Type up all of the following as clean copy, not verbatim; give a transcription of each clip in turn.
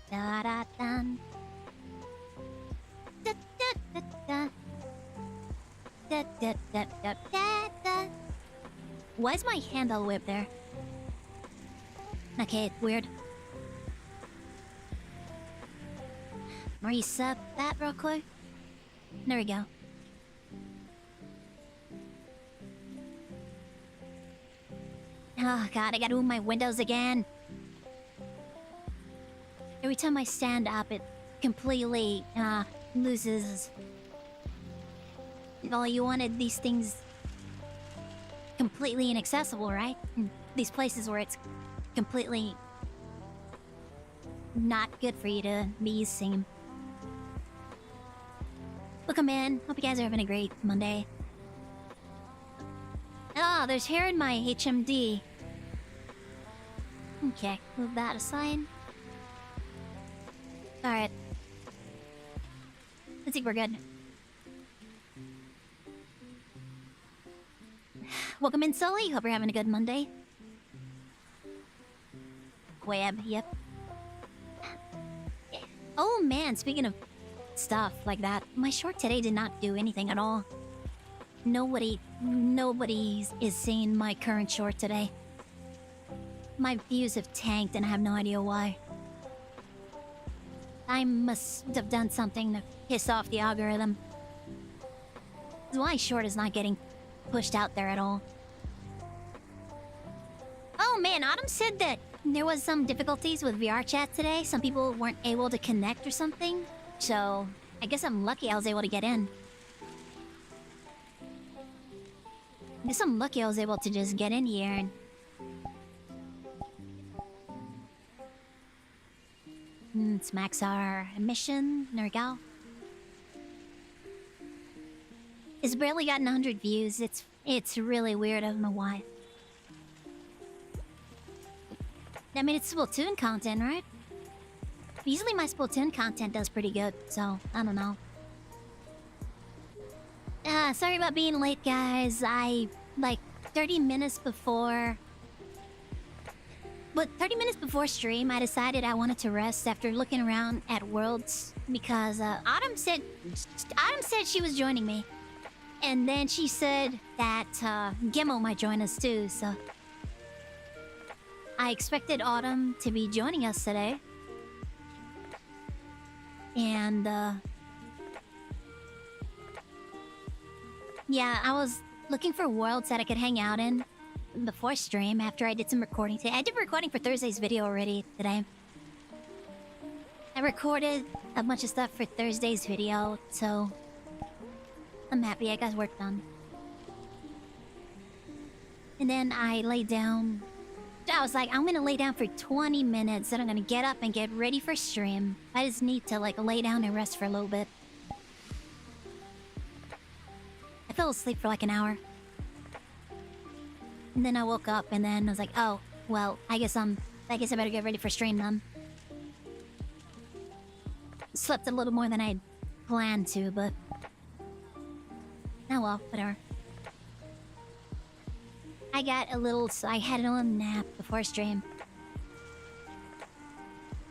Da da dun. Da da da da. Da da da da da da. Why is my hand all the way up there? Okay, weird. Reset that real quick. There we go. Oh god, I gotta move my windows again. Every time I stand up, it completely loses. Well, you wanted these things completely inaccessible, right? These places where it's completely not good for you to be using them. Welcome in. Hope you guys are having a great Monday. Oh, there's hair in my HMD. Okay, move that aside. Alright. I think we're good. Welcome in, Sully. Hope you're having a good Monday. Web, yep. Oh man, speaking of stuff like that, my short today did not do anything at all. Nobody is seeing my current short today. My views have tanked and I have no idea why. I must have done something to piss off the algorithm. That's why short is not getting pushed out there at all. Oh man, Autumn said that there was some difficulties with VRChat today. Some people weren't able to connect or something. So, I guess I'm lucky I was able to get in. I guess I'm lucky I was able to just get in here and... let's max our mission. There we go. It's barely gotten 100 views. It's really weird. I don't know why. I mean, it's Splatoon content, right? Usually my Splatoon content does pretty good, so I don't know. Sorry about being late, guys. Like, 30 minutes before... But 30 minutes before stream, I decided I wanted to rest after looking around at Worlds because Autumn said she was joining me. And then she said that Gimmo might join us too, so... I expected Autumn to be joining us today. And, yeah, I was looking for worlds that I could hang out in before stream after I did some recording today. I did recording for Thursday's video already today. I recorded a bunch of stuff for Thursday's video, so... I'm happy I got work done. And then I laid down... I was like, I'm gonna lay down for 20 minutes, then I'm gonna get up and get ready for stream. I just need to, like, lay down and rest for a little bit. I fell asleep for like an hour. And then I woke up and then I was like, oh, well, I guess I better get ready for stream then. Slept a little more than I had planned to, but... oh well, whatever. I had a little nap before stream.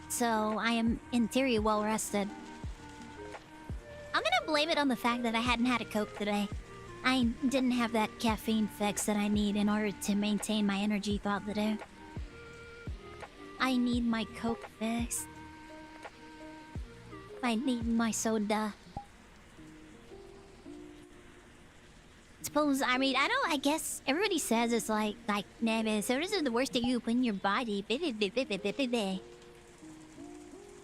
So, I am, in theory, well rested. I'm gonna blame it on the fact that I hadn't had a Coke today. I didn't have that caffeine fix that I need in order to maintain my energy throughout the day. I need my Coke fixed. I need my soda. Suppose, I mean, I guess everybody says it's like, nah, man, sodas are the worst thing you put in your body.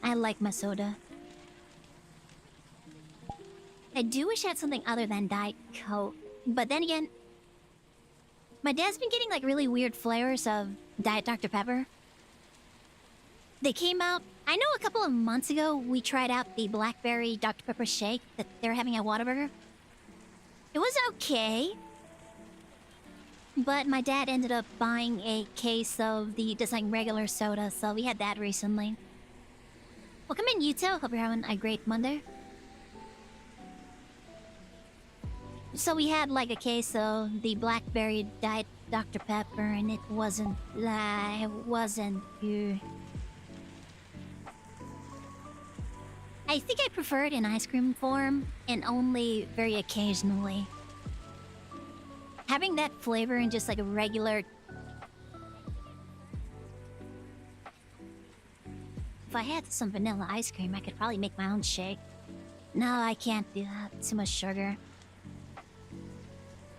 I like my soda. I do wish I had something other than Diet Coke. But then again, my dad's been getting like really weird flavors of Diet Dr. Pepper. They came out, I know a couple of months ago, we tried out the Blackberry Dr. Pepper shake that they're having at Whataburger. It was okay. But my dad ended up buying a case of the just like regular soda, so we had that recently. Welcome in, Yuto. Hope you're having a great Monday. So we had like a case of the Blackberry Diet Dr. Pepper, and it wasn't good. I think I prefer it in ice cream form, and only very occasionally. Having that flavor in just like a regular... If I had some vanilla ice cream, I could probably make my own shake. No, I can't do that. Too much sugar.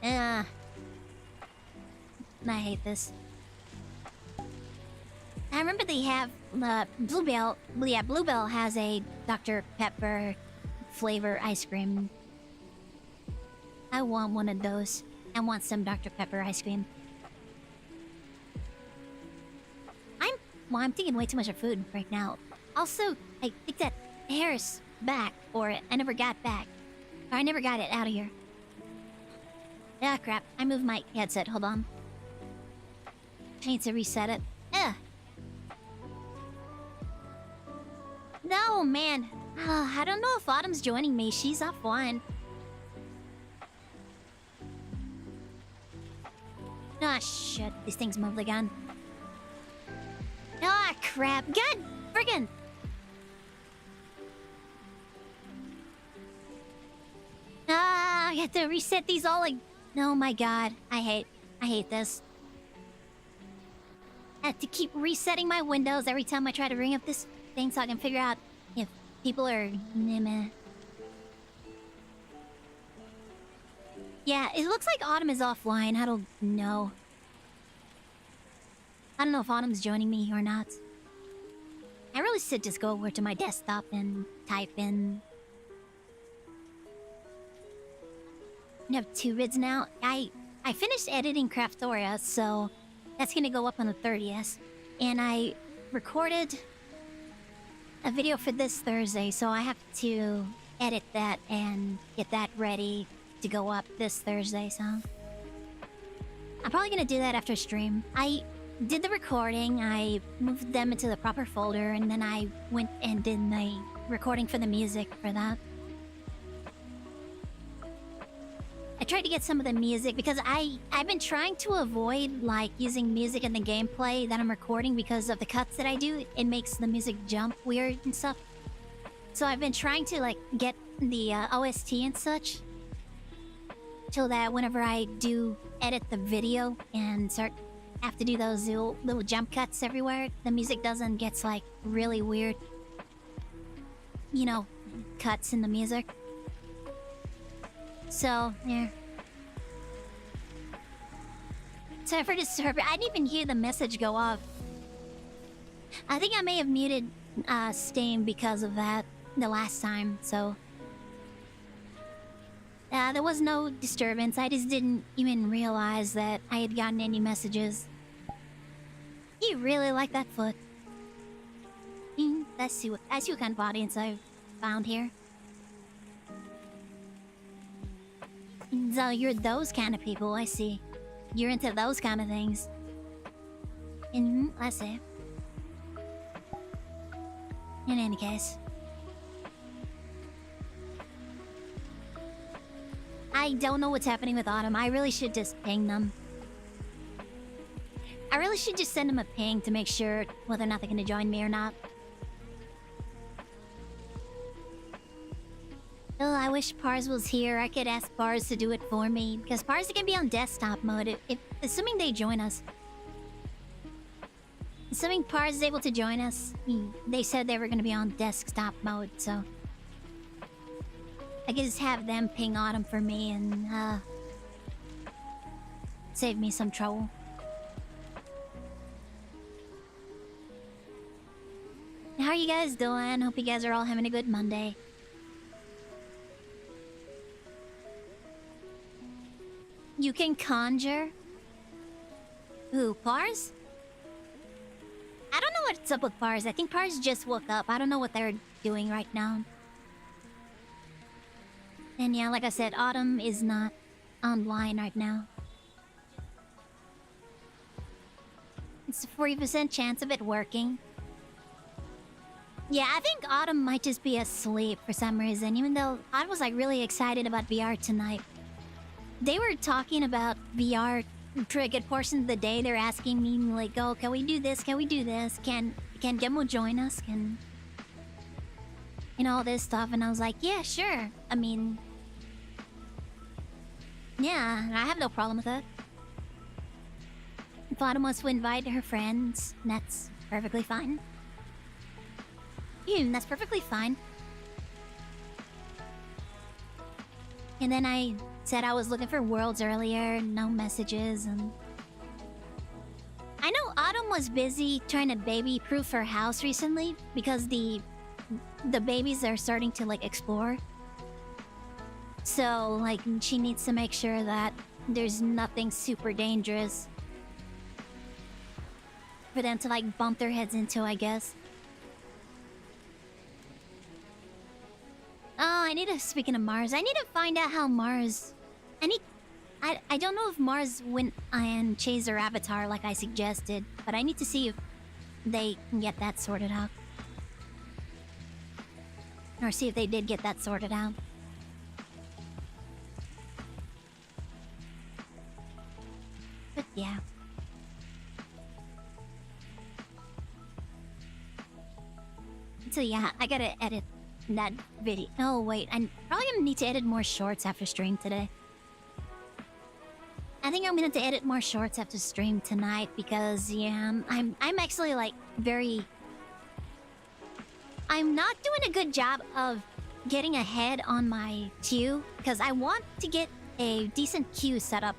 I hate this. I remember they have Bluebell. Yeah, Bluebell has a Dr. Pepper flavor ice cream. I want one of those. I want some Dr. Pepper ice cream. I'm thinking way too much of food right now. Also, I think that hair's back, or I never got back. Or I never got it out of here. Ah, crap. I moved my headset. Hold on. I need to reset it. Ugh. No, man. I don't know if Autumn's joining me. She's offline. Ah, shit. These things moved again. Ah, crap. God friggin'. Ah, I have to reset these all like... Oh my god. I hate this. I have to keep resetting my windows every time I try to ring up this thing so I can figure out if people are... Meh. Yeah, it looks like Autumn is offline. I don't know. I don't know if Autumn's joining me or not. I really should just go over to my desktop and type in... I have 2 vids now. I finished editing Craftoria, so that's gonna go up on the 30th. And I recorded a video for this Thursday, so I have to edit that and get that ready to go up this Thursday, so... I'm probably gonna do that after stream. I did the recording, I moved them into the proper folder, and then I went and did the recording for the music for that. I tried to get some of the music because I've been trying to avoid like using music in the gameplay that I'm recording because of the cuts that I do. It makes the music jump weird and stuff. So I've been trying to like get the OST and such, so that whenever I do edit the video and have to do those little jump cuts everywhere, the music doesn't get like really weird, you know, cuts in the music. So, yeah. Sorry for disturbing. I didn't even hear the message go off. I think I may have muted Steam because of that the last time, so... there was no disturbance. I just didn't even realize that I had gotten any messages. You really like that foot. That's what kind of audience I've found here. So you're those kind of people, I see. You're into those kind of things. I see. In any case. I don't know what's happening with Autumn. I really should just ping them. I really should just send them a ping to make sure whether or not they're going to join me or not. Oh, I wish Pars was here. I could ask Pars to do it for me. Because Pars can be on desktop mode, assuming they join us. Assuming Pars is able to join us. They said they were going to be on desktop mode, so... I could just have them ping Autumn for me and, save me some trouble. How are you guys doing? Hope you guys are all having a good Monday. You can conjure? Who, Pars? I don't know what's up with Pars. I think Pars just woke up. I don't know what they're doing right now. And yeah, like I said, Autumn is not online right now. It's a 40% chance of it working. Yeah, I think Autumn might just be asleep for some reason, even though I was like really excited about VR tonight. They were talking about VR for a good portion of the day. They're asking me like, oh, can we do this? Can we do this? Can Gemmo join us? and all this stuff, and I was like, yeah, sure. I mean, yeah, I have no problem with it. If Autumn wants to invite her friends, that's perfectly fine. That's perfectly fine. And then I said I was looking for worlds earlier, no messages, and... I know Autumn was busy trying to baby-proof her house recently because the babies are starting to, like, explore. So, like, she needs to make sure that there's nothing super dangerous for them to, like, bump their heads into, I guess. Oh, I need to... Speaking of Mars, I need to find out how Mars... I don't know if Mars went and changed their avatar like I suggested, but I need to see if they can get that sorted out. Or see if they did get that sorted out. But yeah. So yeah, I gotta edit that video. Oh wait, I'm probably gonna need to edit more shorts after stream today. I think I'm gonna have to edit more shorts after stream tonight because yeah, I'm actually like very... I'm not doing a good job of getting ahead on my queue because I want to get a decent queue set up.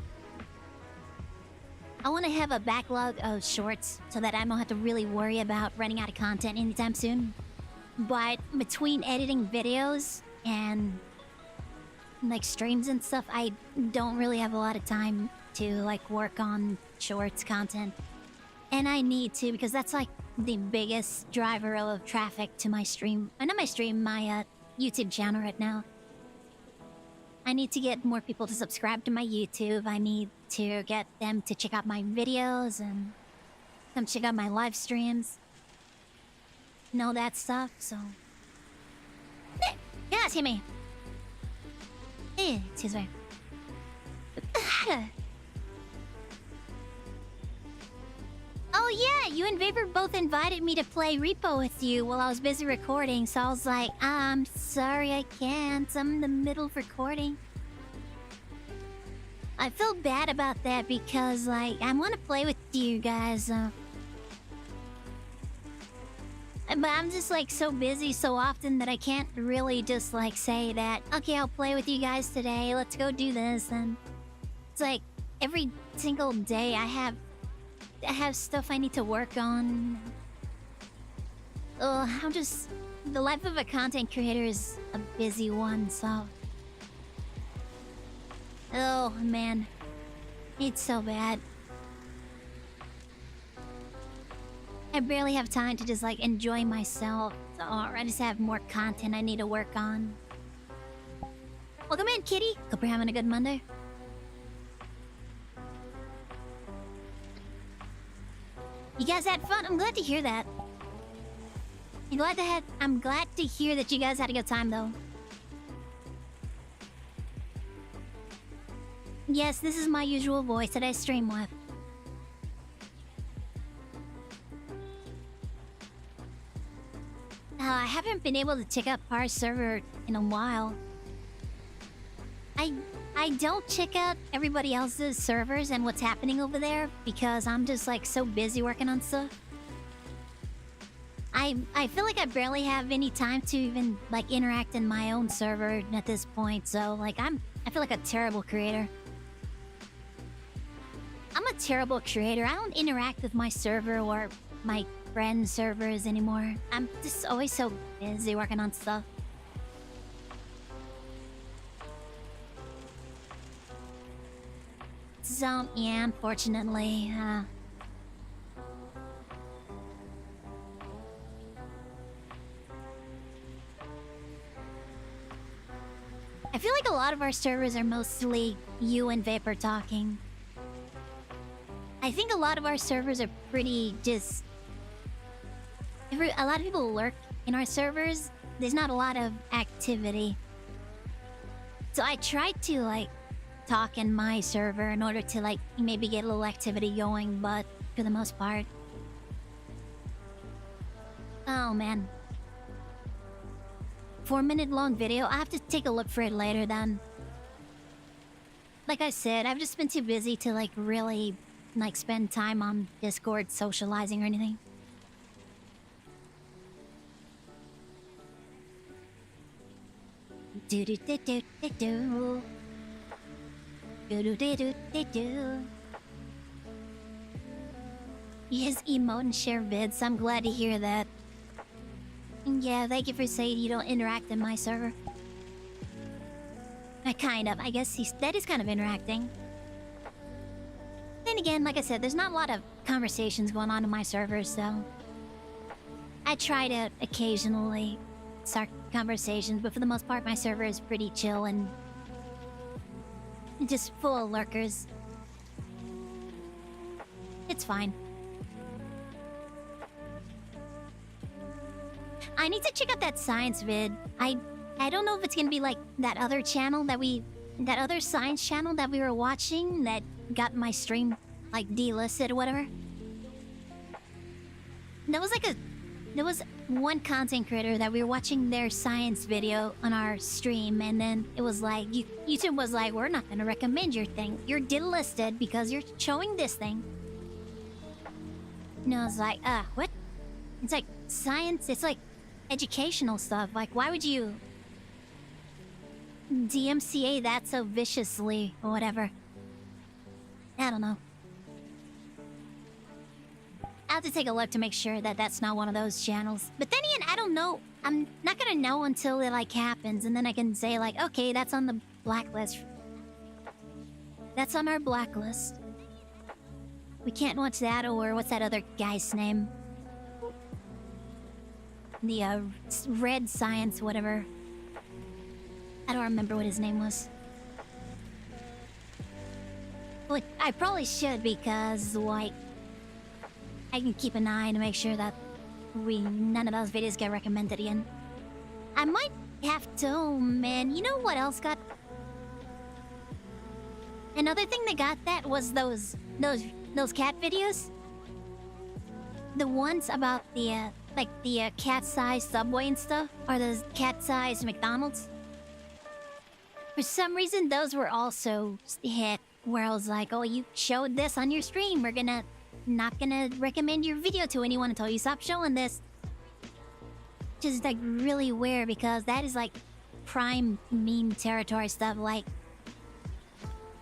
I want to have a backlog of shorts so that I don't have to really worry about running out of content anytime soon. But between editing videos and like streams and stuff, I don't really have a lot of time to like work on shorts content. And I need to because that's like the biggest driver of traffic to my stream. Not my stream, my YouTube channel right now. I need to get more people to subscribe to my YouTube. I need to get them to check out my videos and come check out my live streams. And all that stuff, so... Yeah, excuse me. Excuse me. Oh yeah, you and Vapor both invited me to play Repo with you while I was busy recording, so I was like, I'm sorry I can't. I'm in the middle of recording. I feel bad about that because, like, I want to play with you guys. But I'm just, like, so busy so often that I can't really just, like, say that, okay, I'll play with you guys today. Let's go do this. And it's like, every single day I have stuff I need to work on. I'm just... The life of a content creator is a busy one, so... Oh, man. It's so bad. I barely have time to just, like, enjoy myself. Or I just have more content I need to work on. Welcome in, Kitty. Hope you're having a good Monday. You guys had fun? I'm glad to hear that. I'm glad to hear that you guys had a good time, though. Yes, this is my usual voice that I stream with. I haven't been able to check out Par's server in a while. I don't check out everybody else's servers and what's happening over there because I'm just like so busy working on stuff. I feel like I barely have any time to even like interact in my own server at this point, so like I feel like a terrible creator. I'm a terrible creator. I don't interact with my server or my friends' servers anymore. I'm just always so busy working on stuff. So, yeah, unfortunately, I feel like a lot of our servers are mostly you and Vapor talking. I think a lot of our servers are pretty just... A lot of people lurk in our servers. There's not a lot of activity. So I tried to, like, talk in my server in order to, like, maybe get a little activity going, but for the most part... Oh, man. 4-minute long video. I have to take a look for it later then. Like I said, I've just been too busy to like really like spend time on Discord socializing or anything. Do do do do do do. Do do do do do do. Yes, emote and share vids. I'm glad to hear that. Yeah, thank you for saying you don't interact in my server. I guess that is kind of interacting. Then again, like I said, there's not a lot of conversations going on in my servers, so... I try to occasionally start conversations, but for the most part, my server is pretty chill and... just full of lurkers. It's fine. I need to check out that science vid. I don't know if it's gonna be like that other channel that other science channel that we were watching that got my stream like delisted or whatever. There was one content creator that we were watching their science video on our stream, and then it was like YouTube was like, we're not gonna recommend your thing. You're delisted because you're showing this thing. And I was like, what? It's like science, it's like educational stuff. Like, why would you DMCA that so viciously or whatever? I don't know. I'll have to take a look to make sure that that's not one of those channels. But then again, I don't know. I'm not gonna know until it like happens, and then I can say like, okay, that's on the blacklist. That's on our blacklist. We can't watch that, or what's that other guy's name? The Red Science, whatever. I don't remember what his name was. But I probably should, because like I can keep an eye to make sure that none of those videos get recommended again. I might have to, oh man. You know what else got? Another thing that got that was those cat videos. The ones about the cat-sized Subway and stuff, or the cat-sized McDonald's. For some reason, those were also hit. Where I was like, oh, you showed this on your stream. We're not gonna recommend your video to anyone until you stop showing this. Just like really weird, because that is like prime meme territory stuff. Like,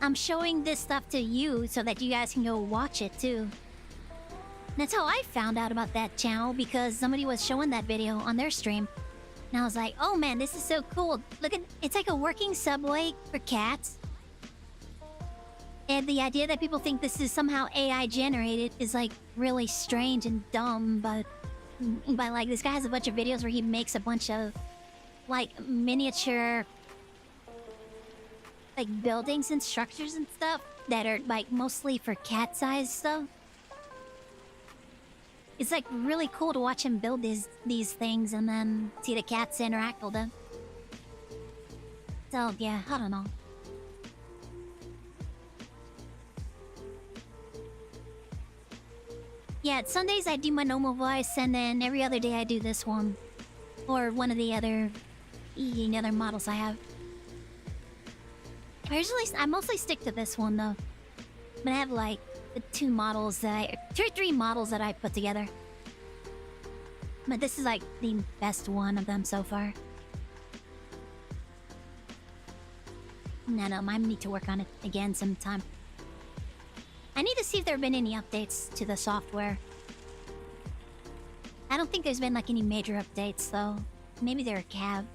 I'm showing this stuff to you so that you guys can go watch it too. And that's how I found out about that channel, because somebody was showing that video on their stream. And I was like, oh man, this is so cool. Look at, it's like a working Subway for cats. And the idea that people think this is somehow AI generated is like really strange and dumb, but like this guy has a bunch of videos where he makes a bunch of like miniature like buildings and structures and stuff that are like mostly for cat-sized stuff. It's like really cool to watch him build these things and then see the cats interact with them. So yeah, I don't know. Yeah, Sundays I do my normal voice, and then every other day I do this one. Or one of the other models I have. I mostly stick to this one though. But I have like the two or three models that I put together. But this is like the best one of them so far. No, I need to work on it again sometime. I need to see if there have been any updates to the software. I don't think there's been like any major updates, though. Maybe they're a cab.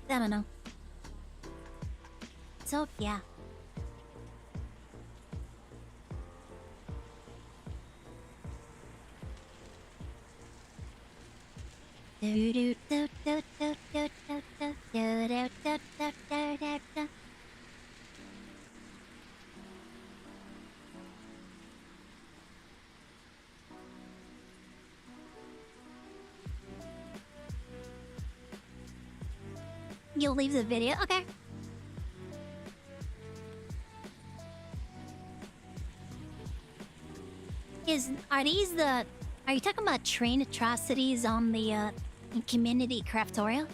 I don't know. So, yeah. You'll leave the video? Okay. Are you talking about train atrocities on the community craftorial?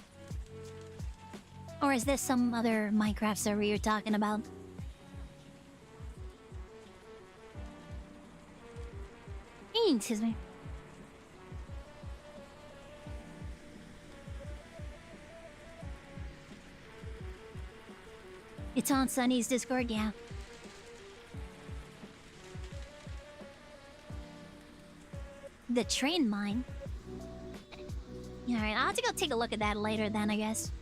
Or is this some other Minecraft server you're talking about? Excuse me. It's on Sunny's Discord, yeah. The train mine? Alright, I'll have to go take a look at that later then, I guess.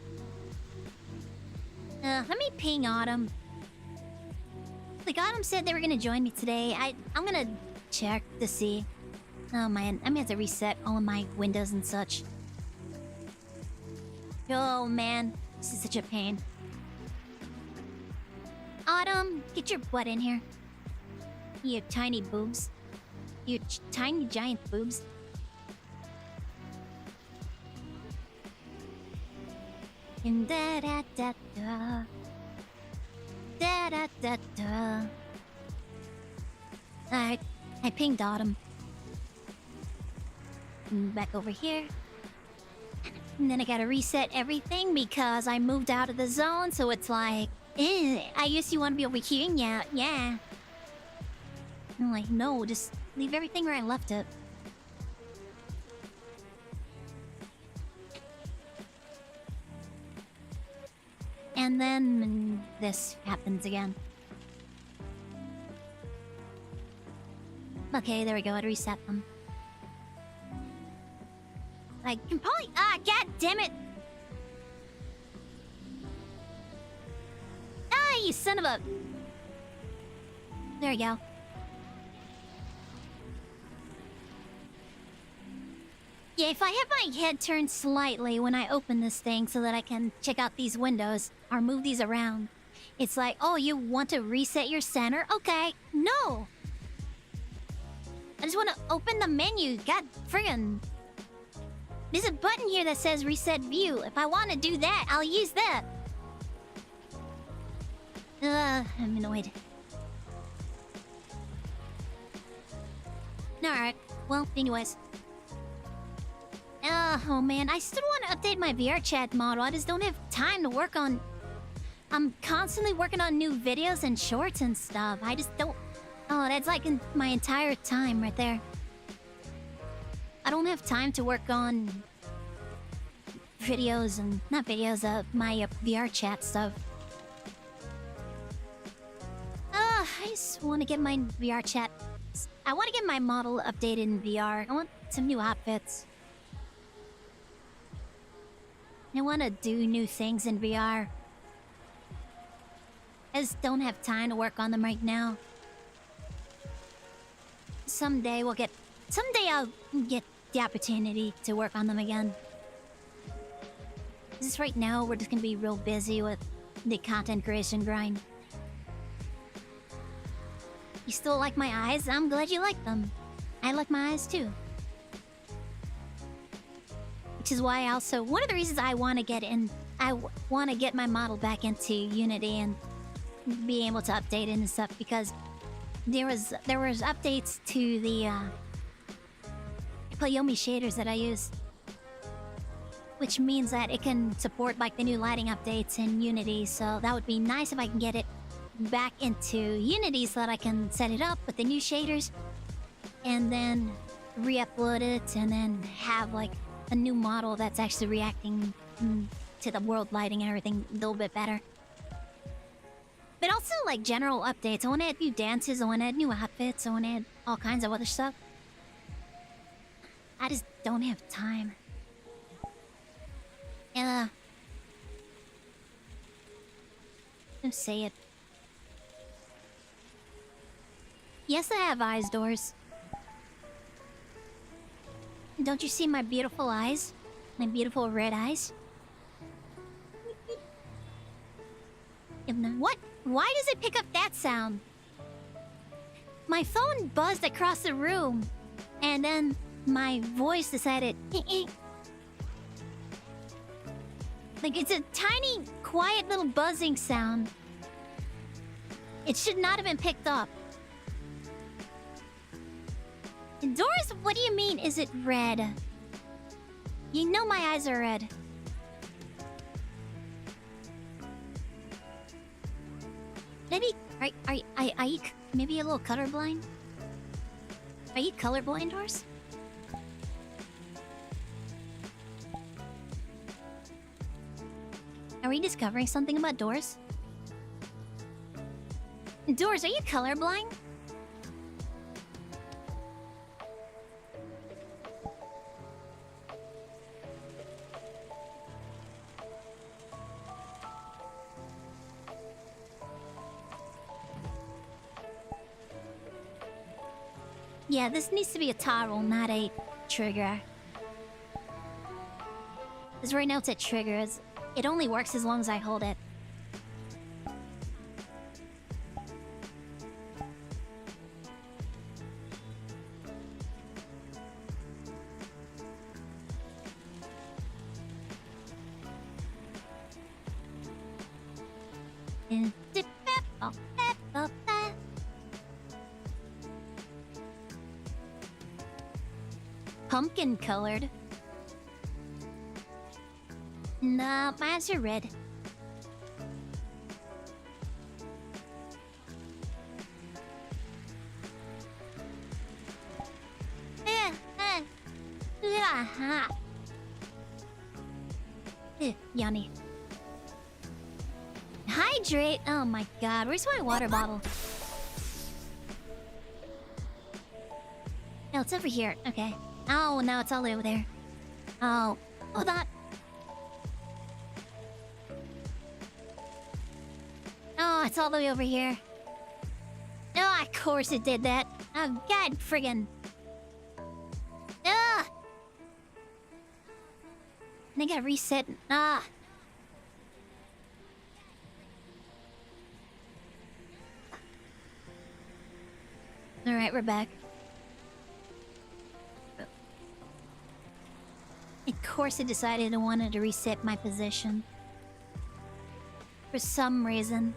Let me ping Autumn. Like, Autumn said they were gonna join me today. I'm gonna check to see. Oh man, I'm gonna have to reset all of my windows and such. Oh man, this is such a pain. Autumn, get your butt in here. You tiny boobs. You tiny giant boobs. And da da da da. Da da da da. Alright, I pinged Autumn. Back over here. And then I gotta reset everything because I moved out of the zone, so it's like, I guess you want to be over here? Yeah. I'm like, no, just leave everything where I left it. And then this happens again. Okay, there we go. I'd reset them. I can probably... God damn it! You son of a... There we go. Yeah, if I have my head turned slightly when I open this thing so that I can check out these windows or move these around, it's like, oh, you want to reset your center? Okay. No! I just want to open the menu. God friggin'. There's a button here that says reset view. If I want to do that, I'll use that. I'm annoyed. Alright. Well, anyways. Oh man, I still want to update my VRChat model. I just don't have time to work on... I'm constantly working on new videos and shorts and stuff. I just don't... Oh, that's like my entire time right there. I don't have time to work on... videos and... Not videos, my VRChat stuff. I just want to get my VRChat... I want to get my model updated in VR. I want some new outfits. I want to do new things in VR. I just don't have time to work on them right now. Someday I'll get the opportunity to work on them again. Just right now, we're just gonna be real busy with the content creation grind. You still like my eyes? I'm glad you like them. I like my eyes too. Which is why one of the reasons I want to get my model back into Unity and be able to update it and stuff, because there was updates to the Playomi shaders that I use, which means that it can support like the new lighting updates in Unity. So that would be nice if I can get it back into Unity so that I can set it up with the new shaders and then re-upload it and then have like a new model that's actually reacting to the world lighting and everything a little bit better. But also like general updates. I want to add new dances, I want to add new outfits, I want to add all kinds of other stuff. I just don't have time. Don't say it. Yes, I have eyes, Doors. Don't you see my beautiful eyes? My beautiful red eyes? What? Why does it pick up that sound? My phone buzzed across the room, and then my voice decided... Like, it's a tiny, quiet little buzzing sound. It should not have been picked up. Doris, what do you mean, is it red? You know my eyes are red. Maybe are you maybe a little colorblind? Are you colorblind, horse? Are we discovering something about Doors? Doors, are you colorblind? Yeah, this needs to be a toggle, not a trigger. Because right now it's a trigger. It only works as long as I hold it. Pumpkin colored. Nah, my eyes are red. Yanni. Hydrate! Oh my god, where's my water bottle? No, it's over here. Okay. Oh, no, it's all over there. Oh, hold on. Oh, it's all the way over here. Oh, of course it did that. Oh, god friggin'. Ah! I think I reset. Ah. Alright, we're back. Of course it decided it wanted to reset my position. For some reason.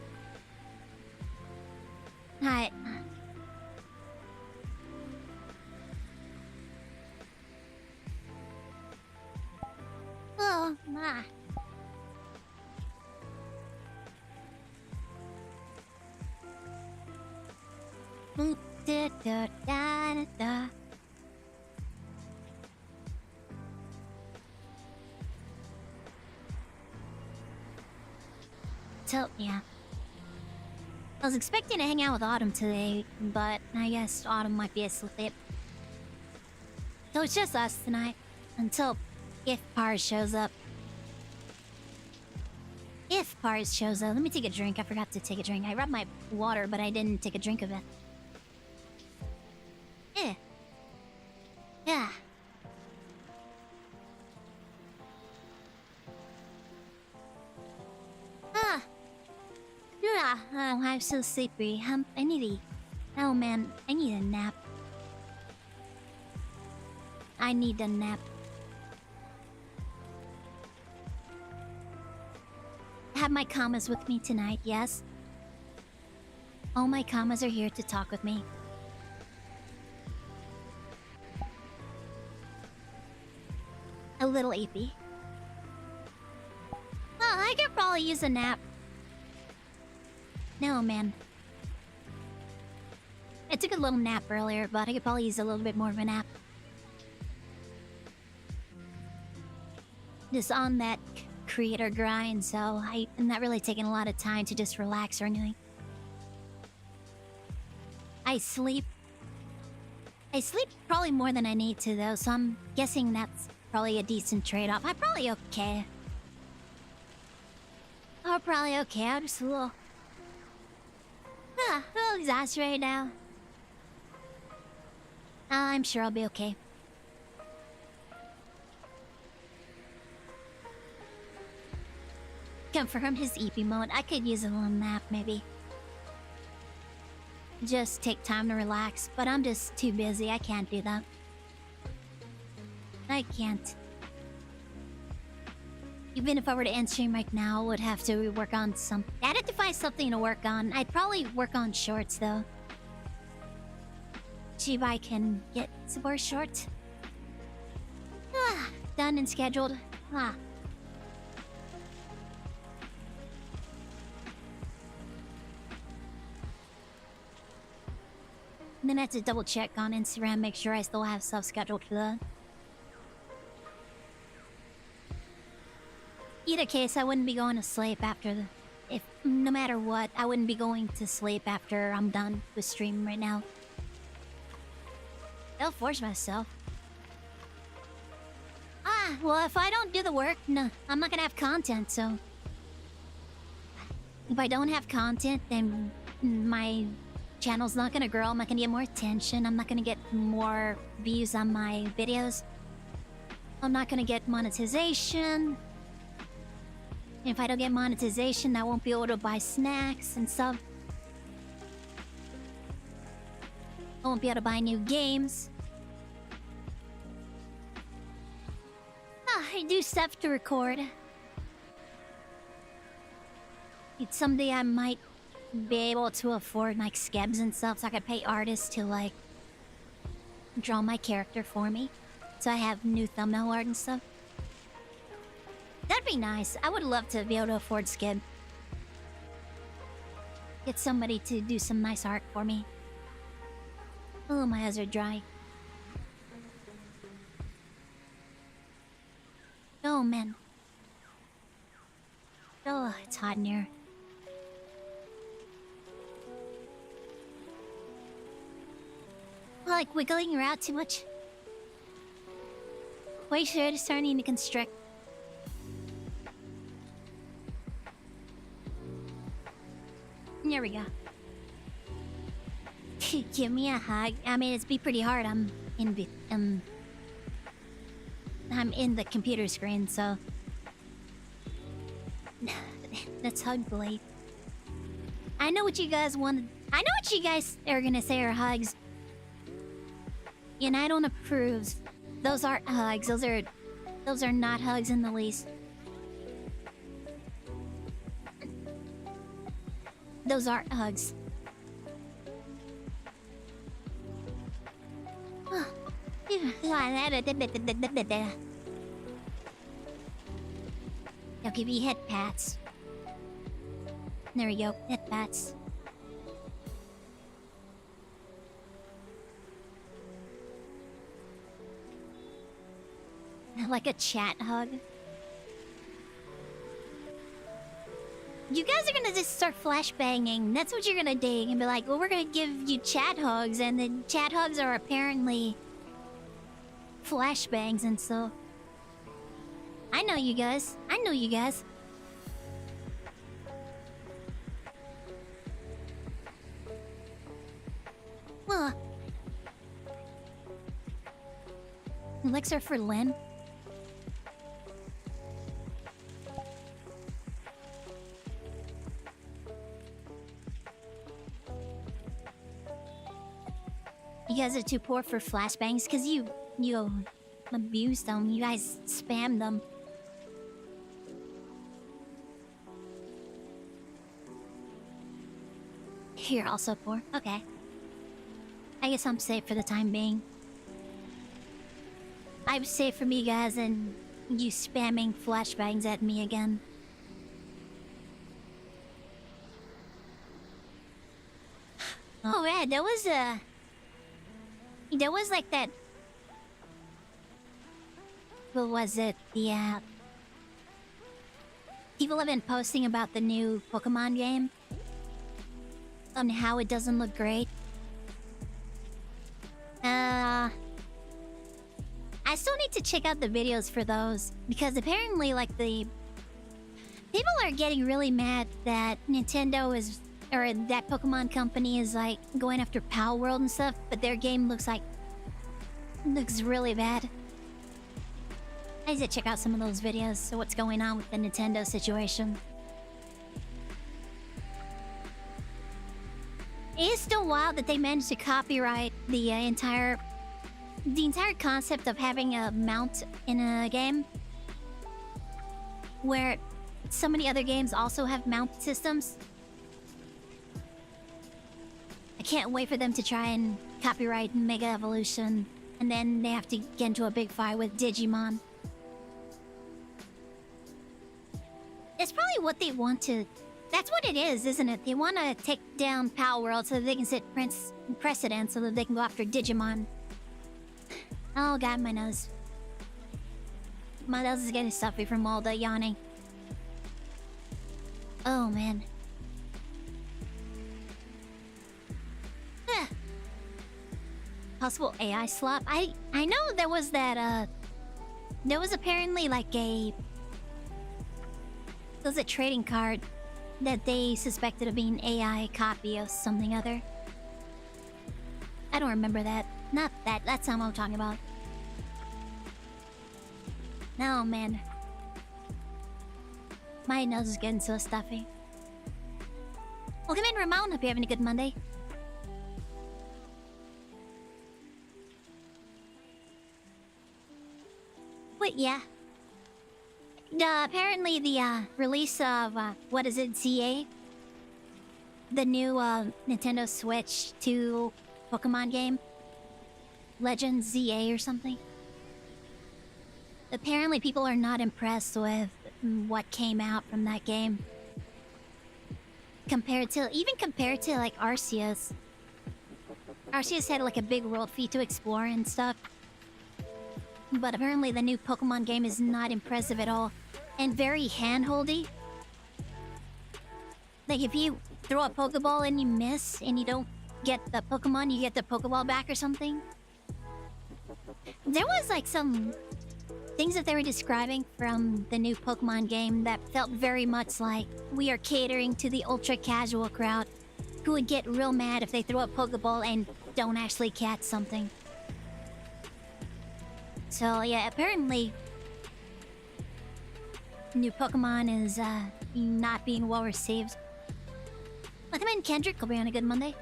Alright. Oh, my. Da, da, da, da, da. So, yeah. I was expecting to hang out with Autumn today, but I guess Autumn might be asleep. So it's just us tonight. Until if Pars shows up. If Pars shows up. Let me take a drink. I forgot to take a drink. I grabbed my water, but I didn't take a drink of it. Yeah. Yeah. Ah. Yeah. Oh, I'm so sleepy. I need a... Oh, man. I need a nap. I need a nap. I have my commas with me tonight, yes? All my commas are here to talk with me. A little apey. Well, I could probably use a nap. No, man. I took a little nap earlier, but I could probably use a little bit more of a nap. Just on that creator grind, so I'm not really taking a lot of time to just relax or anything. I sleep probably more than I need to, though, so I'm guessing that's probably a decent trade-off. I'm probably okay. I'm probably okay. I'm just a little exhausted right now. I'm sure I'll be okay. Confirm his EP mode. I could use a little nap, maybe. Just take time to relax, but I'm just too busy. I can't do that. I can't. Even if I were to end stream right now, I would have to work on some... I'd have to find something to work on. I'd probably work on shorts, though. See if I can get some more shorts. done and scheduled. Ah. And then I have to double check on Instagram, make sure I still have stuff scheduled for that. Either case, I wouldn't be going to sleep after the... no matter what, I wouldn't be going to sleep after I'm done with stream right now. I'll force myself. Ah, well, if I don't do the work, no, I'm not gonna have content, so... If I don't have content, then my channel's not gonna grow, I'm not gonna get more attention, I'm not gonna get more views on my videos. I'm not gonna get monetization. And if I don't get monetization, I won't be able to buy snacks and stuff. I won't be able to buy new games. Ah, I do stuff to record. Someday I might be able to afford like skebs and stuff, so I could pay artists to like draw my character for me. So I have new thumbnail art and stuff. That'd be nice. I would love to be able to afford skib. Get somebody to do some nice art for me. Oh, my eyes are dry. Oh, man. Oh, it's hot in here. Like wiggling around too much. Wait, sure, it's starting to constrict. There we go. Give me a hug. I mean, it'd be pretty hard. I'm in the computer screen, so let's hug Blade. I know what you guys want. I know what you guys are gonna say are hugs, and I don't approve. Those aren't hugs. Those are not hugs in the least. Those aren't hugs. I'll give you head pats. There we go, head pats. Like a chat hug. You guys are gonna just start flashbanging. That's what you're gonna dig and be like, well, we're gonna give you chat hugs, and then chat hugs are apparently flashbangs and so. I know you guys. I know you guys. Well, elixir for Lynn. You guys are too poor for flashbangs because you abused them. You guys spammed them. You're also poor. Okay. I guess I'm safe for the time being. I'm safe from you guys and you spamming flashbangs at me again. Oh yeah, there was like that. What was it? The people have been posting about the new Pokemon game. On how it doesn't look great. I still need to check out the videos for those because apparently, like, the people are getting really mad that Nintendo is, or that Pokemon company is like going after Pal World and stuff, but their game looks really bad. I need to check out some of those videos. So what's going on with the Nintendo situation? It is still wild that they managed to copyright the entire concept of having a mount in a game, where so many other games also have mount systems. I can't wait for them to try and copyright Mega Evolution, and then they have to get into a big fight with Digimon. apparently what they want to... That's what it is, isn't it? They want to take down Power World so that they can set precedent so that they can go after Digimon. Oh god, my nose. My nose is getting stuffy from all the yawning. Oh man. Possible AI slop. I know there was that there was apparently like a... There was a trading card that they suspected of being AI copy of something other. I don't remember that. Not that. That's not what I'm talking about. Oh man. My nose is getting so stuffy. Welcome in, Ramon. Hope you're having a good Monday. But yeah. Apparently the release of, what is it, ZA? The new Nintendo Switch 2 Pokemon game? Legends ZA or something? Apparently people are not impressed with what came out from that game. Compared to like Arceus. Arceus had like a big world for you to explore and stuff. But apparently the new Pokemon game is not impressive at all. And very hand-holdy. Like if you throw a Pokeball and you miss and you don't get the Pokemon, you get the Pokeball back or something. There was like some things that they were describing from the new Pokemon game that felt very much like we are catering to the ultra-casual crowd who would get real mad if they throw a Pokeball and don't actually catch something. So yeah, apparently new Pokemon is not being well received. Welcome in, Kendrick. Hope you're on a good Monday.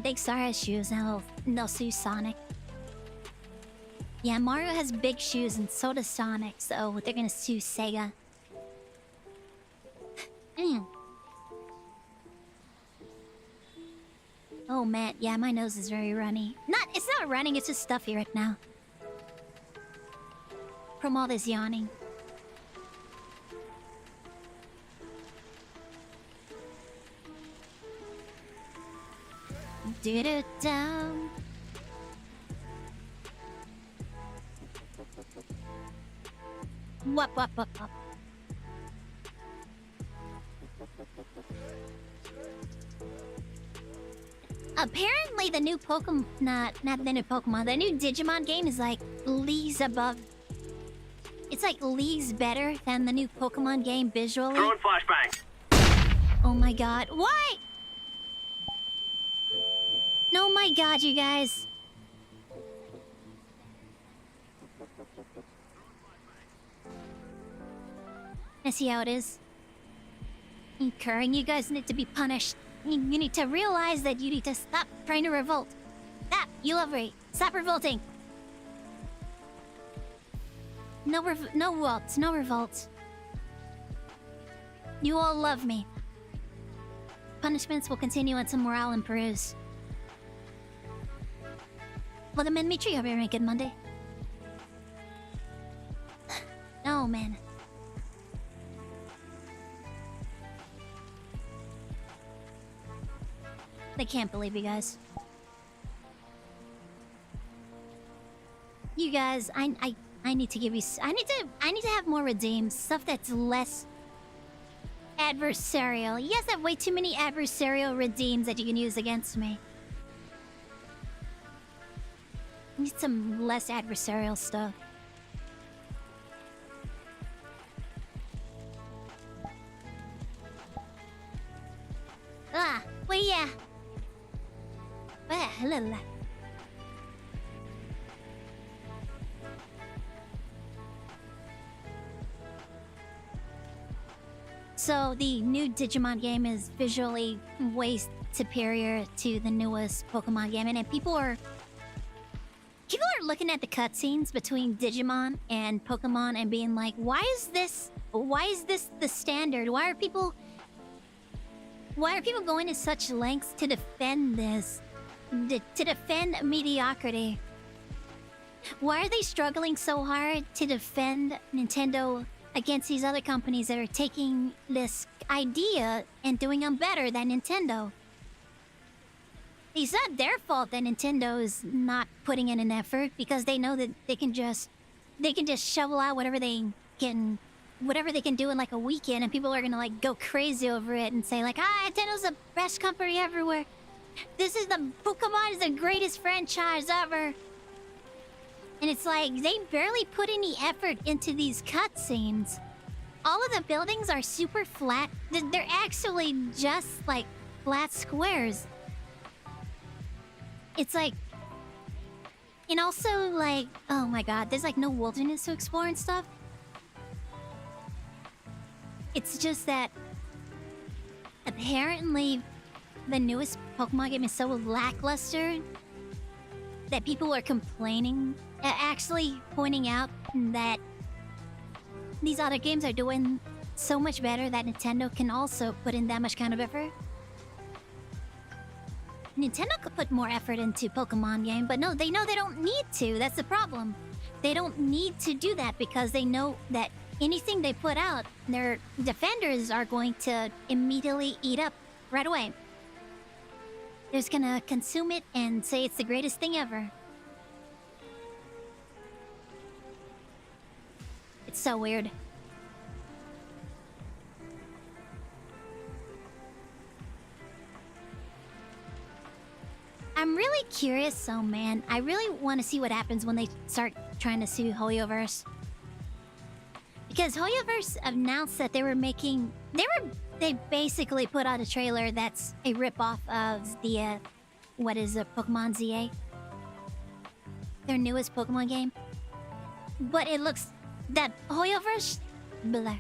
Big Star has shoes, and they'll sue Sonic. Yeah, Mario has big shoes, and so does Sonic, so they're gonna sue Sega. Oh man, yeah, my nose is very runny. It's not running, it's just stuffy right now. From all this yawning. Did it down. Wop. Apparently the new Pokemon, not the new Pokemon, the new Digimon game is like leagues above. It's like leagues better than the new Pokemon game visually. Throwing flashbang. Oh my god, why? No, my god, you guys. I see how it is. Incurring, you guys need to be punished. You need to realize that you need to stop trying to revolt. Stop, you lovely. Stop revolting. No revolts. You all love me. Punishments will continue until morale improves. Welcome in, Mitri. Hope you're having a good Monday. Oh, man. I can't believe you guys. You guys, I need to give you... I need to have more redeems. Stuff that's less adversarial. You guys have way too many adversarial redeems that you can use against me. I need some less adversarial stuff. Well, yeah. So the new Digimon game is visually way superior to the newest Pokemon game, and people are looking at the cutscenes between Digimon and Pokemon and being like, why is this the standard? Why are people going to such lengths to defend this? To defend mediocrity. Why are they struggling so hard to defend Nintendo against these other companies that are taking this idea and doing them better than Nintendo? It's not their fault that Nintendo is not putting in an effort because they know that they can just shovel out whatever they can do in like a weekend, and people are gonna like go crazy over it and say like, Nintendo's the best company everywhere. Pokemon is the greatest franchise ever. And it's like, they barely put any effort into these cutscenes. All of the buildings are super flat. They're actually just like flat squares. It's like... And also like, oh my god, there's like no wilderness to explore and stuff. It's just that... apparently, the newest Pokemon game is so lackluster that people are complaining, actually pointing out that these other games are doing so much better that Nintendo can also put in that much kind of effort. Nintendo could put more effort into Pokemon game, but no, they know they don't need to. That's the problem. They don't need to do that because they know that anything they put out, their defenders are going to immediately eat up right away. They're just gonna consume it and say it's the greatest thing ever. It's so weird. I'm really curious, though, man. I really want to see what happens when they start trying to sue Hoyoverse. Because Hoyoverse announced that they were making... They basically put out a trailer that's a ripoff of the... what is it? Pokemon ZA? Their newest Pokemon game. But it looks... That Hoyoverse... Blah.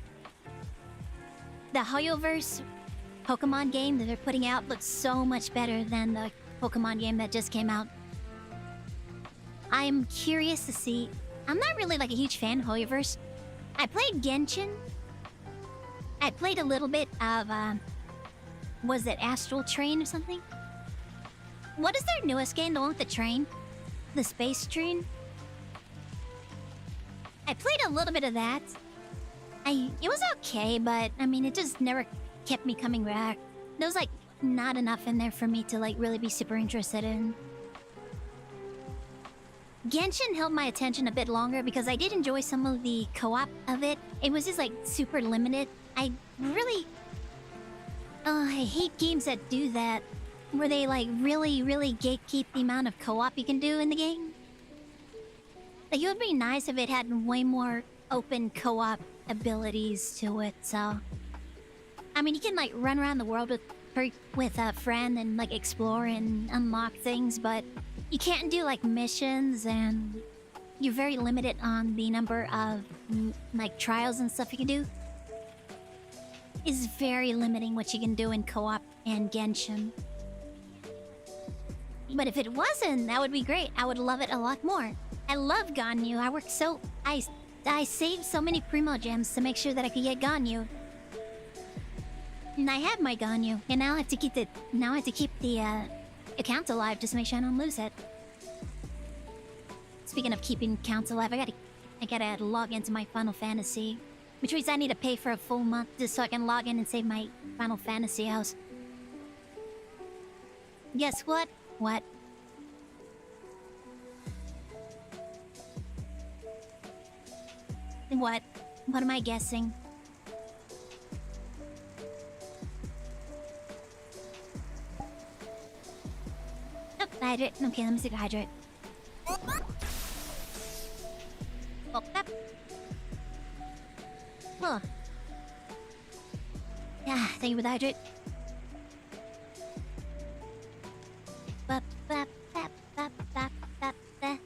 The Hoyoverse Pokemon game that they're putting out looks so much better than the Pokemon game that just came out. I'm curious to see... I'm not really like a huge fan of Hoyoverse. I played Genshin. I played a little bit of, was it Astral Train or something? What is their newest game? The one with the train? The space train? I played a little bit of that. It was okay, but, I mean, it just never kept me coming back. There was, like, not enough in there for me to, like, really be super interested in. Genshin held my attention a bit longer because I did enjoy some of the co-op of it. It was just, like, super limited. I really... I hate games that do that. Where they, like, really gatekeep the amount of co-op you can do in the game. Like, it would be nice if it had way more open co-op abilities to it, so... I mean, you can, like, run around the world with a friend and, like, explore and unlock things, but... You can't do, like, missions, and... You're very limited on the number of, like, trials and stuff you can do. It's very limiting what you can do in co-op and Genshin. But if it wasn't, that would be great. I would love it a lot more. I love Ganyu. I worked so... I saved so many Primo Gems to make sure that I could get Ganyu. And I have my Ganyu. And now I have to keep the... Now I have to keep the, account alive just to make sure I don't lose it. Speaking of keeping accounts alive, I gotta log into my Final Fantasy. Which means I need to pay for a full month just so I can log in and save my Final Fantasy house. Guess what? What? What? What am I guessing? Oh, hydrate. Okay, let me take a hydrate. Oh, that. Huh. Yeah, thank you for the hydrate. Bap, bap, bap, bap, bap, bap, bap.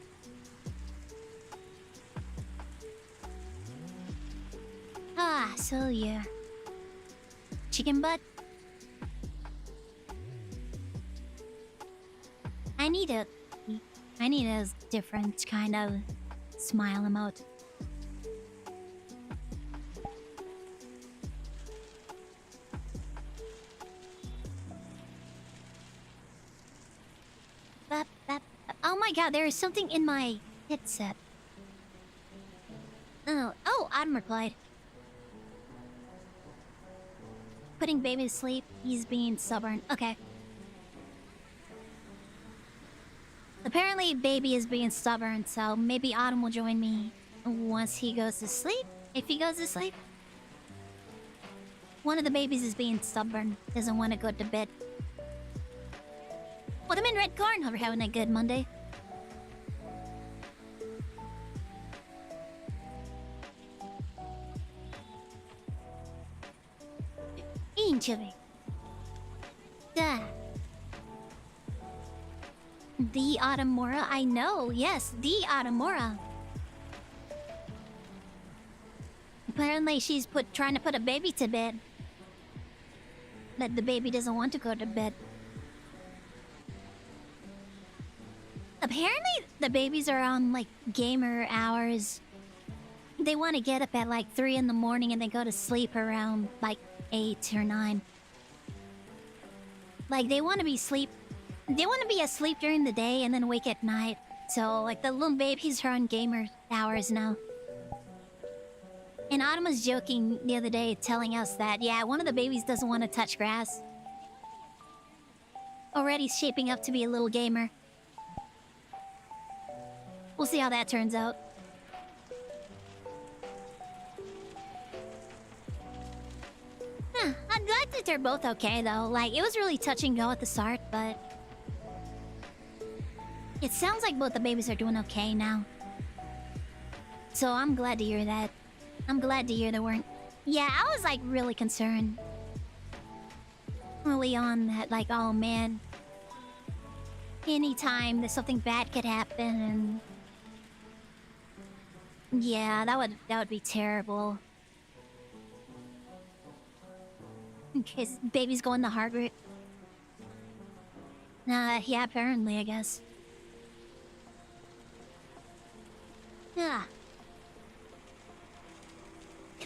Ah, so yeah. Chicken butt? I need a different kind of smile emote. Oh my god, there is something in my Headset. Oh, Adam replied. Putting baby to sleep. He's being stubborn. Okay. Apparently, baby is being stubborn, so maybe Autumn will join me once he goes to sleep. If he goes to sleep. One of the babies is being stubborn. Doesn't want to go to bed. Well, I'm in Red Corn. Hope you're having a good Monday. Chili. Duh. The Autumora, I know. Yes, the Autumora. Apparently she's trying to put a baby to bed. That the baby doesn't want to go to bed. Apparently the babies are on like gamer hours. They want to get up at like 3 in the morning and they go to sleep around like 8 or 9. Like they want to be asleep during the day and then wake at night. So like the little babies are on gamer hours now. And Autumn was joking the other day, telling us that, yeah, one of the babies doesn't want to touch grass. Already shaping up to be a little gamer. We'll see how that turns out. I'm glad that they're both okay, though. Like, it was really touch and go at the start, but... it sounds like both the babies are doing okay now. So I'm glad to hear that. I'm glad to hear they weren't... yeah, I was, like, really concerned. Early on that, like, oh, man. Anytime that something bad could happen, and... yeah, that would be terrible. In case baby's going the hard route. Yeah, apparently, I guess. Yeah.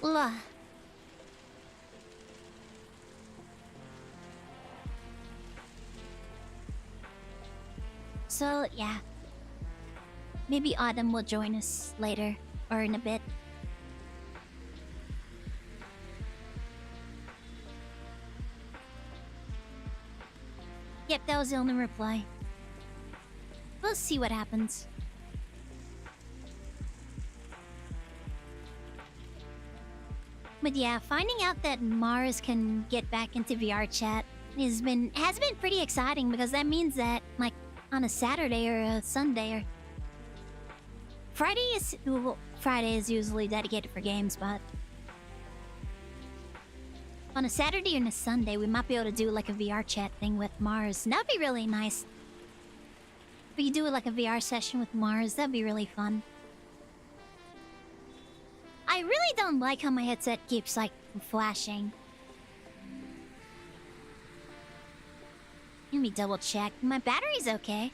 Ugh. So, yeah. Maybe Autumn will join us later, or in a bit. Yep, that was the only reply. We'll see what happens. But yeah, finding out that Mars can get back into VRChat has been pretty exciting, because that means that, like, on a Saturday or a Sunday or... Friday is usually dedicated for games, but... on a Saturday and a Sunday, we might be able to do like a VRChat thing with Mars. That'd be really nice. If we do like a VR session with Mars, that'd be really fun. I really don't like how my headset keeps like flashing. Let me double check. My battery's okay.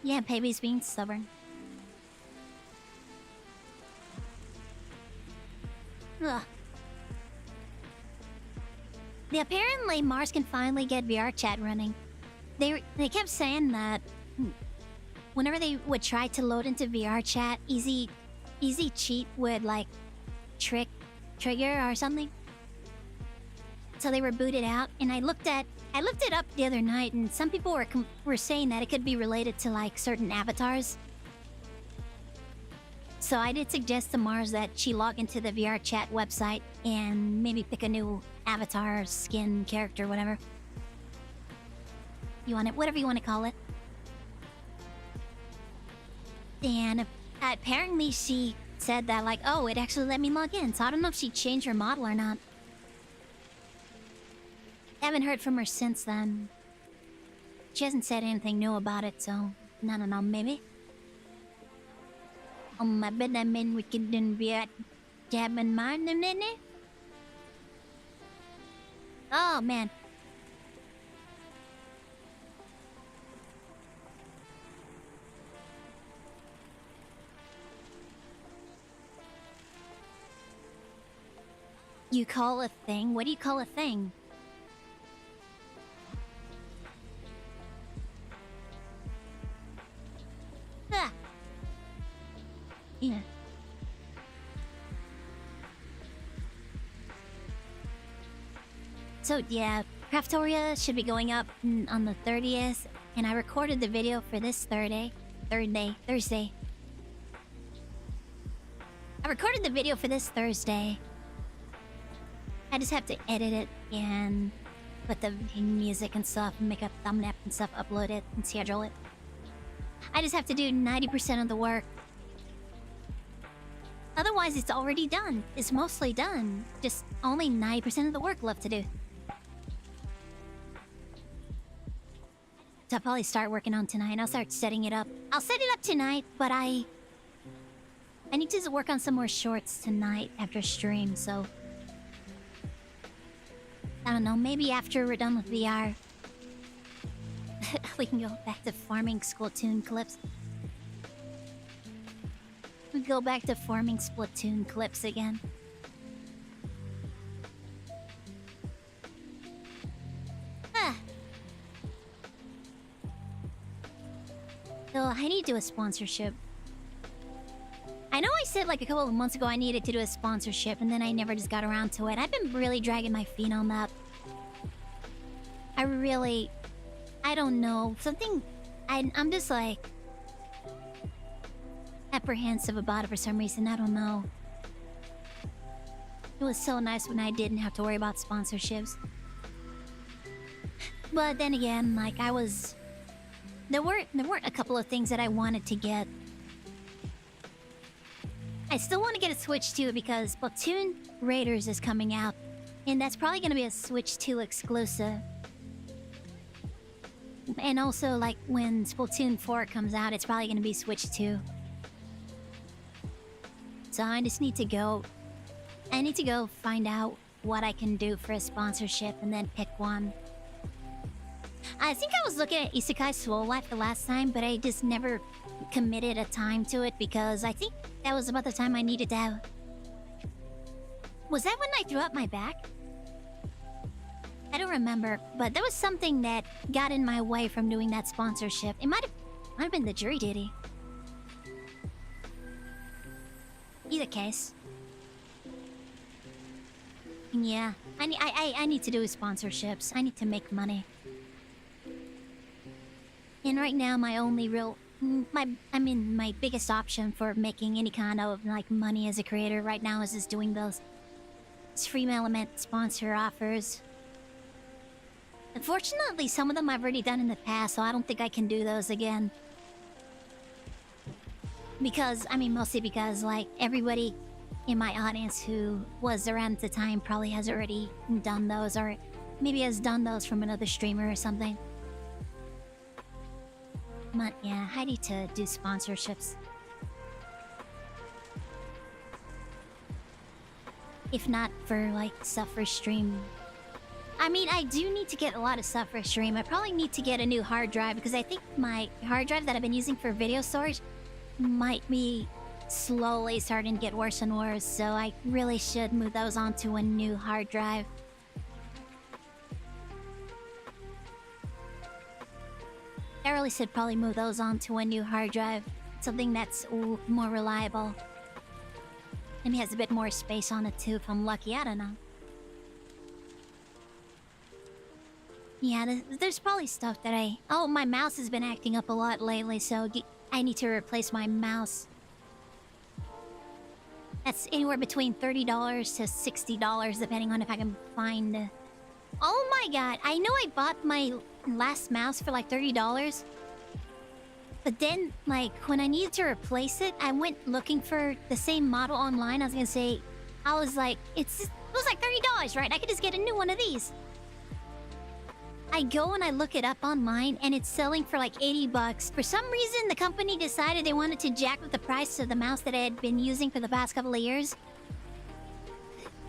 Yeah, baby's being stubborn. Ugh. Apparently, Mars can finally get VRChat running. They kept saying that whenever they would try to load into VRChat, easy cheat would like trigger or something. So they were booted out, and I looked it up the other night, and some people were saying that it could be related to like certain avatars. So I did suggest to Mars that she log into the VRChat website and maybe pick a new avatar, skin, character, whatever. You want it, whatever you want to call it. And apparently she said that like, oh, it actually let me log in. So I don't know if she changed her model or not. I haven't heard from her since then. She hasn't said anything new about it, so I don't know, maybe. I bet that meant we could then be at jabbing mine, nene. Oh man. You call a thing? What do you call a thing? Yeah. So yeah, Craftoria should be going up on the 30th, and I recorded the video for this Thursday. I recorded the video for this Thursday. I just have to edit it and put the music and stuff, make a thumbnail and stuff, upload it, and schedule it. I just have to do 90% of the work. Otherwise, it's already done. It's mostly done. Just only 90% of the work left to do. So I'll probably start working on tonight. I'll start setting it up. I'll set it up tonight, but I need to work on some more shorts tonight after stream, so... I don't know, maybe after we're done with VR... we can go back to farming Splatoon clips. We go back to farming Splatoon clips again. Ah. So I need to do a sponsorship. I know I said like a couple of months ago I needed to do a sponsorship, and then I never just got around to it. I've been really dragging my feet on that. I don't know. I'm just like... apprehensive about it for some reason. I don't know. It was so nice when I didn't have to worry about sponsorships. But then again, like there weren't a couple of things that I wanted to get. I still want to get a Switch 2 because Splatoon Raiders is coming out, and that's probably going to be a Switch 2 exclusive. And also, like, when Splatoon 4 comes out, it's probably going to be Switch 2. So I just need to go... I need to go find out what I can do for a sponsorship and then pick one. I think I was looking at Isekai Soul Life the last time, but I just never committed a time to it because I think that was about the time I needed to have... Was that when I threw up my back? I don't remember, but there was something that got in my way from doing that sponsorship. It might have been the jury duty. Either case. Yeah, I need to do sponsorships. I need to make money. And right now, my only real... my biggest option for making any kind of, like, money as a creator right now is just doing those Stream Element sponsor offers. Unfortunately, some of them I've already done in the past, so I don't think I can do those again. Because, mostly because, like, everybody in my audience who was around at the time probably has already done those, or maybe has done those from another streamer or something. But yeah, I need to do sponsorships. If not for, like, stuff for stream. I do need to get a lot of stuff for stream. I probably need to get a new hard drive because I think my hard drive that I've been using for video storage might be slowly starting to get worse and worse, so I really should move those onto a new hard drive. I really should probably move those onto a new hard drive. Something that's more reliable. And has a bit more space on it too, if I'm lucky. I don't know. Yeah, there's probably stuff that I... Oh, my mouse has been acting up a lot lately, so I need to replace my mouse. That's anywhere between $30 to $60, depending on if I can find... Oh my god, I know I bought my last mouse for like $30. But then, like, when I needed to replace it, I went looking for the same model online. I was gonna say... I was like, it was like $30, right? I could just get a new one of these. I go and I look it up online, and it's selling for like $80. For some reason, the company decided they wanted to jack up the price of the mouse that I had been using for the past couple of years.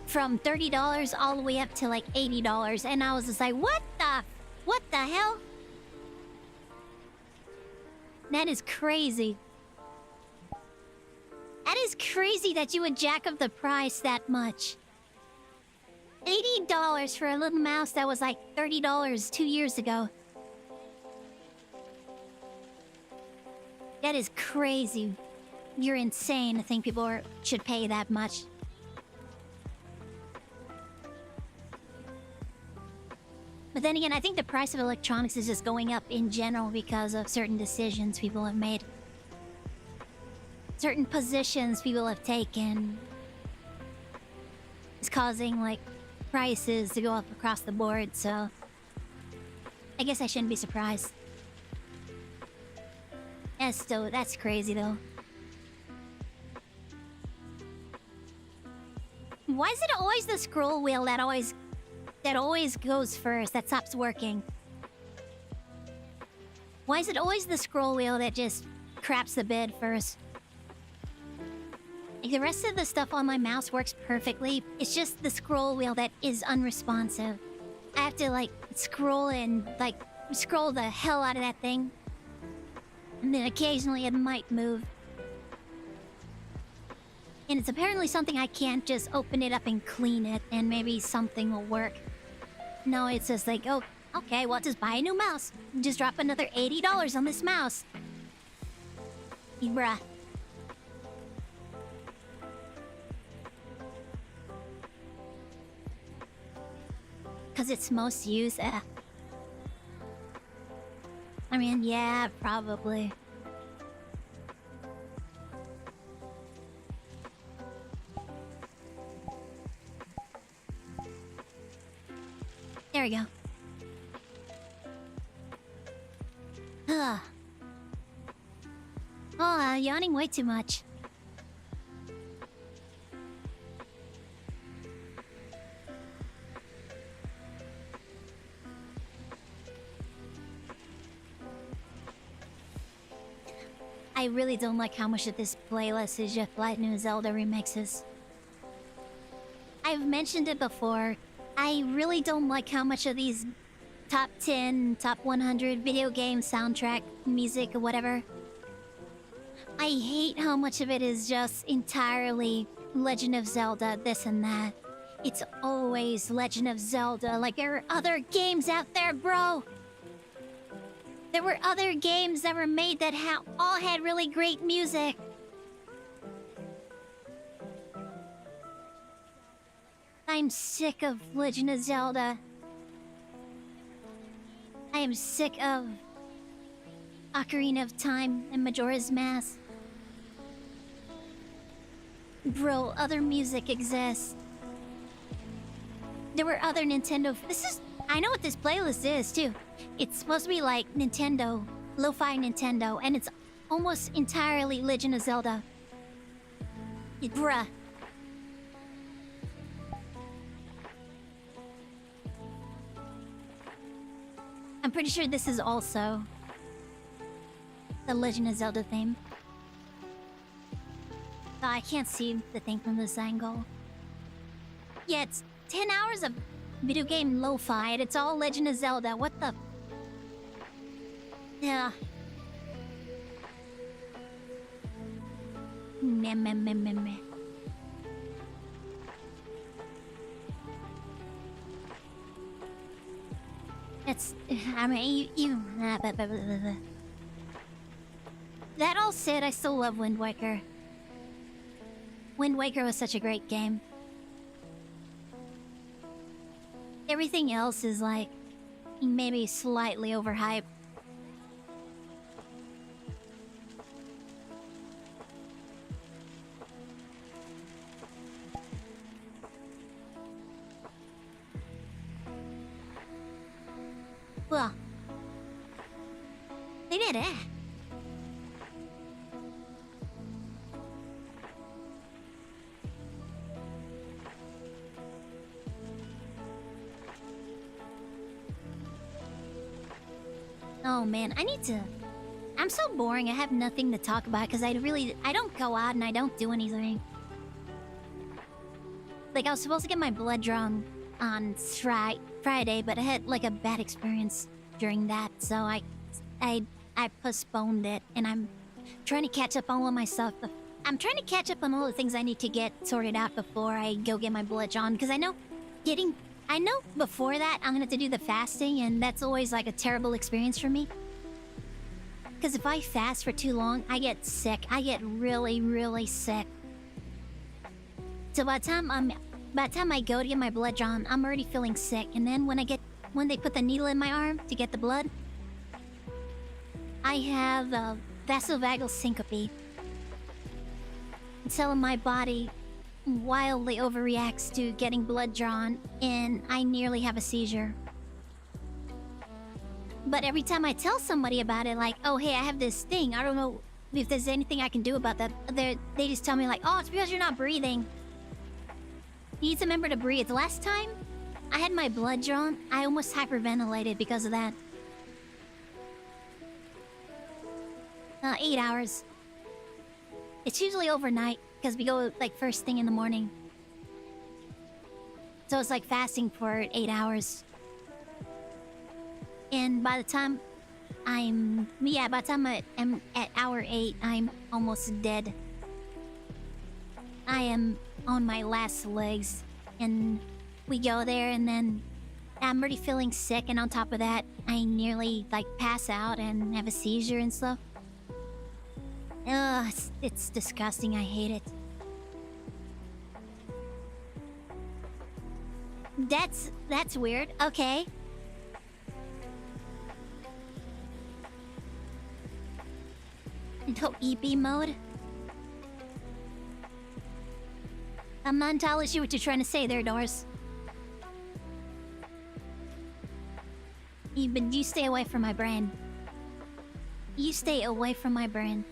From $30 all the way up to like $80. And I was just like, what the hell? That is crazy. That is crazy that you would jack up the price that much. $80 for a little mouse that was like $30 2 years ago. That is crazy. you're insane to think people should pay that much. But then again, I think the price of electronics is just going up in general because of certain decisions people have made. Certain positions people have taken. It's causing, like, prices to go up across the board, so... I guess I shouldn't be surprised. That's crazy, though. Why is it always the scroll wheel that always goes first, that stops working? Why is it always the scroll wheel that just craps the bed first? Like, the rest of the stuff on my mouse works perfectly. It's just the scroll wheel that is unresponsive. I have to, like, scroll the hell out of that thing. And then occasionally it might move. And it's apparently something I can't just open it up and clean it and maybe something will work. No, it's just like, oh, okay, well, just buy a new mouse. Just drop another $80 on this mouse. Bruh. Because it's most used. I mean, yeah, probably. There we go. Ugh. Oh, yawning way too much. I really don't like how much of this playlist is just Legend of Zelda remixes. I've mentioned it before. I really don't like how much of these top 10, top 100 video game soundtrack music or whatever. I hate how much of it is just entirely Legend of Zelda, this and that. It's always Legend of Zelda. Like, there are other games out there, bro. There were other games that were made that all had really great music. I'm sick of Legend of Zelda. I am sick of Ocarina of Time and Majora's Mask. Bro, other music exists. There were other Nintendo... I know what this playlist is, too. It's supposed to be like Nintendo, lo-fi Nintendo, and it's almost entirely Legend of Zelda. Bruh. I'm pretty sure this is also the Legend of Zelda theme. Oh, I can't see the thing from this angle. Yeah, it's 10 hours of video game lo-fi, and it's all Legend of Zelda. What the... Yeah. Meh. It's... I mean, you... That all said, I still love Wind Waker. Wind Waker was such a great game. Everything else is like... maybe slightly overhyped. Well... They did it. Oh man, I need to... I'm so boring, I have nothing to talk about because I don't go out and I don't do anything. Like, I was supposed to get my blood drawn on Friday, but I had like a bad experience during that, so I postponed it, and I'm trying to catch up on all my stuff. I'm trying to catch up on all the things I need to get sorted out before I go get my blood drawn, because I know before that I'm gonna have to do the fasting, and that's always like a terrible experience for me. Because if I fast for too long, I get sick. I get really, really sick. So by the time I go to get my blood drawn, I'm already feeling sick. And then when they put the needle in my arm to get the blood, I have a vasovagal syncope. So my body wildly overreacts to getting blood drawn, and I nearly have a seizure. But every time I tell somebody about it, like, oh, hey, I have this thing, I don't know if there's anything I can do about that, they just tell me, like, oh, it's because you're not breathing. You need to remember to breathe. Last time I had my blood drawn, I almost hyperventilated because of that. 8 hours. It's usually overnight, because we go, like, first thing in the morning. So it's like fasting for 8 hours. And by the time I'm at hour 8, I'm almost dead. I am on my last legs. And we go there, and then I'm already feeling sick, and on top of that, I nearly, like, pass out and have a seizure and stuff. Ugh, it's disgusting. I hate it. That's weird. Okay. No EP mode? I'm not entirely sure what you're trying to say there, Doris. But you stay away from my brain. You stay away from my brain.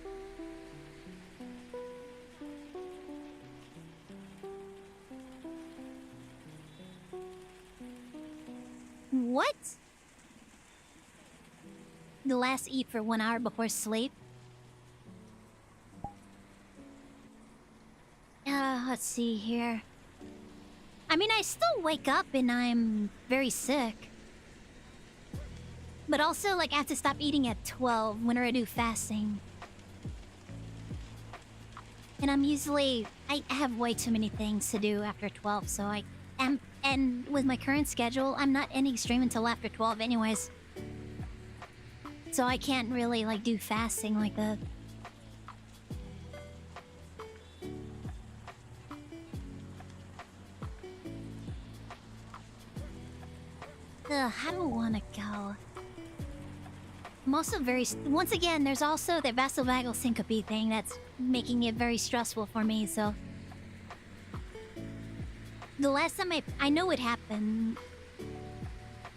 What? The last eat for 1 hour before sleep? Let's see here. I mean, I still wake up and I'm very sick. But also, like, I have to stop eating at 12 whenever I do fasting. And I have way too many things to do after 12, so I am... And with my current schedule, I'm not ending stream until after 12 anyways. So I can't really, like, do fasting like that. Ugh, I don't want to go. I'm also very... Once again, there's also the vasovagal syncope thing that's making it very stressful for me, so... The last time I know it happened.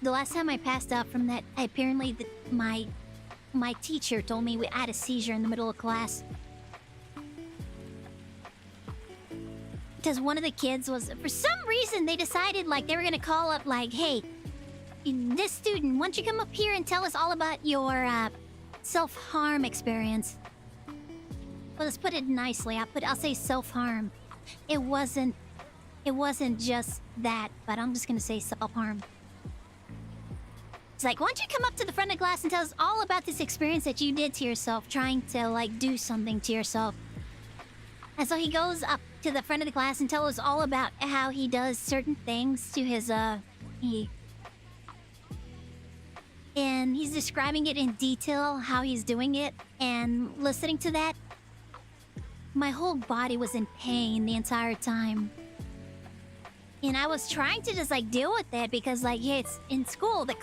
The last time I passed out from that, apparently my teacher told me I had a seizure in the middle of class. Because one of the kids was... For some reason, they decided, like, they were gonna call up, like, hey... This student, why don't you come up here and tell us all about your self-harm experience? Well, let's put it nicely. I'll say self-harm. It wasn't just that, but I'm just gonna say self-harm. It's like, why don't you come up to the front of the class and tell us all about this experience that you did to yourself, trying to, like, do something to yourself. And so he goes up to the front of the class and tells us all about how he does certain things to his, And he's describing it in detail, how he's doing it, and listening to that, my whole body was in pain the entire time. And I was trying to just, like, deal with it because, like, yeah, it's in school, the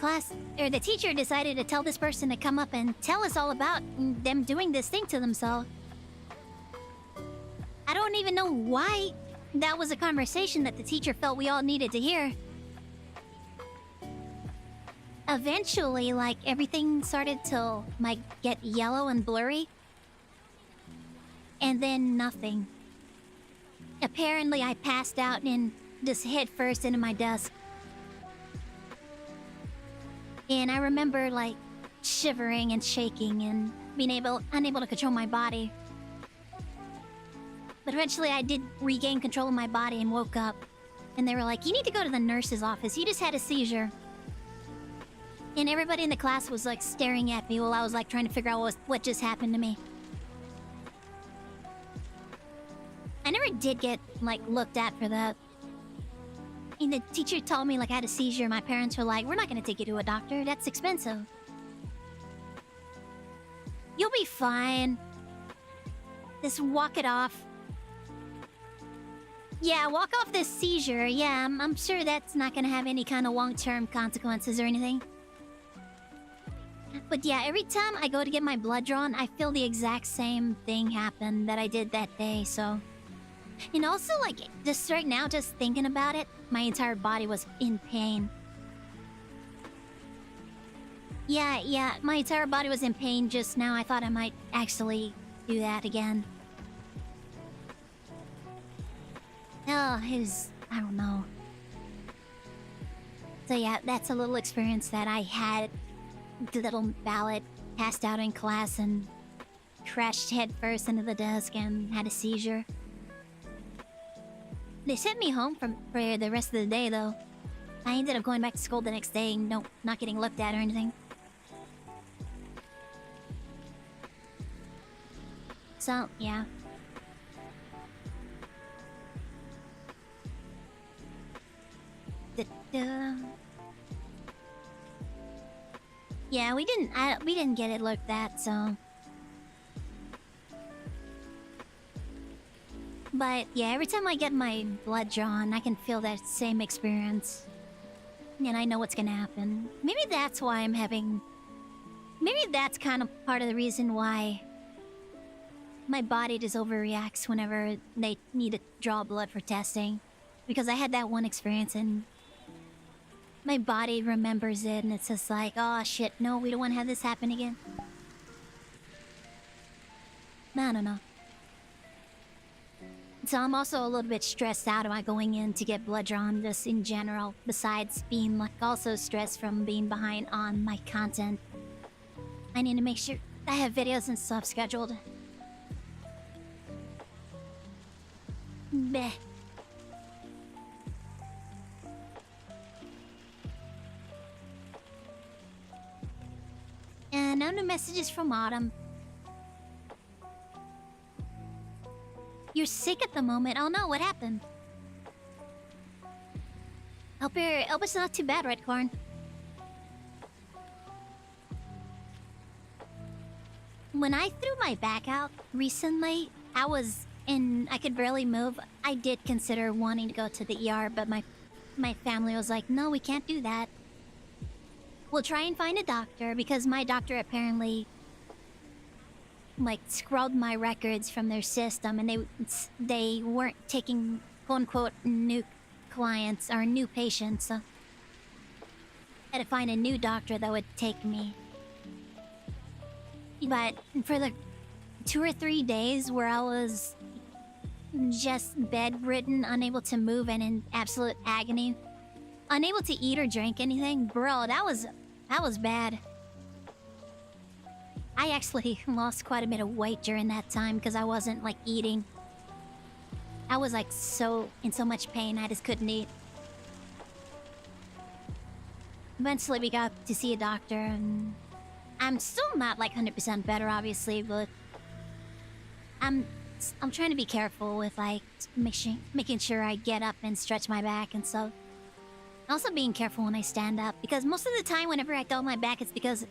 teacher decided to tell this person to come up and tell us all about them doing this thing to themselves. I don't even know why that was a conversation that the teacher felt we all needed to hear. Eventually, like, everything started to, like, get yellow and blurry. And then nothing. Apparently, I passed out and just head first into my desk. And I remember, like, shivering and shaking and being unable to control my body. But eventually, I did regain control of my body and woke up. And they were like, you need to go to the nurse's office. You just had a seizure. And everybody in the class was, like, staring at me while I was, like, trying to figure out what just happened to me. I never did get, like, looked at for that. And the teacher told me, like, I had a seizure. My parents were like, we're not going to take you to a doctor. That's expensive. You'll be fine. Just walk it off. Yeah, walk off this seizure. Yeah, I'm sure that's not gonna have any kind of long-term consequences or anything. But yeah, every time I go to get my blood drawn, I feel the exact same thing happen that I did that day, so... And also, like, just right now, just thinking about it, my entire body was in pain. Yeah, my entire body was in pain just now. I thought I might actually do that again. Oh, it was... I don't know. So yeah, that's a little experience that I had. The little ballot passed out in class and crashed headfirst into the desk and had a seizure. They sent me home for the rest of the day, though. I ended up going back to school the next day and not getting looked at or anything. So, yeah. Yeah, we didn't get it looked at, so... But yeah, every time I get my blood drawn, I can feel that same experience. And I know what's gonna happen. Maybe that's why I'm having... Maybe that's kind of part of the reason why my body just overreacts whenever they need to draw blood for testing. Because I had that one experience and my body remembers it and it's just like, oh shit, no, we don't want to have this happen again. I don't know. So I'm also a little bit stressed out about going in to get blood drawn just in general, besides being like also stressed from being behind on my content. I need to make sure I have videos and stuff scheduled. Bleh. And no new messages from Autumn. You're sick at the moment. Oh no, what happened? Hope it's not too bad, Redcorn. When I threw my back out recently, I could barely move. I did consider wanting to go to the ER, but my family was like, no, we can't do that. We'll try and find a doctor, because my doctor apparently like scrubbed my records from their system, and they weren't taking quote unquote new clients or new patients, so I had to find a new doctor that would take me. But for the 2 or 3 days where I was just bedridden, unable to move, and in absolute agony, unable to eat or drink anything, bro, that was bad. I actually lost quite a bit of weight during that time because I wasn't like eating. I was like in so much pain, I just couldn't eat. Eventually we got to see a doctor, and I'm still not like 100% better, obviously, but I'm trying to be careful with like making sure I get up and stretch my back and stuff. Also being careful when I stand up, because most of the time whenever I go on my back, it's because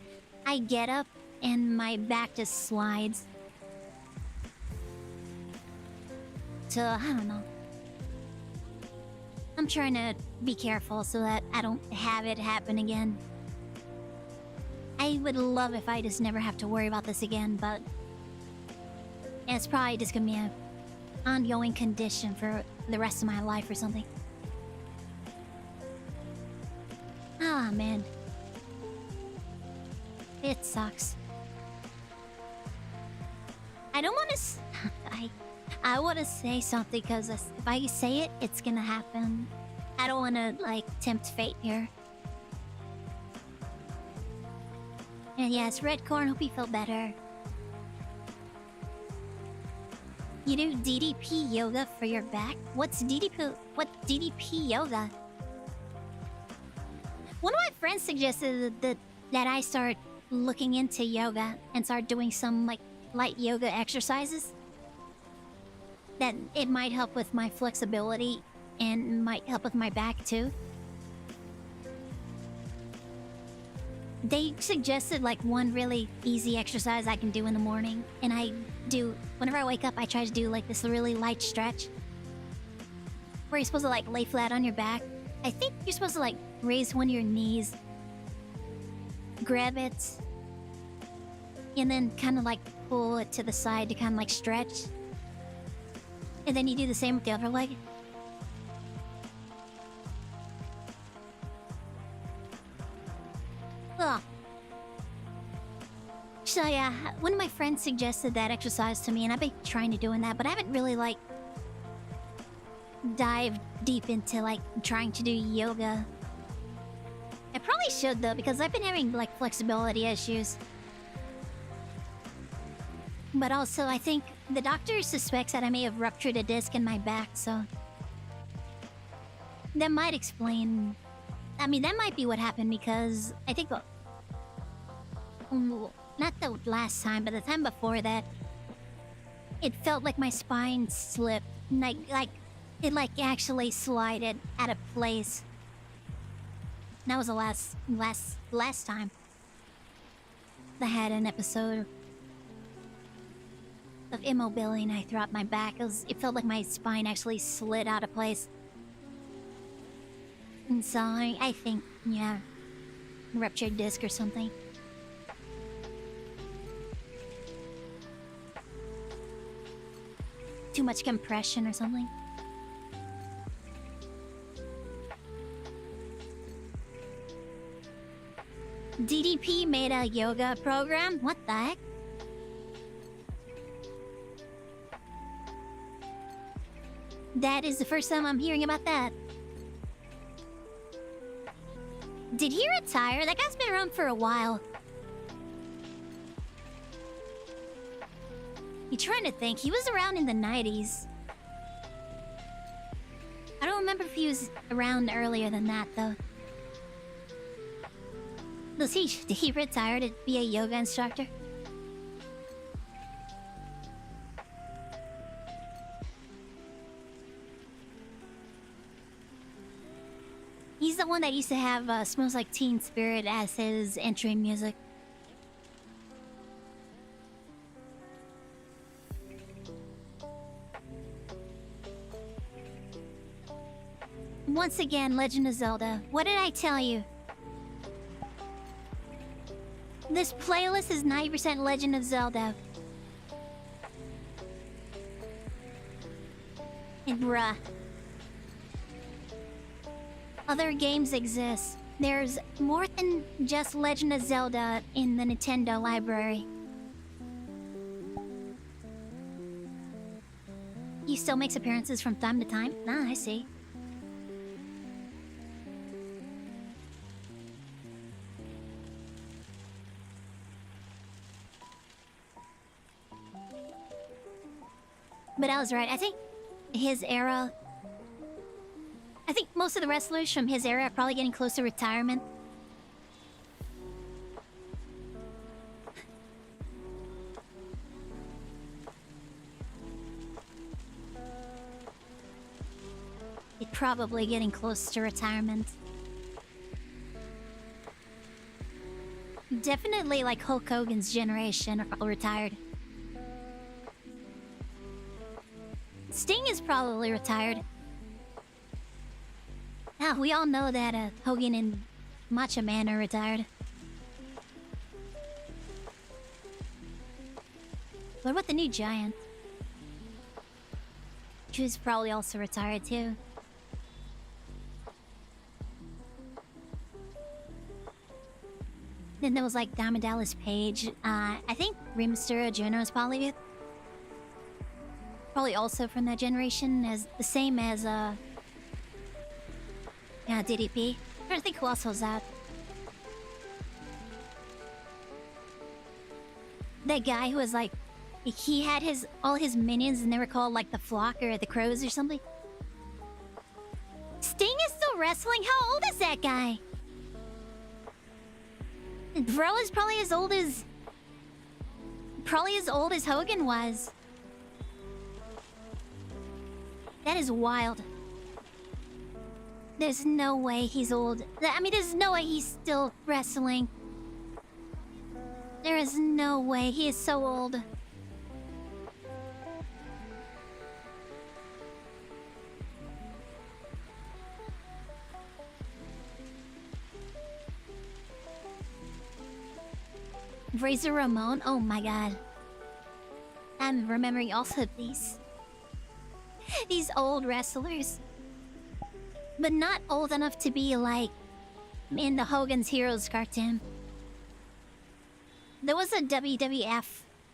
I get up and my back just slides. So, I don't know. I'm trying to be careful so that I don't have it happen again. I would love if I just never have to worry about this again, but it's probably just gonna be an ongoing condition for the rest of my life or something. Ah, man. It sucks. I don't want to... I want to say something, because if I say it, it's gonna happen. I don't want to, like, tempt fate here. And yes, Redcorn, hope you feel better. You do DDP yoga for your back? What's DDP yoga? One of my friends suggested that I start looking into yoga and start doing some like light yoga exercises. That it might help with my flexibility and might help with my back too. they suggested like one really easy exercise I can do in the morning, and I do whenever I wake up. I try to do like this really light stretch where you're supposed to like lay flat on your back. I think you're supposed to like raise one of your knees, grab it, and then kind of like pull it to the side to kind of like stretch, and then you do the same with the other leg. Ugh. So yeah, one of my friends suggested that exercise to me, and I've been trying to doing that, but I haven't really like dived deep into like trying to do yoga. I probably should though, because I've been having like flexibility issues. But also, I think the doctor suspects that I may have ruptured a disc in my back, so that might explain. I mean, that might be what happened, because I think not the last time, but the time before that, it felt like my spine slipped, like it like actually slided out of place. That was the last time I had an episode of immobility and I threw out my back. It felt like my spine actually slid out of place. And so I think, yeah, ruptured disc or something. Too much compression or something. DDP made a yoga program? What the heck? That is the first time I'm hearing about that. Did he retire? That guy's been around for a while. You're trying to think. He was around in the 90s. I don't remember if he was around earlier than that, though. Did he retire to be a yoga instructor? He's the one that used to have Smells Like Teen Spirit as his entry music. Once again, Legend of Zelda. What did I tell you? This playlist is 90% Legend of Zelda. And bruh. Other games exist. There's more than just Legend of Zelda in the Nintendo library. He still makes appearances from time to time? Ah, I see. But I was right. I think his era... I think most of the wrestlers from his era are probably getting close to retirement. They're probably getting close to retirement. Definitely like Hulk Hogan's generation are all retired. Sting is probably retired. Ah, we all know that Hogan and Macho Man are retired. What about the new Giant? Who's probably also retired too. Then there was like Diamond Dallas Page. I think Rey Mysterio Jr. is probably also from that generation, as the same as yeah, DDP. I don't think who else was that. That guy who was like, he had all his minions and they were called like the Flock or the Crows or something. Sting is still wrestling? How old is that guy? Bro is probably as old as Hogan was. That is wild. There's no way he's old. I mean, there's no way he's still wrestling. There is no way. He is so old. Razor Ramon? Oh my god. I'm remembering also these old wrestlers. But not old enough to be like in the Hogan's Heroes cartoon. There was a WWF.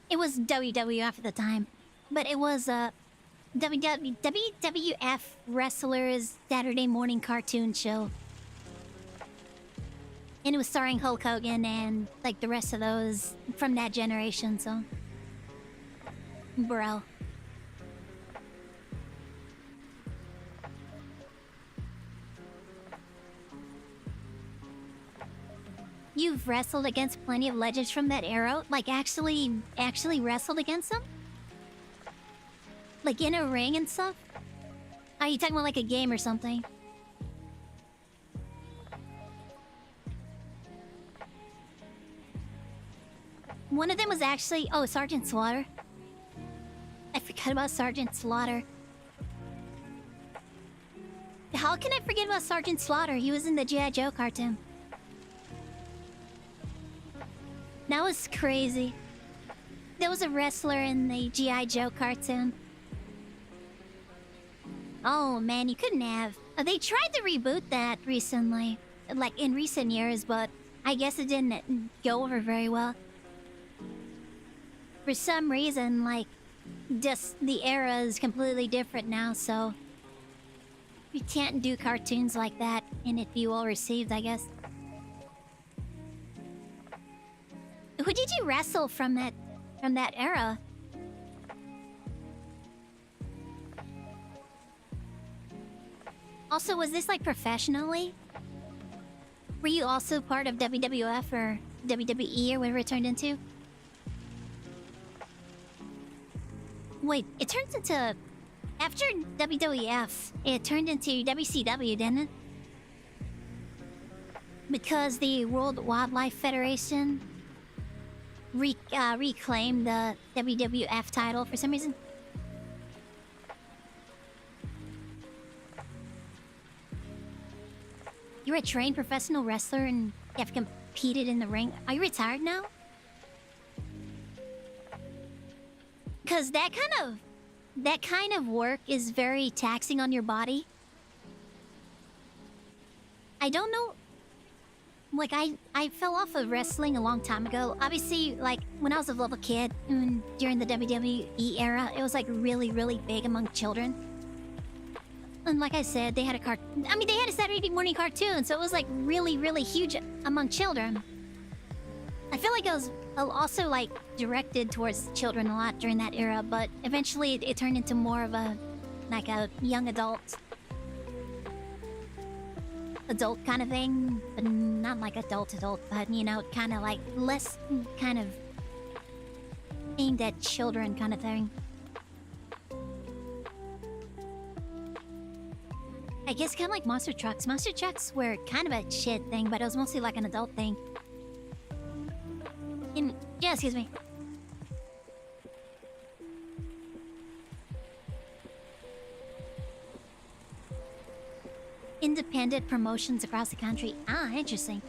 It was WWF at the time. But it was a WWF Wrestlers Saturday morning cartoon show. And it was starring Hulk Hogan and like the rest of those from that generation, so. Bro. You've wrestled against plenty of legends from that era? Like actually wrestled against them? Like in a ring and stuff? Are you talking about like a game or something? One of them was actually... Oh, Sergeant Slaughter. I forgot about Sergeant Slaughter. How can I forget about Sergeant Slaughter? He was in the G.I. Joe cartoon. That was crazy. There was a wrestler in the G.I. Joe cartoon. Oh man, you couldn't have. They tried to reboot that recently. Like in recent years, but I guess it didn't go over very well. For some reason, like, just the era is completely different now, so... You can't do cartoons like that and it be well received, I guess. Who did you wrestle from that era? Also, was this like professionally? Were you also part of WWF or WWE or whatever it turned into? Wait, it turns into... After WWF, it turned into WCW, didn't it? Because the World Wildlife Federation reclaimed the WWF title for some reason. You're a trained professional wrestler and you have competed in the ring. Are you retired now? Because that kind of work is very taxing on your body. I don't know. Like, I fell off of wrestling a long time ago. Obviously, like, when I was a little kid, during the WWE era, it was, like, really, really big among children. And like I said, they had they had a Saturday morning cartoon, so it was, like, really, really huge among children. I feel like it was also, like, directed towards children a lot during that era, but eventually it turned into more of a, like, a young adult kind of thing, but not like adult, but, you know, kind of like less kind of aimed at children kind of thing. I guess kind of like Monster Trucks. Monster Trucks were kind of a shit thing, but it was mostly like an adult thing. Yeah, excuse me. Independent promotions across the country. Ah, interesting.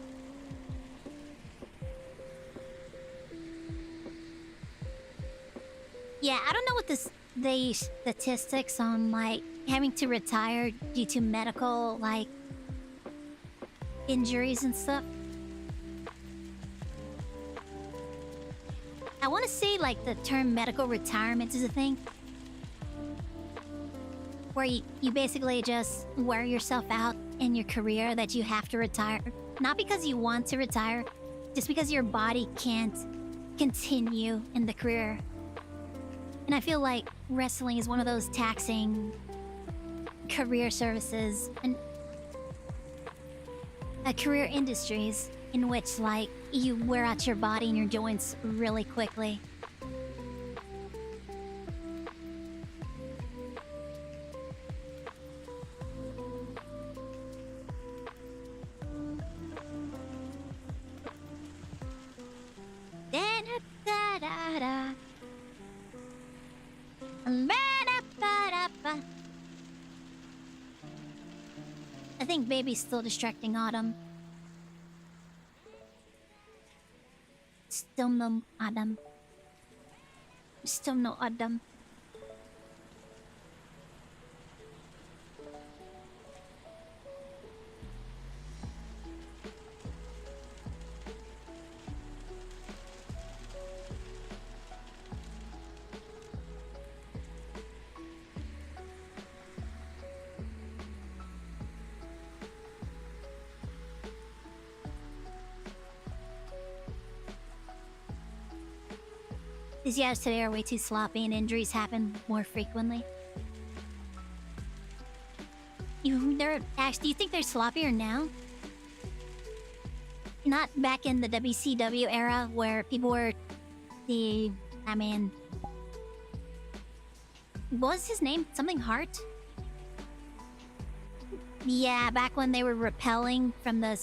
Yeah, I don't know what the statistics on, like, having to retire due to medical, like, injuries and stuff. I want to say, like, the term medical retirement is a thing. Where you basically just wear yourself out in your career that you have to retire. Not because you want to retire, just because your body can't continue in the career. And I feel like wrestling is one of those taxing career services and career industries in which, like, you wear out your body and your joints really quickly. Da-da-da-da-da. Ba-da-ba-da-ba. I think Baby's still distracting Autumn. Still no Autumn. Still no Autumn. These yaps today are way too sloppy and injuries happen more frequently. Do you think they're sloppier now? Not back in the WCW era where people were I mean... What was his name? Something Hart? Yeah, back when they were repelling from the...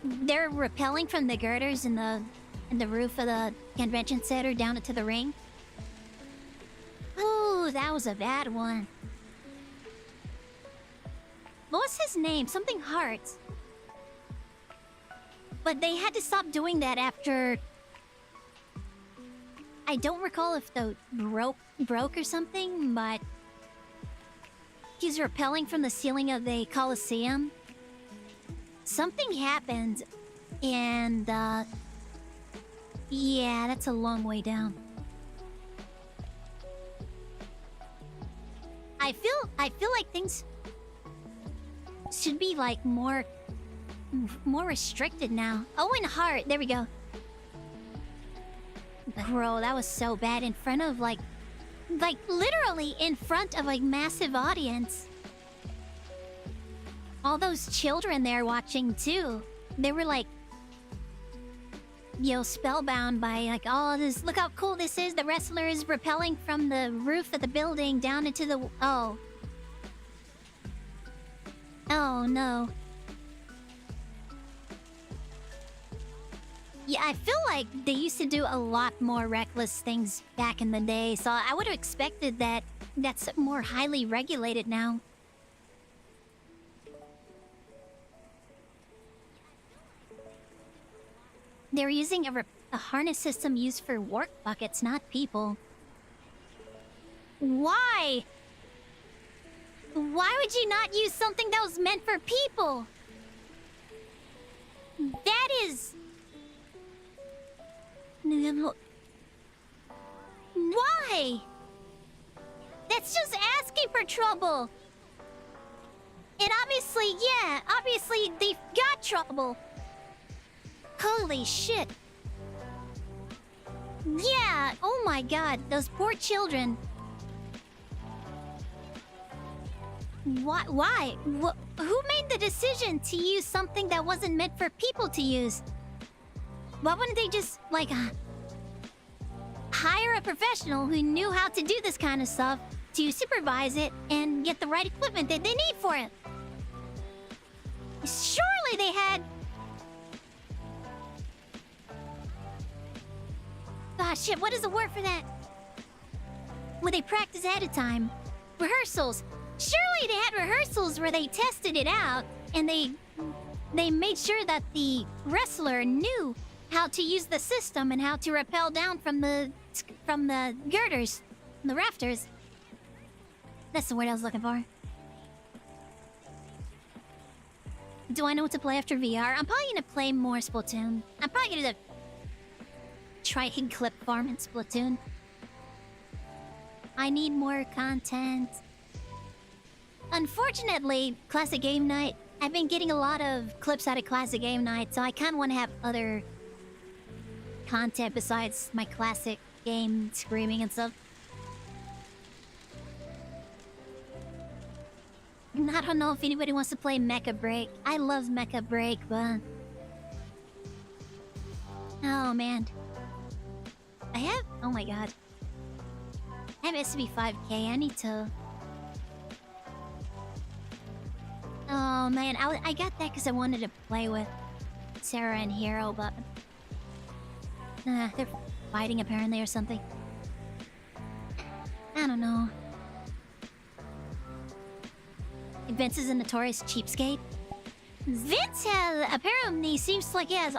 They're repelling from the girders in the roof of the convention center down into the ring. Ooh, that was a bad one. What was his name? Something Hart. But they had to stop doing that after... I don't recall if the broke or something, but... He's repelling from the ceiling of the Coliseum. Something happened, and, yeah, that's a long way down. I feel like things should be, like, more restricted now. Owen Hart, there we go. Bro, that was so bad in front of, like, literally in front of a massive audience. All those children there watching, too. They were, like, spellbound by, like, oh, this, look how cool this is. The wrestler is rappelling from the roof of the building down into the... Oh. Oh, no. Yeah, I feel like they used to do a lot more reckless things back in the day, so I would have expected that that's more highly regulated now. They're using a harness system used for work buckets, not people. Why? Why would you not use something that was meant for people? That is... Why? That's just asking for trouble. And obviously, yeah, obviously they've got trouble. Holy shit. Yeah, oh my god, those poor children. Why? Who made the decision to use something that wasn't meant for people to use? Why wouldn't they just, like, hire a professional who knew how to do this kind of stuff to supervise it and get the right equipment that they need for it? Surely they had... Ah, shit, what is the word for that? When they practice ahead of time. Rehearsals. Surely they had rehearsals where they tested it out and they made sure that the wrestler knew how to use the system and how to rappel down from the girders, the rafters. That's the word I was looking for. Do I know what to play after VR? I'm probably gonna play more Splatoon. I'm probably gonna try and clip farm in Splatoon. I need more content. Unfortunately, Classic Game Night, I've been getting a lot of clips out of Classic Game Night, so I kind of want to have other content besides my classic game screaming and stuff. I don't know if anybody wants to play Mecha Break. I love Mecha Break, but... Oh, man. I have... Oh my god. I have SB 5K. I need to... Oh man, I got that because I wanted to play with Sarah and Hero, but... They're fighting apparently or something. I don't know. Vince is a notorious cheapskate. Vince apparently seems like he has...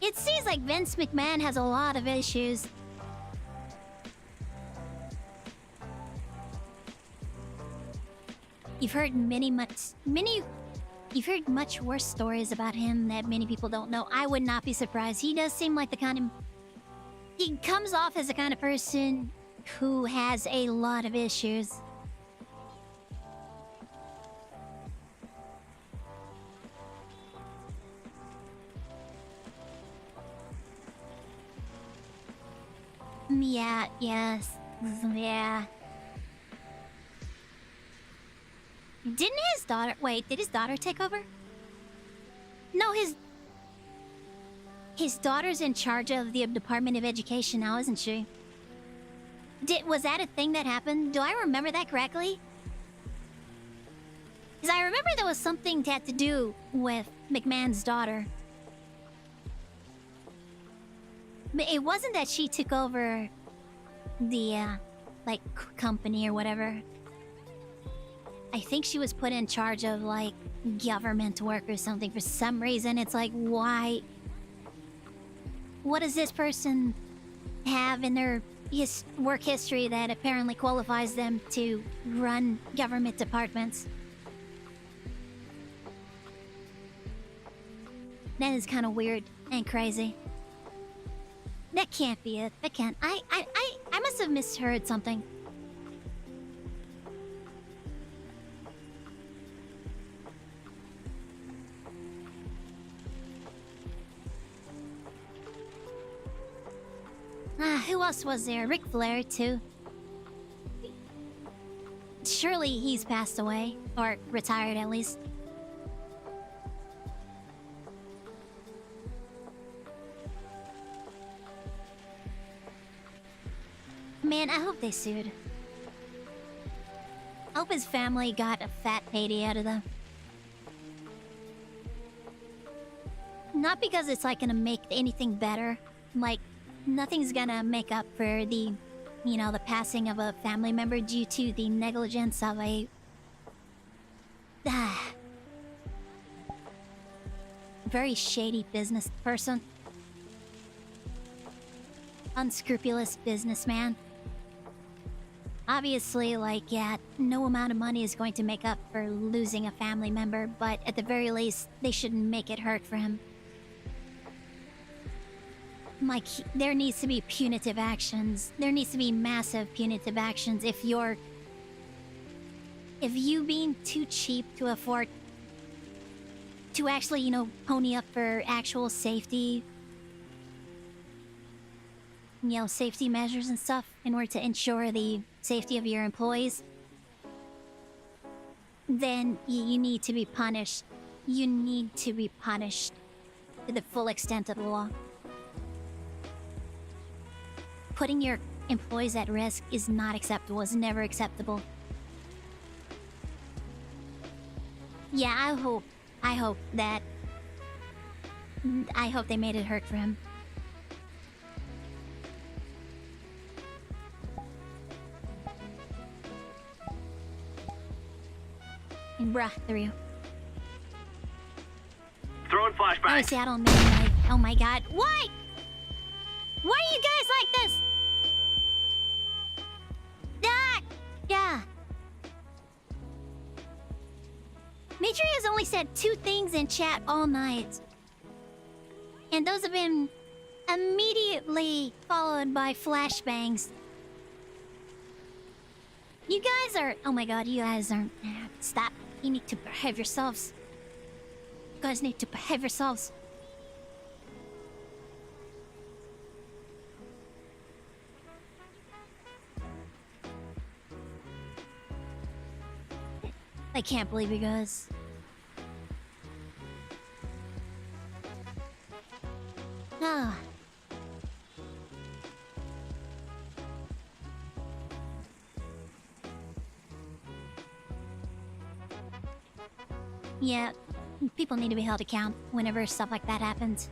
It seems like Vince McMahon has a lot of issues. You've heard You've heard much worse stories about him that many people don't know. I would not be surprised. He does seem like the kind of... He comes off as the kind of person who has a lot of issues. Yeah, yes, yeah. Didn't his daughter... Wait, did his daughter take over? No, his daughter's in charge of the Department of Education now, isn't she? Was that a thing that happened? Do I remember that correctly? Because I remember there was something that had to do with McMahon's daughter. But it wasn't that she took over the, like, company or whatever. I think she was put in charge of, like, government work or something for some reason. It's like, why? What does this person have in their work history that apparently qualifies them to run government departments? That is kind of weird and crazy. That can't be it. That can't. I must have misheard something. Who else was there? Ric Flair, too. Surely he's passed away. Or retired, at least. Man, I hope they sued. I hope his family got a fat payday out of them. Not because it's, like, gonna make anything better. Like, nothing's gonna make up for the, you know, the passing of a family member due to the negligence of a... very shady business person. Unscrupulous businessman. Obviously, like, yeah, no amount of money is going to make up for losing a family member, but at the very least, they shouldn't make it hurt for him. Like, there needs to be punitive actions. There needs to be massive punitive actions if you being too cheap to afford to actually, you know, pony up for actual safety, you know, safety measures and stuff in order to ensure the safety of your employees, then you need to be punished. You need to be punished to the full extent of the law. Putting your employees at risk is not acceptable. It's never acceptable. Yeah, I hope they made it hurt for him. And bruh, through. Throwing flashbang. Oh, Seattle Midnight. Oh my god. Why? Why are you guys like this? Ah! Yeah. Mitri has only said 2 things in chat all night. And those have been immediately followed by flashbangs. You guys are... Oh my god, you guys aren't... Stop. You need to behave yourselves. You guys need to behave yourselves. I can't believe you guys. Ah. Yeah, people need to be held account whenever stuff like that happens.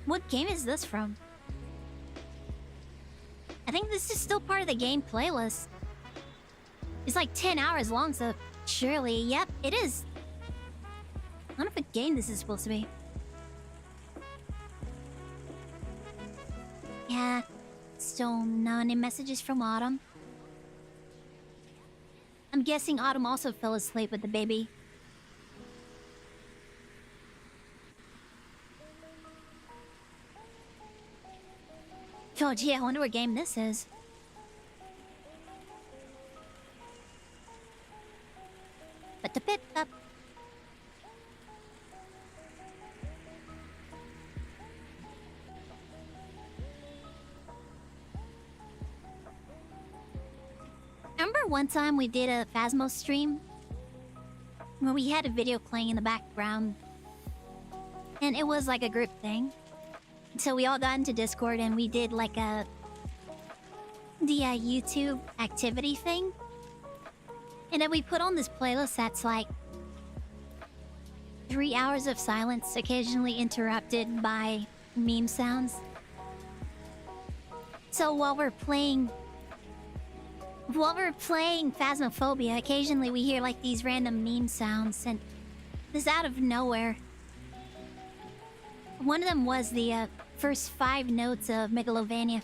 What game is this from? I think this is still part of the game playlist. It's like 10 hours long, so surely, yep, it is. I don't know what game this is supposed to be. Yeah, still no any messages from Autumn. I'm guessing Autumn also fell asleep with the baby. Oh gee, I wonder what game this is. But the pip up. I remember one time we did a Phasmo stream where we had a video playing in the background, and it was like a group thing. So we all got into Discord and we did like the YouTube activity thing. And then we put on this playlist that's like 3 hours of silence, occasionally interrupted by meme sounds. So while we're playing Phasmophobia, occasionally we hear like these random meme sounds, and this out of nowhere. One of them was the first 5 notes of Megalovania.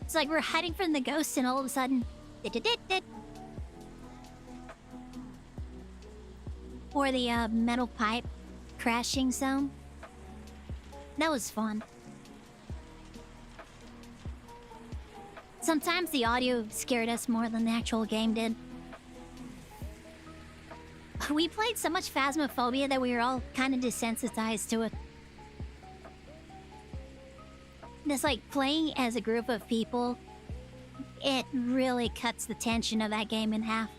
It's like we're hiding from the ghost and all of a sudden... Or the metal pipe crashing sound. That was fun. Sometimes the audio scared us more than the actual game did. We played so much Phasmophobia that we were all kind of desensitized to it. It's like playing as a group of people, it really cuts the tension of that game in half.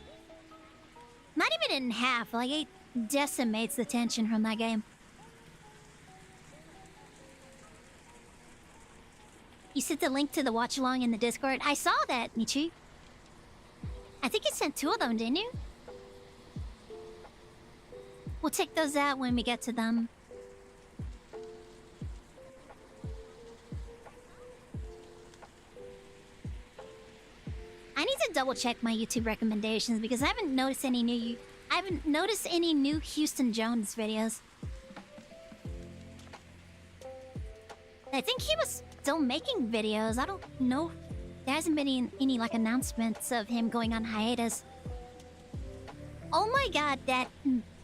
Not even in half, like it decimates the tension from that game. You sent the link to the watch along in the Discord. I saw that, Michi. I think you sent 2 of them, didn't you? We'll check those out when we get to them. I need to double check my YouTube recommendations because I haven't noticed any new Houston Jones videos. I think he was still making videos. I don't know. There hasn't been any like announcements of him going on hiatus. Oh my god,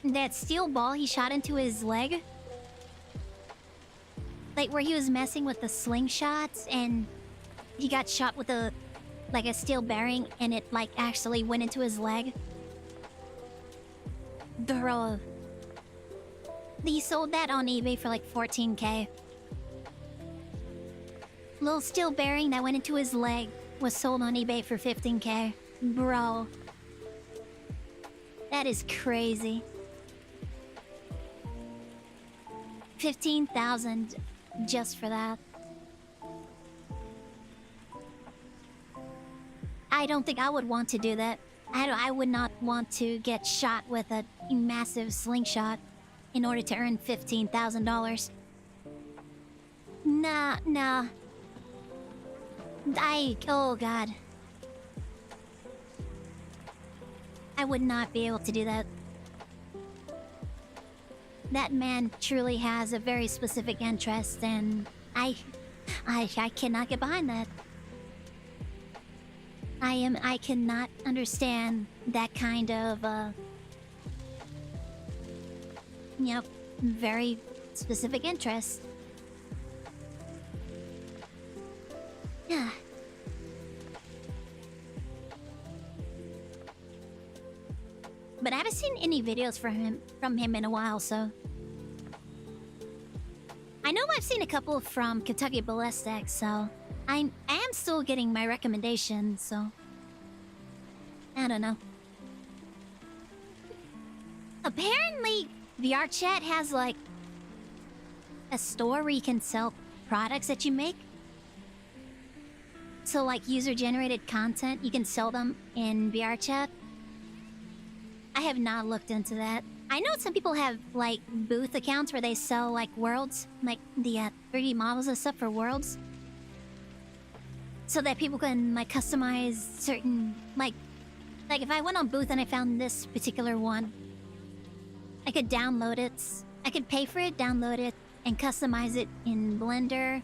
that steel ball he shot into his leg. Like where he was messing with the slingshots and he got shot with a steel bearing and it like actually went into his leg. Bro. He sold that on eBay for like 14K. Little steel bearing that went into his leg was sold on eBay for 15K. Bro. That is crazy. 15,000 just for that. I don't think I would want to do that. I would not want to get shot with a massive slingshot in order to earn $15,000. Nah. Oh god. I would not be able to do that. That man truly has a very specific interest, and I cannot get behind that. I cannot understand that kind of, very specific interest. Yeah. But I haven't seen any videos from him in a while, so... I know I've seen a couple from Kentucky Ballistic, so... I am still getting my recommendations, so... I don't know. Apparently, VRChat has, like... a store where you can sell products that you make. So, like, user-generated content, you can sell them in VRChat. I have not looked into that. I know some people have like booth accounts where they sell like worlds, like the 3D models and stuff for worlds, so that people can like customize certain like if I went on booth and I found this particular one, I could download it. I could pay for it, download it, and customize it in Blender,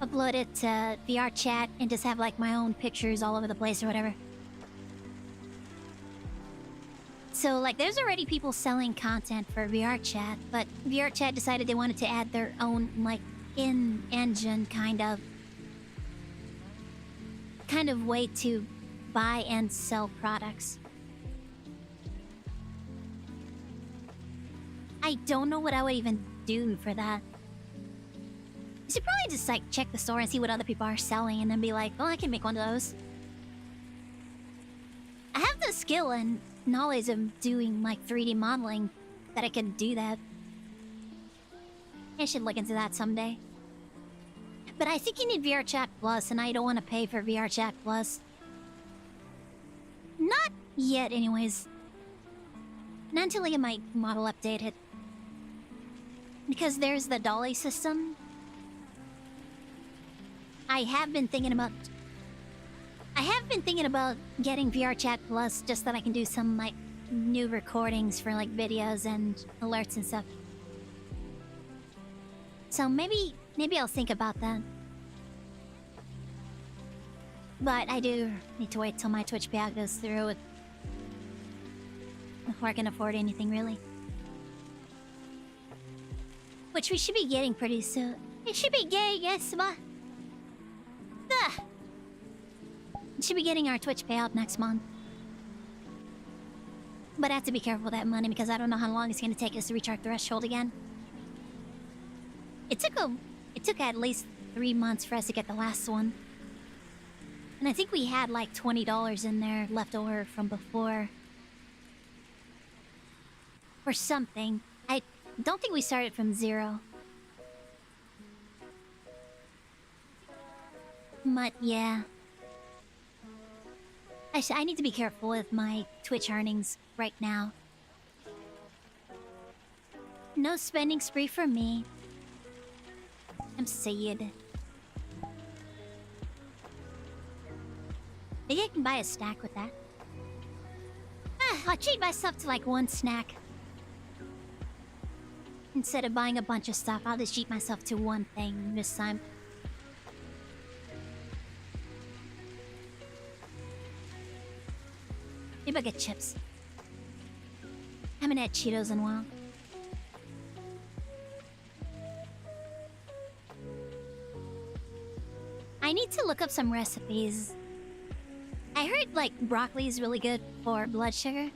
upload it to VRChat, and just have like my own pictures all over the place or whatever. So, like, there's already people selling content for VRChat, but VRChat decided they wanted to add their own, like, in-engine kind of way to buy and sell products. I don't know what I would even do for that. You should probably just, like, check the store and see what other people are selling and then be like, oh, I can make one of those. I have the skill and knowledge of doing like 3D modeling that I can do that. I should look into that someday. But I think you need VRChat Plus, and I don't want to pay for VRChat Plus. Not yet, anyways. Not until I get my model updated. Because there's the dolly system. I have been thinking about getting VRChat Plus just that I can do some like new recordings for like videos and alerts and stuff. So maybe I'll think about that. But I do need to wait till my Twitch payout goes through before I can afford anything really. Which we should be getting pretty soon. It should be gay, yes, ma. We should be getting our Twitch payout next month. But I have to be careful with that money because I don't know how long it's going to take us to reach our threshold again. It took at least 3 months for us to get the last one. And I think we had like $20 in there left over from before. Or something. I don't think we started from 0. But yeah. I need to be careful with my Twitch earnings right now. No spending spree for me. I'm sad. Maybe I can buy a snack with that. I'll treat myself to like one snack. Instead of buying a bunch of stuff, I'll just treat myself to one thing this time. Maybe I'll get chips. I haven't had Cheetos in a while. I need to look up some recipes. I heard, like, broccoli is really good for blood sugar.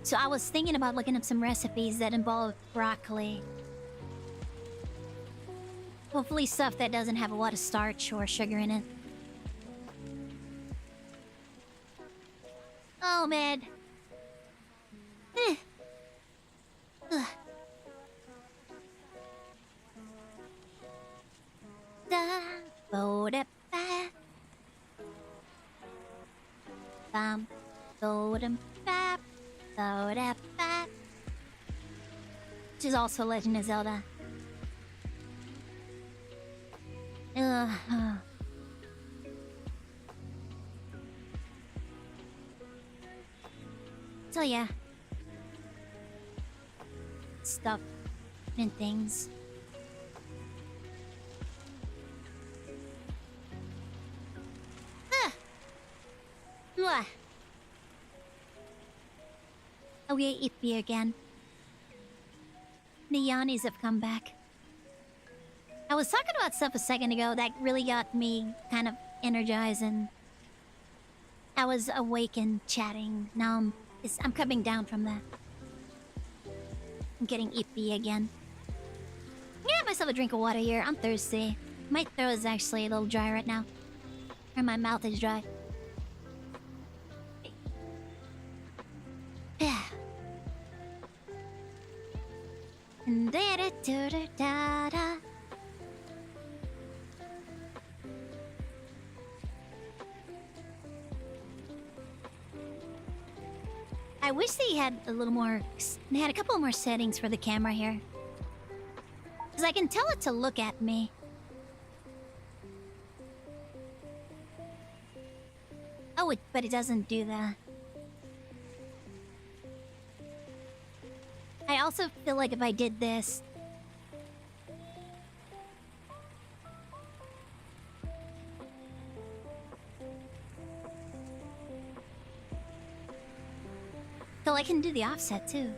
So I was thinking about looking up some recipes that involve broccoli. Hopefully stuff that doesn't have a lot of starch or sugar in it. Oh, man. Ugh. Da, bo, da, ba. Bam, bo, da, ba, bo, da, ba. Which is also Legend of Zelda. Ugh. So yeah. Stuff and things. Mwah. Oh yeah, Ippy again. The Yannis have come back. I was talking about stuff a second ago that really got me kind of energized, and I was awake and chatting. Now I'm coming down from that. I'm getting ippy again. I'm gonna have myself a drink of water here. I'm thirsty. My throat is actually a little dry right now. Or my mouth is dry. Da-da-da-da-da. I wish they had a little more... They had a couple more settings for the camera here. Because I can tell it to look at me. Oh, but it doesn't do that. I also feel like if I did this... So I can do the offset too.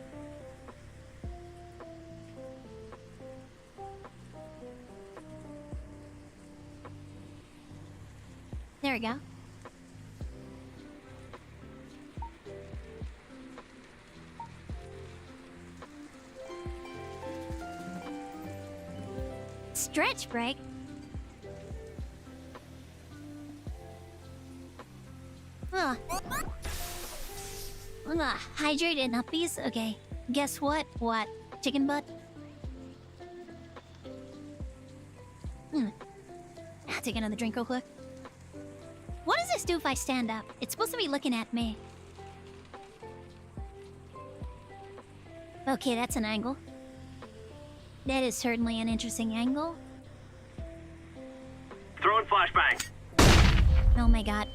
There we go. Stretch break? Ugh. Hydrated uppies? Okay. Guess what? What? Chicken butt? Take another drink real quick. What does this do if I stand up? It's supposed to be looking at me. Okay, that's an angle. That is certainly an interesting angle. Throwing flashbang. Oh my god.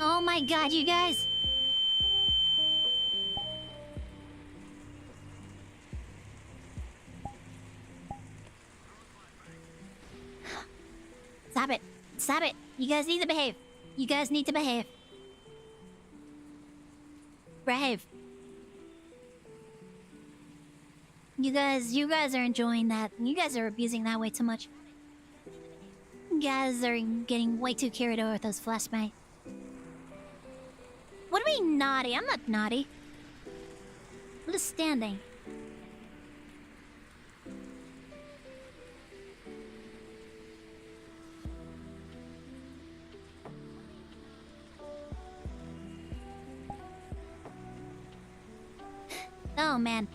Oh my god, you guys! Stop it. Stop it. You guys need to behave. You guys need to behave. Behave. You guys are enjoying that. You guys are abusing that way too much. You guys are getting way too carried away with those flashbangs. What do you mean naughty? I'm not naughty. I'm just standing. Oh, man.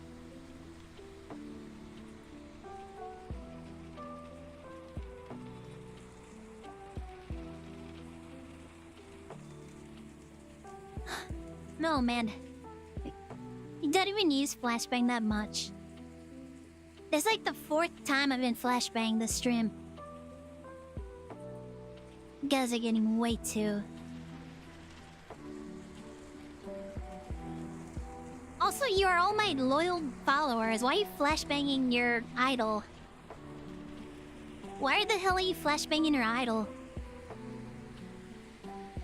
No, man. You don't even use flashbang that much. It's like the 4th time I've been flashbanging this stream. You guys are getting way too... Also, you are all my loyal followers. Why are you flashbanging your idol? Why the hell are you flashbanging your idol?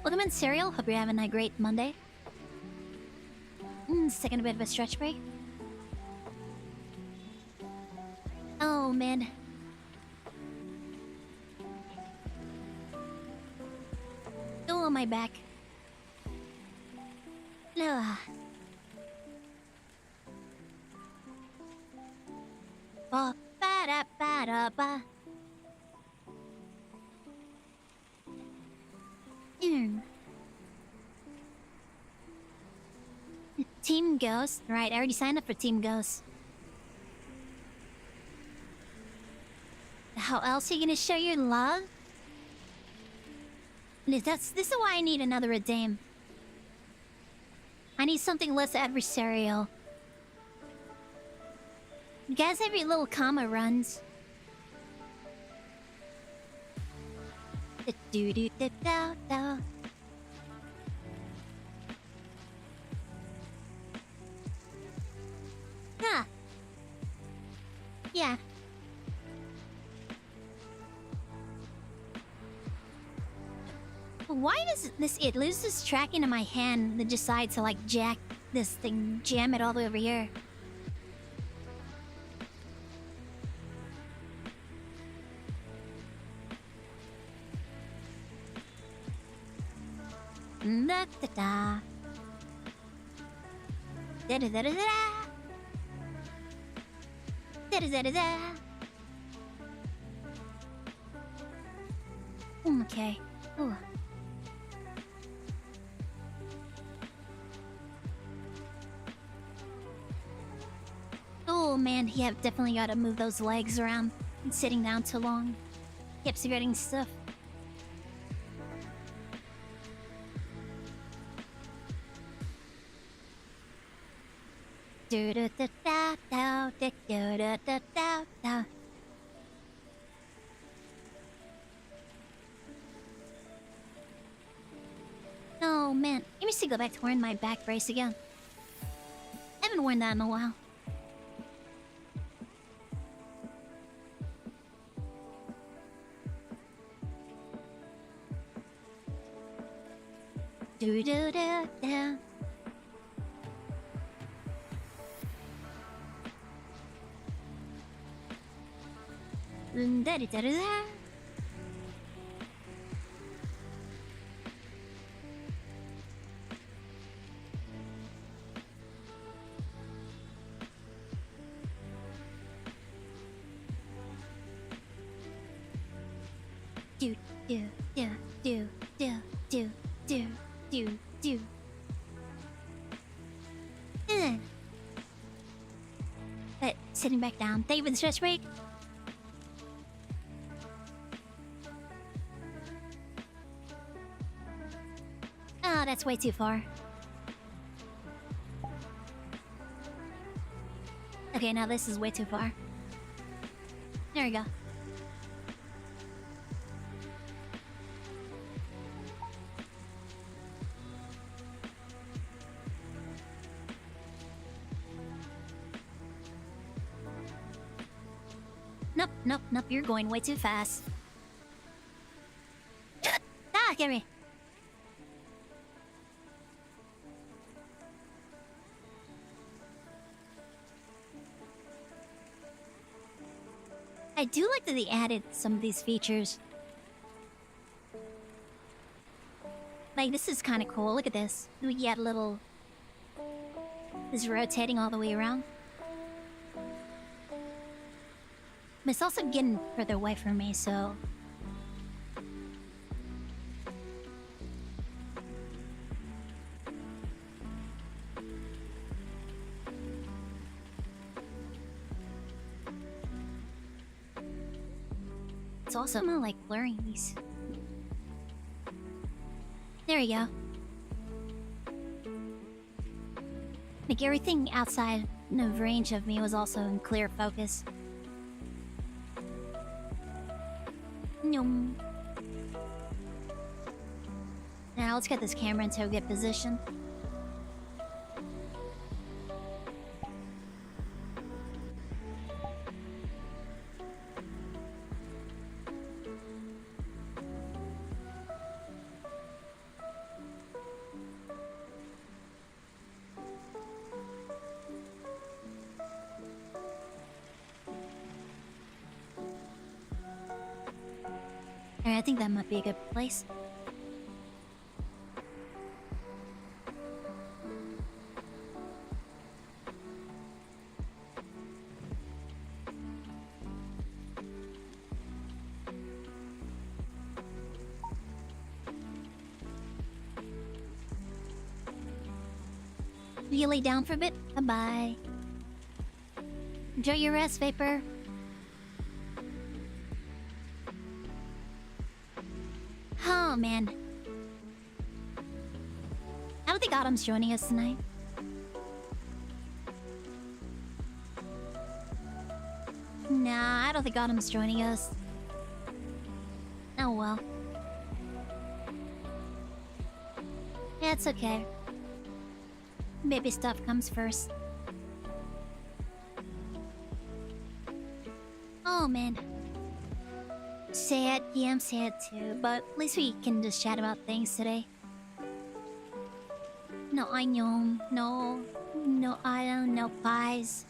Welcome in, Serial. Hope you're having a great Monday. Taking a bit of a stretch break. Oh, man. Oh, on my back. Ugh. Ba ba da ba da ba. Team Ghost. Right, I already signed up for Team Ghost. How else are you gonna show your love? This is why I need another redeem. I need something less adversarial. You guys have your little comma runs. Do-do-do-do-do. Huh. Yeah. Why does it loses tracking of my hand and decides to like jack this thing, jam it all the way over here? Da da da. Da da da da da. Da da da da da. Okay. Ooh. Oh man, yeah, definitely gotta move those legs around. Been sitting down too long. Kept forgetting stuff. Do do do da da do do do do da da. Oh man, let me see. Go back to wearing my back brace again. I haven't worn that in a while. Do do do do. Da da da da. Do do do do do do do do do. But sitting back down. Thank you for the stretch break. Oh, that's way too far. Okay, now this is way too far. There we go. Nope, nope, nope, you're going way too fast. Ah, get me. I do like that they added some of these features. Like, this is kind of cool. Look at this. We get a little... This is rotating all the way around. But it's also getting further away from me, so... It's also not like blurring these. There we go. Like everything outside of range of me was also in clear focus. Noom. Now let's get this camera into a good position. I think that might be a good place. Will you lay down for a bit? Bye-bye. Enjoy your rest, Vapor. Oh, man. I don't think Autumn's joining us tonight. Nah, I don't think Autumn's joining us. Oh, well. Yeah, it's okay. Baby stuff comes first. Oh, man. Sad, yeah, I'm sad too, but at least we can just chat about things today. No onion, no iron, no pies,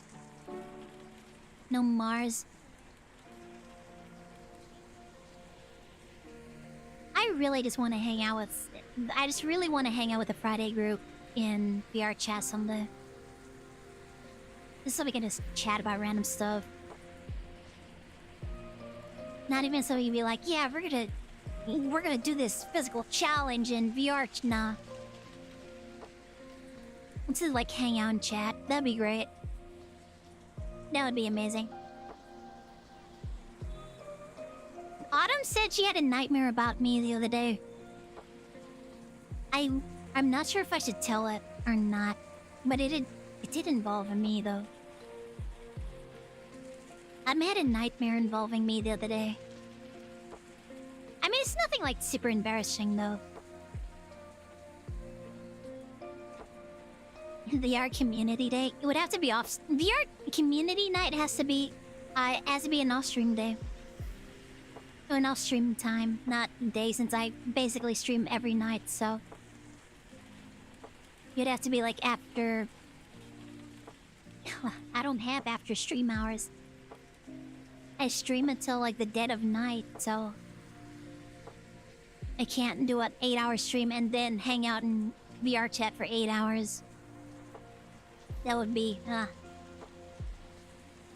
no Mars. I really just want to hang out with... I just really want to hang out with the Friday group in VRChat someday. Just so we can just chat about random stuff. Not even so you'd be like, yeah, we're gonna do this physical challenge in VR. Nah. Let's just like hang out and chat. That'd be great. That would be amazing. Autumn said she had a nightmare about me the other day. I'm not sure if I should tell it or not, but it It did involve me, though. I had a nightmare involving me the other day. I mean, it's nothing like super embarrassing, though. VR community day. It would have to be off. VR community night has to be an off-stream day. Or an off-stream time, not day, since I basically stream every night, so... You'd have to be like after... I don't have after stream hours. I stream until like the dead of night, so... I can't do an 8-hour stream and then hang out in VRChat for 8 hours. That would be,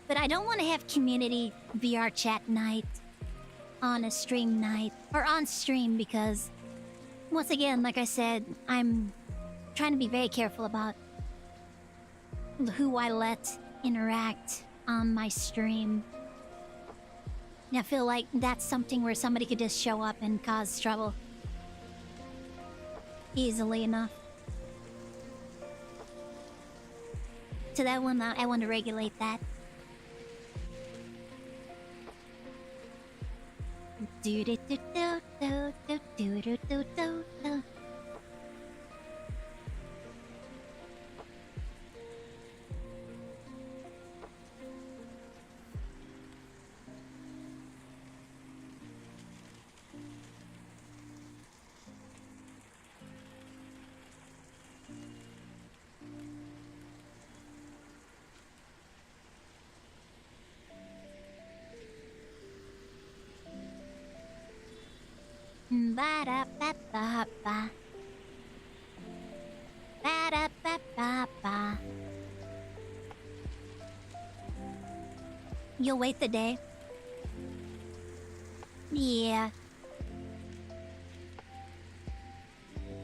But I don't want to have community VRChat night on a stream night, or on stream, because once again, like I said, I'm trying to be very careful about who I let interact on my stream. And I feel like that's something where somebody could just show up and cause trouble easily enough. So that one, I want to regulate that. Do do do do do do do do do do do. Ba-da-ba-ba-ba. Ba-da-ba-ba-ba. You'll wait the day? Yeah.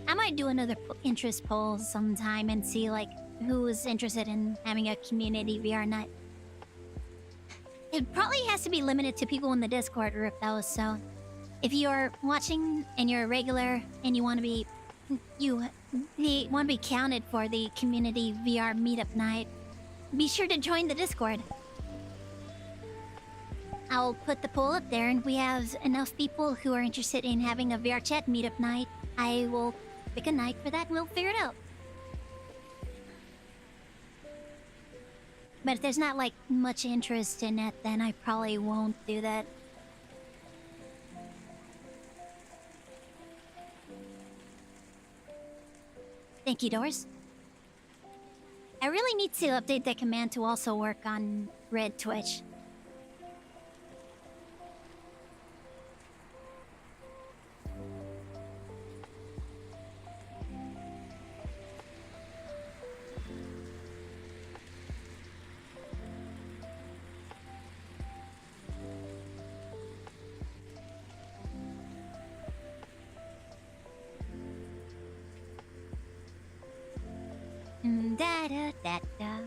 I might do another interest poll sometime and see, like, who's interested in having a community VR night. It probably has to be limited to people in the Discord group, though, so... If you're watching and you're a regular and you want to be counted for the community VR meetup night, be sure to join the Discord. I'll put the poll up there, and if we have enough people who are interested in having a VRChat meetup night, I will pick a night for that and we'll figure it out. But if there's not like much interest in it, then I probably won't do that. Thank you, Doors. I really need to update that command to also work on Red Twitch. Da-da-da-da.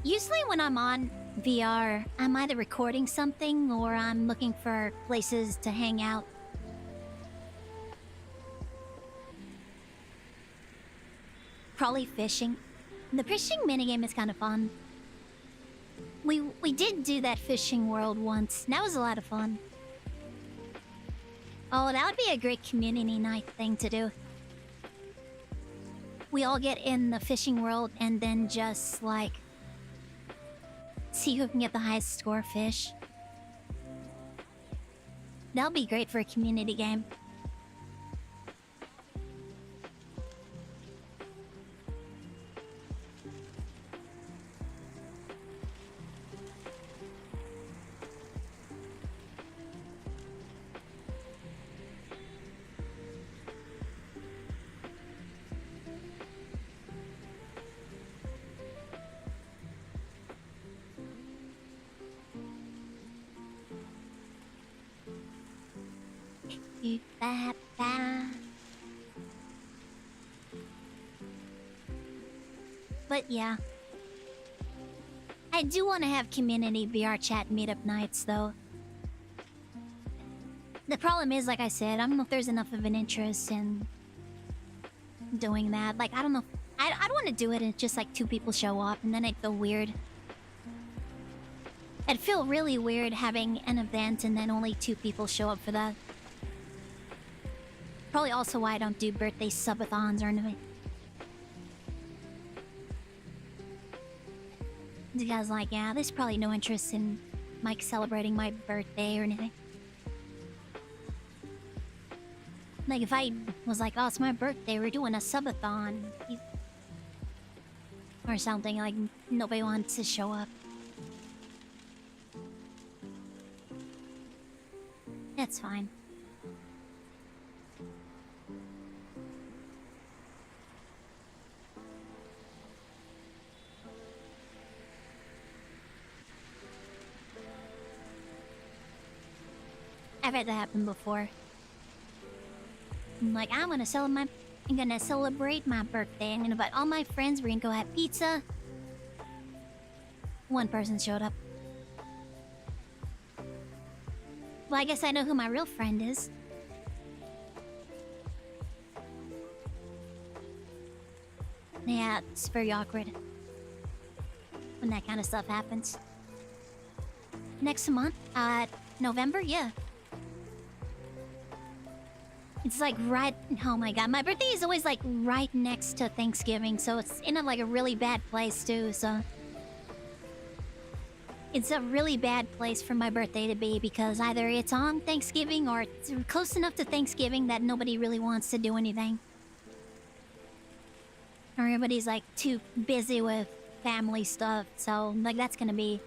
Usually when I'm on VR, I'm either recording something or I'm looking for places to hang out. Probably fishing. The fishing minigame is kind of fun. We did do that fishing world once. That was a lot of fun. Oh, that would be a great community night thing to do. We all get in the fishing world and then just, like, see who can get the highest score fish. That'll be great for a community game. But yeah, I do want to have community VRChat meetup nights, though. The problem is, like I said, I don't know if there's enough of an interest in doing that. Like, I don't know. I don't want to do it and just like 2 people show up, and then I'd feel weird. It'd feel really weird having an event and then only 2 people show up for that. Probably also why I don't do birthday subathons or anything. The guy's like, yeah, there's probably no interest in Mike celebrating my birthday or anything. Like, if I was like, oh, it's my birthday, we're doing a subathon. Or something, like, nobody wants to show up. That's fine. I've had that happen before. I'm like, I'm gonna celebrate my birthday. I'm gonna invite all my friends. We're gonna go have pizza. 1 person showed up. Well, I guess I know who my real friend is. Yeah, it's very awkward when that kind of stuff happens. Next month? November? Yeah. It's like right... Oh my god, my birthday is always like right next to Thanksgiving, so it's in a really bad place too, so... It's a really bad place for my birthday to be because either it's on Thanksgiving or it's close enough to Thanksgiving that nobody really wants to do anything. Or everybody's like too busy with family stuff, so like that's gonna be...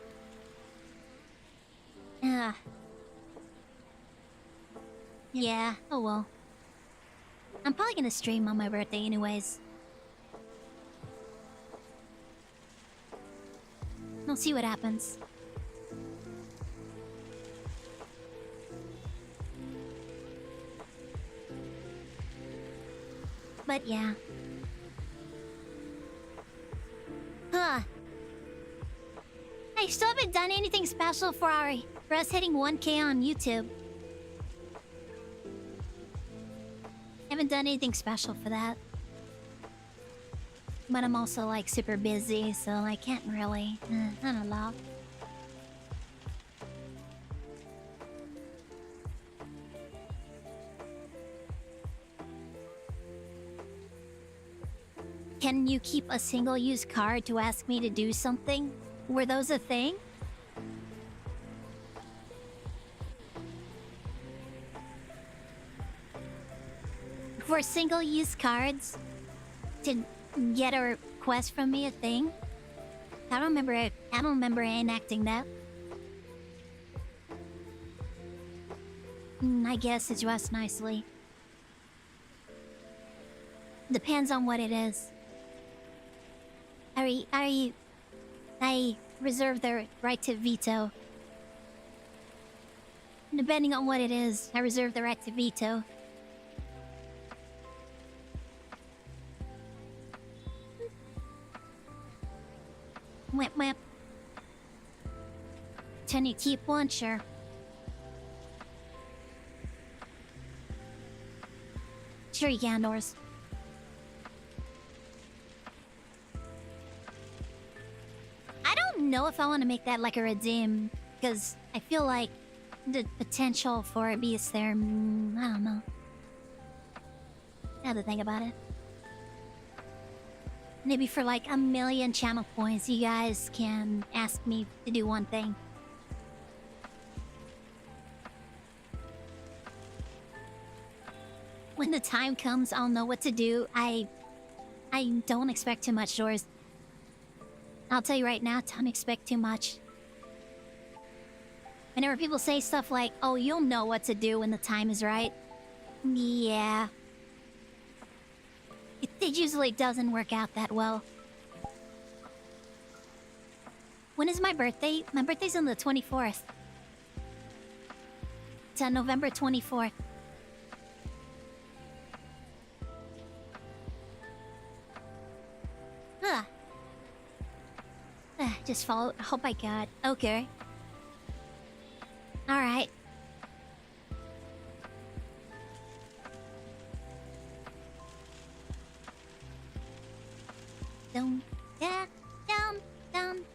Yeah, oh well. I'm probably gonna stream on my birthday anyways. We'll see what happens. But yeah. Huh. I still haven't done anything special for us hitting 1K on YouTube. Haven't done anything special for that. But I'm also like super busy, so I can't really... I don't know. Can you keep a single-use card to ask me to do something? Were those a thing? For single-use cards to get a request from me a thing? I don't remember enacting that. I guess it's dressed nicely. Depends on what it is. I reserve the right to veto. Depending on what it is, I reserve the right to veto. Whip whip. Can you keep one? Sure. Sure you can, Doors. I don't know if I want to make that like a redeem, because I feel like the potential for abuse there, I don't know. I have to think about it. Maybe for like 1,000,000 channel points, you guys can ask me to do one thing. When the time comes, I'll know what to do. I don't expect too much, Doors. I'll tell you right now, don't expect too much. Whenever people say stuff like, oh, you'll know what to do when the time is right. Yeah. It usually doesn't work out that well. When is my birthday? My birthday's on the 24th. It's on November 24th. Just follow. Oh my god. Okay. Alright. Dum, da, dum, dum.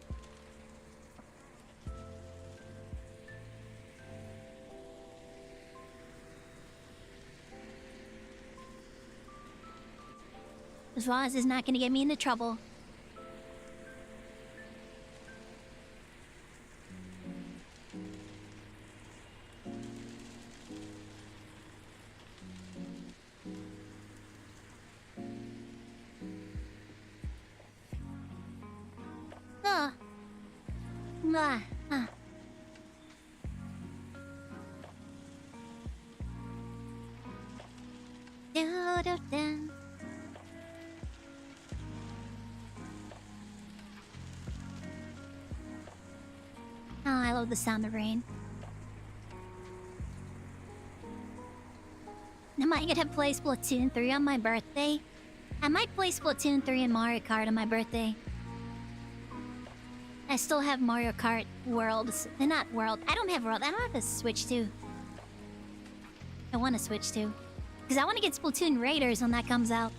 As long as it's not gonna get me into trouble. Ah. Ah. Ah. Do, do, do. Oh, I love the sound of rain. Am I gonna play Splatoon 3 on my birthday? I might play Splatoon 3 and Mario Kart on my birthday. I still have Mario Kart Worlds. Not World. I don't have World. I don't have a Switch 2. I want to Switch 2. Because I want to get Splatoon Raiders when that comes out.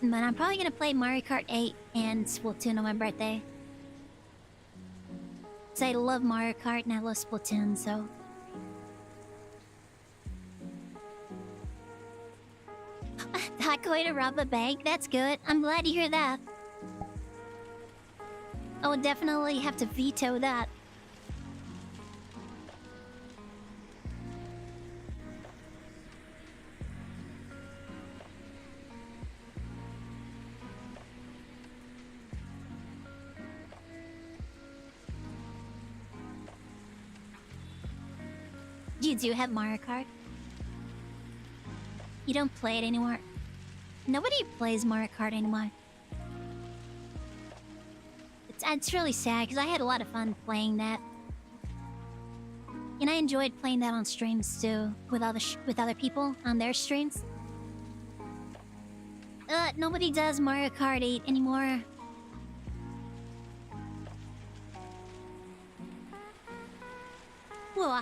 But I'm probably going to play Mario Kart 8 and Splatoon on my birthday. Because I love Mario Kart and I love Splatoon, so... Not going to rob a bank? That's good. I'm glad to hear that. I would definitely have to veto that. You do have Mario Kart? You don't play it anymore? Nobody plays Mario Kart anymore. It's really sad because I had a lot of fun playing that. And I enjoyed playing that on streams too, with other people on their streams. Nobody does Mario Kart 8 anymore. Whoa.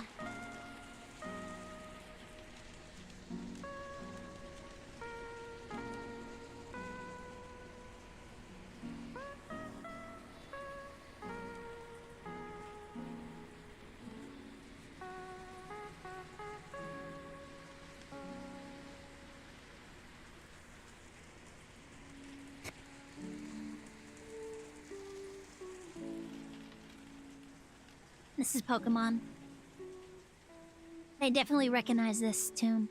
This is Pokemon. I definitely recognize this tune.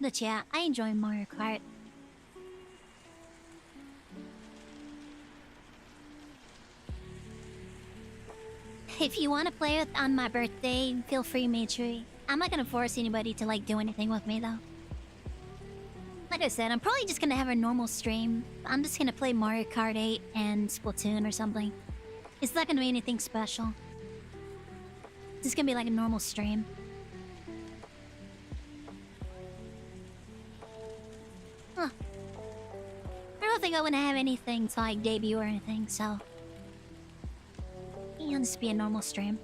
But yeah, I enjoy Mario Kart. If you want to play with on my birthday, feel free, Maitri. I'm not gonna force anybody to like do anything with me though. Like I said, I'm probably just gonna have a normal stream. I'm just gonna play Mario Kart 8 and Splatoon or something. It's not gonna be anything special. It's just gonna be like a normal stream. Huh. I don't think I wanna have anything to like debut or anything, so... It'll just be a normal stream.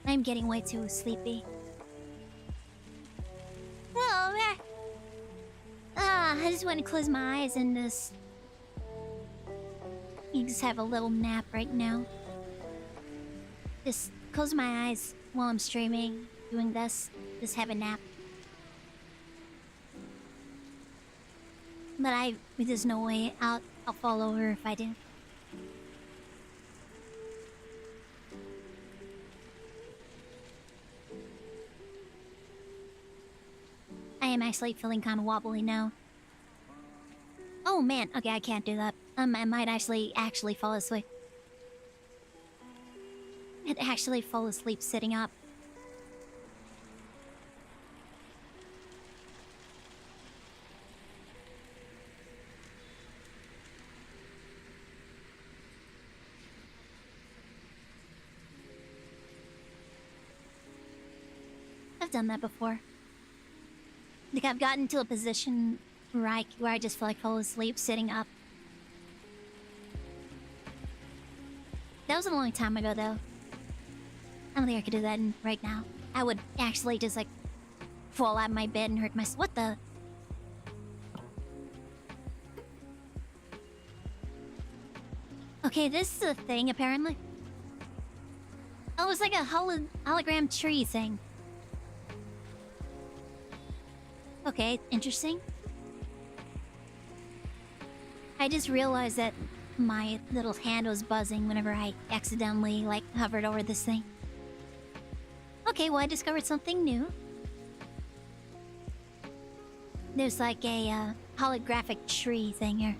I'm getting way too sleepy. Oh, man. I just want to close my eyes and just... You just have a little nap right now. Just close my eyes while I'm streaming, doing this. Just have a nap. But there's no way out. I'll fall over if I do. I am actually feeling kind of wobbly now. Oh man, okay, I can't do that. I might actually fall asleep. I'd actually fall asleep sitting up. I've done that before. Like, I've gotten to a position where I just feel like fall asleep sitting up. That was a long time ago, though. I don't think I could do that right now. I would actually just, like, fall out of my bed and hurt myself. What the? Okay, this is a thing, apparently. Oh, it's like a hologram tree thing. Okay, interesting. I just realized that my little hand was buzzing whenever I accidentally, like, hovered over this thing. Okay, well, I discovered something new. There's like a holographic tree thing here.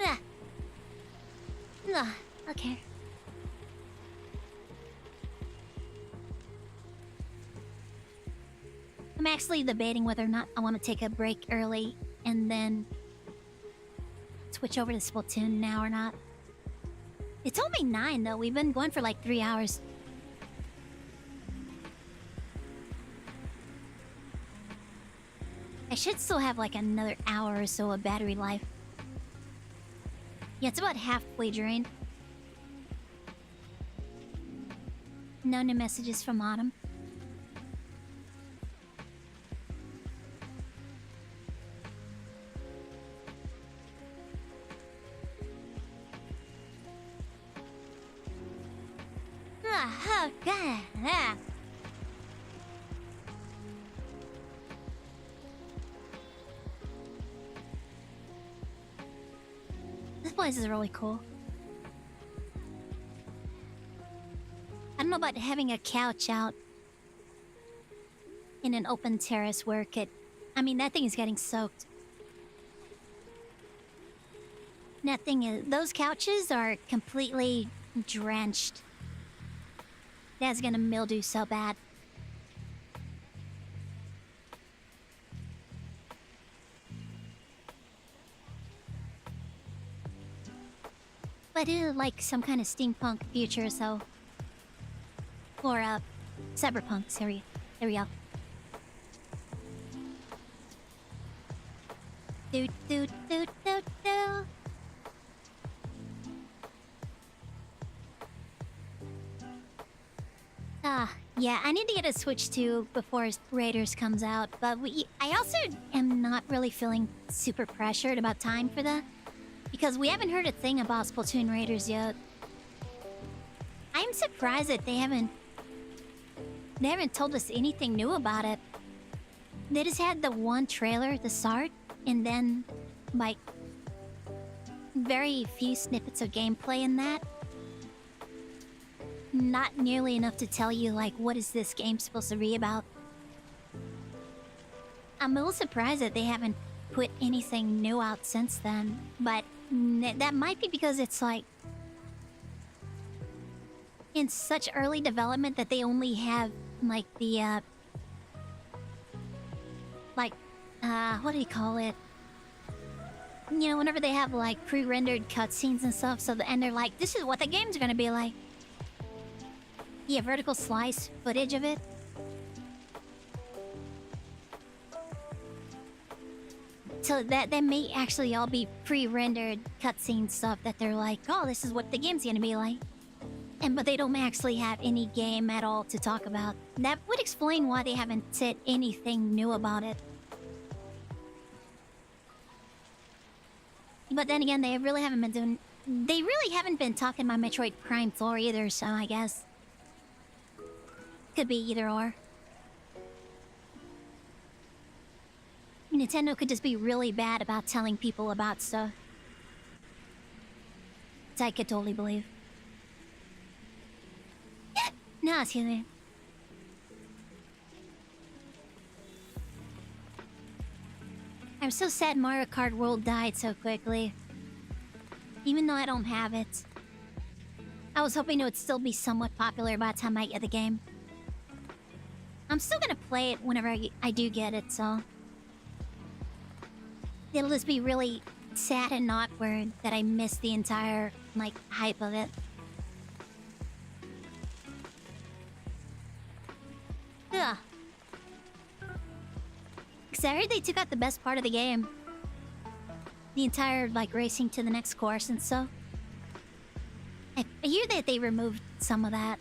Ah. Ah, okay. I'm actually debating whether or not I want to take a break early and then switch over to Splatoon now or not. It's only 9 though. We've been going for like 3 hours. I should still have like another hour or so of battery life. Yeah, it's about halfway drained. No new messages from Autumn. Oh, God. Ah. This place is really cool. I don't know about having a couch out in an open terrace where it could... I mean, that thing is getting soaked. That thing is... Those couches are completely drenched. That's gonna mildew so bad. But it like some kind of steampunk future, so... Or, cyberpunk, sorry. There we go. Do do do do do. Yeah, I need to get a Switch 2 before Raiders comes out, but I also am not really feeling super pressured about time for that, because we haven't heard a thing about Splatoon Raiders yet. I'm surprised that they haven't told us anything new about it. They just had the one trailer, the start, and then, like, very few snippets of gameplay in that. Not nearly enough to tell you, like, what is this game supposed to be about. I'm a little surprised that they haven't put anything new out since then, but that might be because it's, like, in such early development that they only have, like, the, what do you call it? You know, whenever they have, like, pre-rendered cutscenes and stuff, and they're like, this is what the game's gonna be like. Yeah, vertical slice footage of it. So that may actually all be pre-rendered cutscene stuff that they're like, oh, this is what the game's gonna be like. But they don't actually have any game at all to talk about. That would explain why they haven't said anything new about it. But then again, they really haven't been talking about Metroid Prime 4 either, so I guess could be either or. Nintendo could just be really bad about telling people about stuff. Which I could totally believe. No, excuse me. I'm so sad Mario Kart World died so quickly. Even though I don't have it. I was hoping it would still be somewhat popular by the time I get the game. I'm still gonna play it whenever I do get it, so... It'll just be really sad and awkward that I missed the entire, like, hype of it. Ugh. Because I heard they took out the best part of the game. The entire, like, racing to the next course and stuff. I hear that they removed some of that.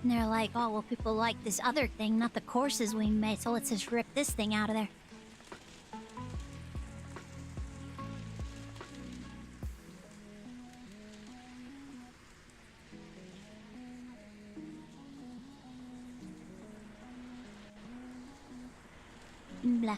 And they're like, oh, well, people like this other thing, not the courses we made, so let's just rip this thing out of there. Blah.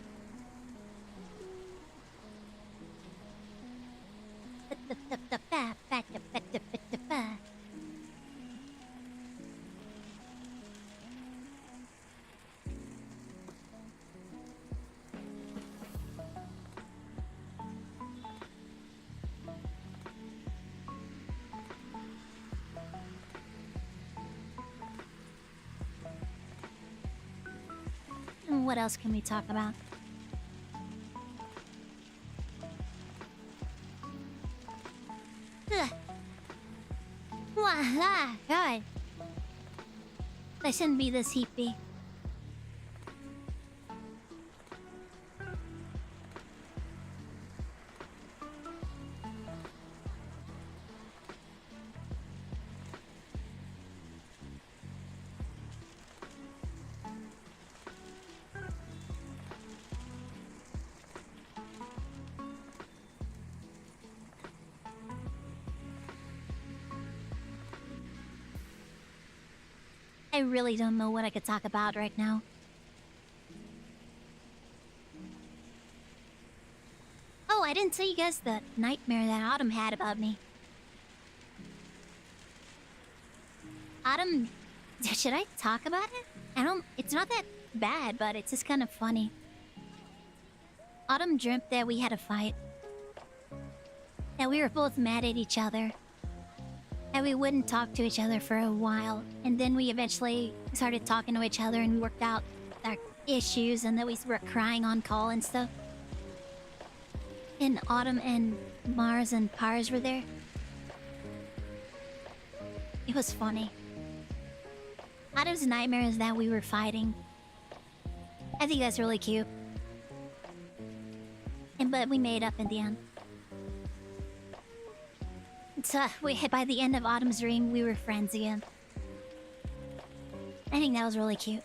What else can we talk about? Ugh. God. I shouldn't be this heapy. I really don't know what I could talk about right now. Oh, I didn't tell you guys the nightmare that Autumn had about me. Autumn... Should I talk about it? It's not that bad, but it's just kind of funny. Autumn dreamt that we had a fight. That we were both mad at each other. And we wouldn't talk to each other for a while. And then we eventually started talking to each other and we worked out our issues and that we were crying on call and stuff. And Autumn and Mars and Pars were there. It was funny. Autumn's nightmare is that we were fighting. I think that's really cute. But we made up in the end. So, by the end of Autumn's dream, we were friends again. I think that was really cute.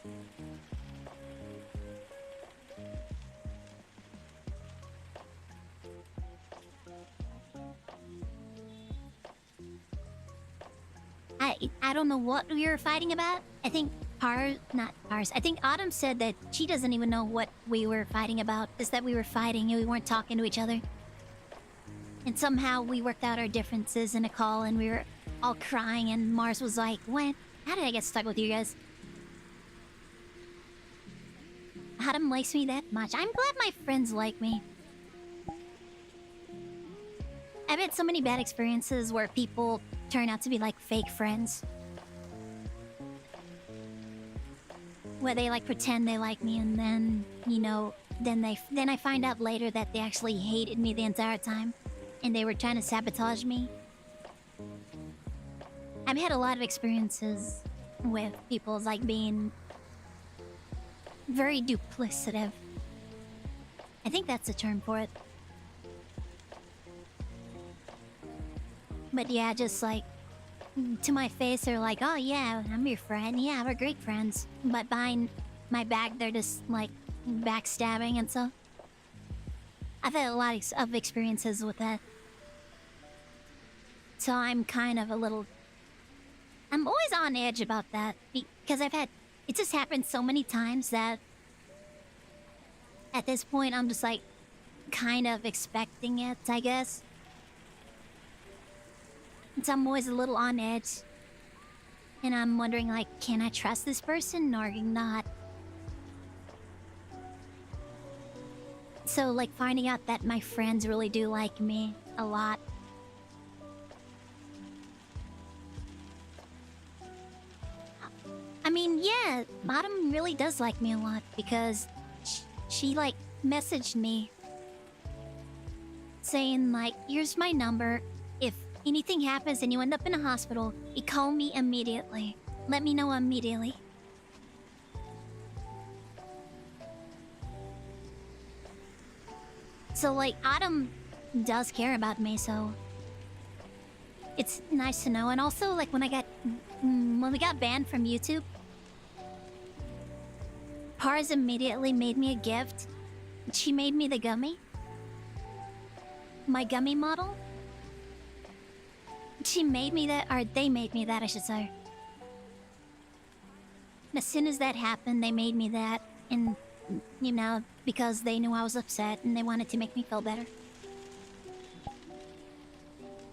I don't know what we were fighting about. I think I think Autumn said that she doesn't even know what we were fighting about. Just that we were fighting and we weren't talking to each other. And somehow we worked out our differences in a call and we were all crying and Mars was like, what? How did I get stuck with you guys? Autumn likes me that much. I'm glad my friends like me. I've had so many bad experiences where people turn out to be like fake friends. Where they like pretend they like me and then, you know, then I find out later that they actually hated me the entire time. And they were trying to sabotage me. I've had a lot of experiences with people like being very duplicative. I think that's the term for it. But yeah, just like to my face, they're like, oh yeah, I'm your friend. Yeah, we're great friends. But behind my back, they're just like backstabbing and stuff. I've had a lot of experiences with that. So I'm kind of a little... I'm always on edge about that. Because it just happened so many times that at this point, I'm just like kind of expecting it, I guess. And so I'm always a little on edge. And I'm wondering, like, can I trust this person or not? So, like, finding out that my friends really do like me a lot. I mean, yeah, Autumn really does like me a lot because she like, messaged me saying, like, here's my number. If anything happens and you end up in a hospital, you call me immediately. Let me know immediately. So, like, Autumn does care about me, so it's nice to know. And also, like, when we got banned from YouTube, Pars immediately made me a gift. She made me the gummy. My gummy model. She made me that, or they made me that, I should say. And as soon as that happened, they made me that. And, you know, because they knew I was upset and they wanted to make me feel better.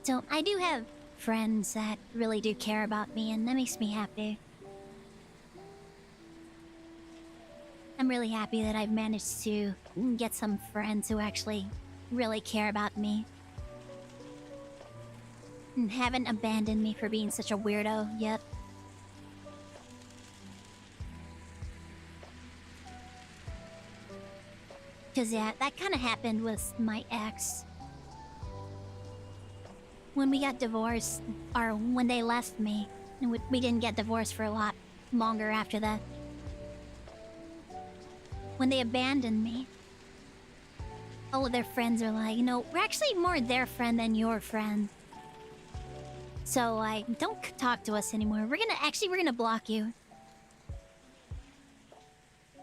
So, I do have friends that really do care about me, and that makes me happy. I'm really happy that I've managed to get some friends who actually really care about me. And haven't abandoned me for being such a weirdo yet. Because, yeah, that kind of happened with my ex. When we got divorced, or when they left me, and we didn't get divorced for a lot longer after that. When they abandoned me, all of their friends are like, you know, we're actually more their friend than your friend. So, like, don't talk to us anymore. We're gonna block you.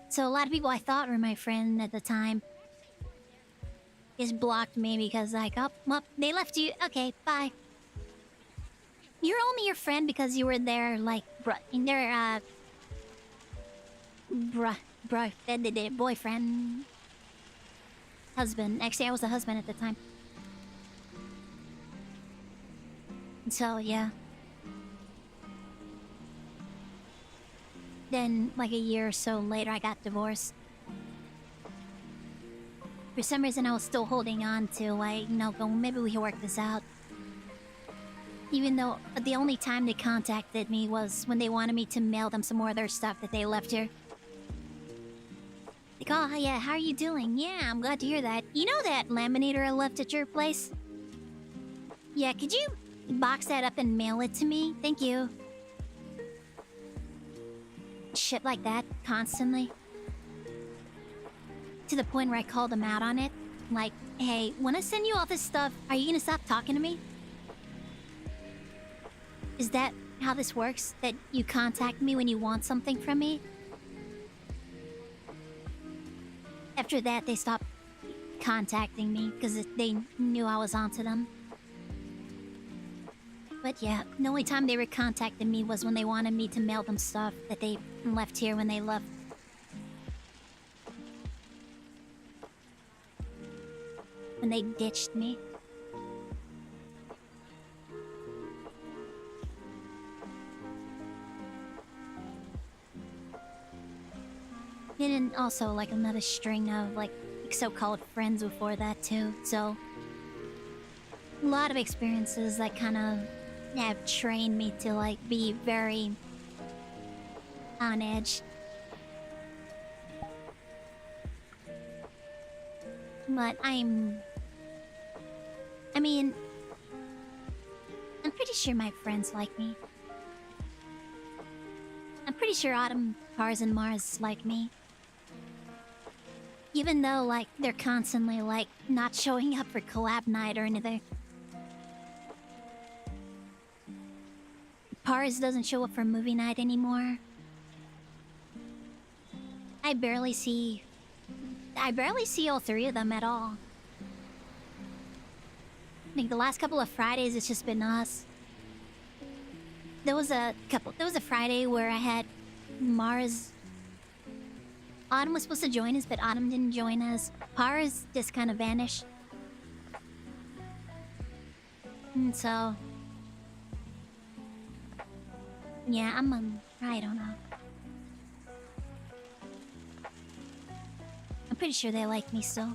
So a lot of people I thought were my friend at the time just blocked me because, like, oh, well, they left you. Okay, bye. You're only your friend because you were their, like, boyfriend, husband. Actually, I was a husband at the time. So, yeah. Then, like a year or so later, I got divorced. For some reason, I was still holding on to, like, you know, going, maybe we can work this out. Even though the only time they contacted me was when they wanted me to mail them some more of their stuff that they left here. Like, oh, yeah, how are you doing? Yeah, I'm glad to hear that. You know that laminator I left at your place? Yeah, could you box that up and mail it to me? Thank you. Shit like that, constantly. To the point where I called them out on it. Like, hey, when I send you all this stuff, are you gonna stop talking to me? Is that how this works? That you contact me when you want something from me? After that, they stopped contacting me because they knew I was onto them. But yeah, the only time they were contacting me was when they wanted me to mail them stuff that they left here when they left. When they ditched me. And then also, like, another string of, like, so-called friends before that, too. So, a lot of experiences that kind of have trained me to, like, be very on edge. But I mean, I'm pretty sure my friends like me. I'm pretty sure Autumn, Pars, and Mars like me. Even though, like, they're constantly, like, not showing up for collab night or anything. Pars doesn't show up for movie night anymore. I barely see all three of them at all. Like, the last couple of Fridays, it's just been us. There was a Friday where I had Mars, Autumn was supposed to join us, but Autumn didn't join us. Pars just kind of vanished. And so... yeah, I don't know. I'm pretty sure they like me still.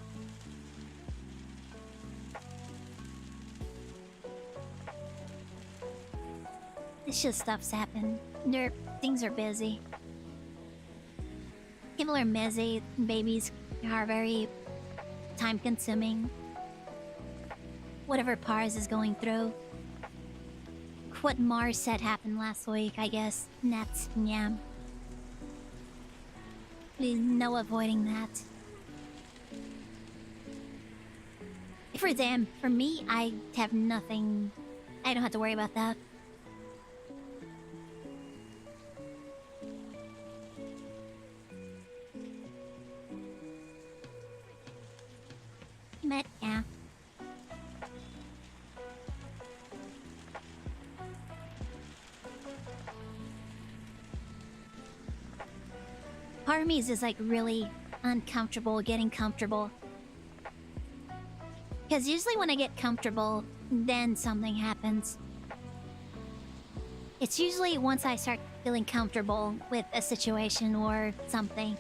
It's just stuff's happened. Things are busy. People are busy. Babies are very time-consuming. Whatever Pars is going through. What Mars said happened last week, I guess. That's... yeah. There's no avoiding that. For them, for me, I have nothing... I don't have to worry about that. But, yeah. Part of me is just like really uncomfortable getting comfortable. Because usually when I get comfortable, then something happens. It's usually once I start feeling comfortable with a situation or something,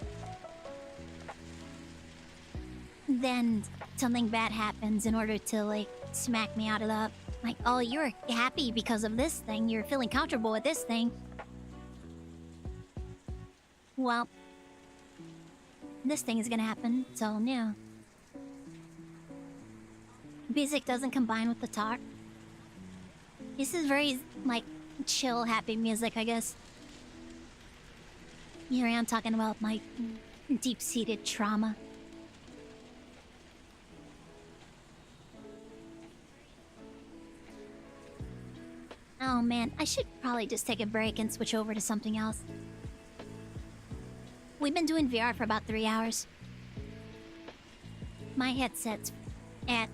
then something bad happens in order to, like, smack me out of the... like, oh, you're happy because of this thing. You're feeling comfortable with this thing. Well, this thing is gonna happen, so yeah. Music doesn't combine with the talk. This is very, like, chill, happy music, I guess. Here I am talking about my deep-seated trauma. Oh man, I should probably just take a break and switch over to something else. We've been doing VR for about 3 hours. My headset's at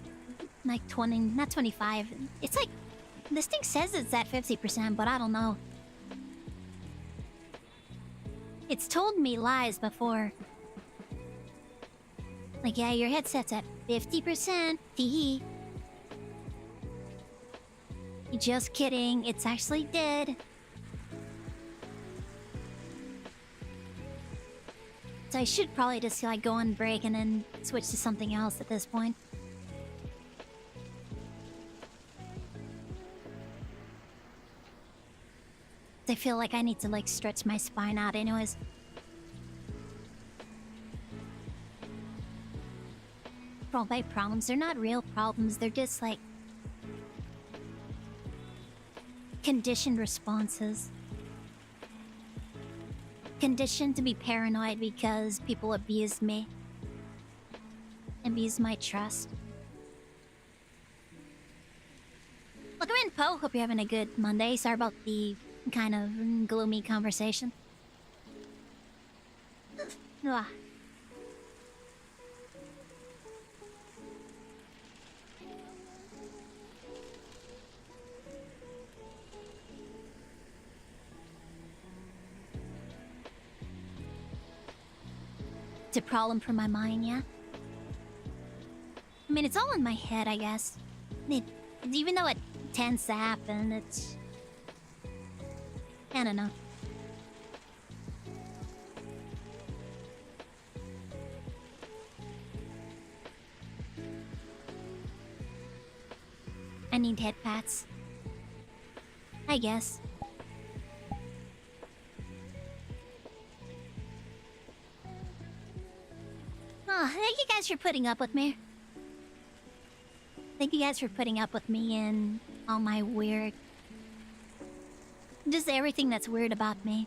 like 20, not 25. It's like, this thing says it's at 50%, but I don't know. It's told me lies before. Like, yeah, your headset's at 50%. Teehee. Just kidding, it's actually dead. So I should probably just like go on break and then switch to something else at this point. I feel like I need to like stretch my spine out anyways. By problems, they're not real problems, they're just like conditioned responses. Conditioned to be paranoid because people abused me. Abused my trust. Welcome in, Poe. Hope you're having a good Monday. Sorry about the kind of gloomy conversation. Ugh. It's a problem for my mind, yeah? I mean, it's all in my head, I guess. Even though it tends to happen, it's... I don't know. I need head pats. I guess. Oh, thank you guys for putting up with me. Thank you guys for putting up with me and all my weird... just everything that's weird about me.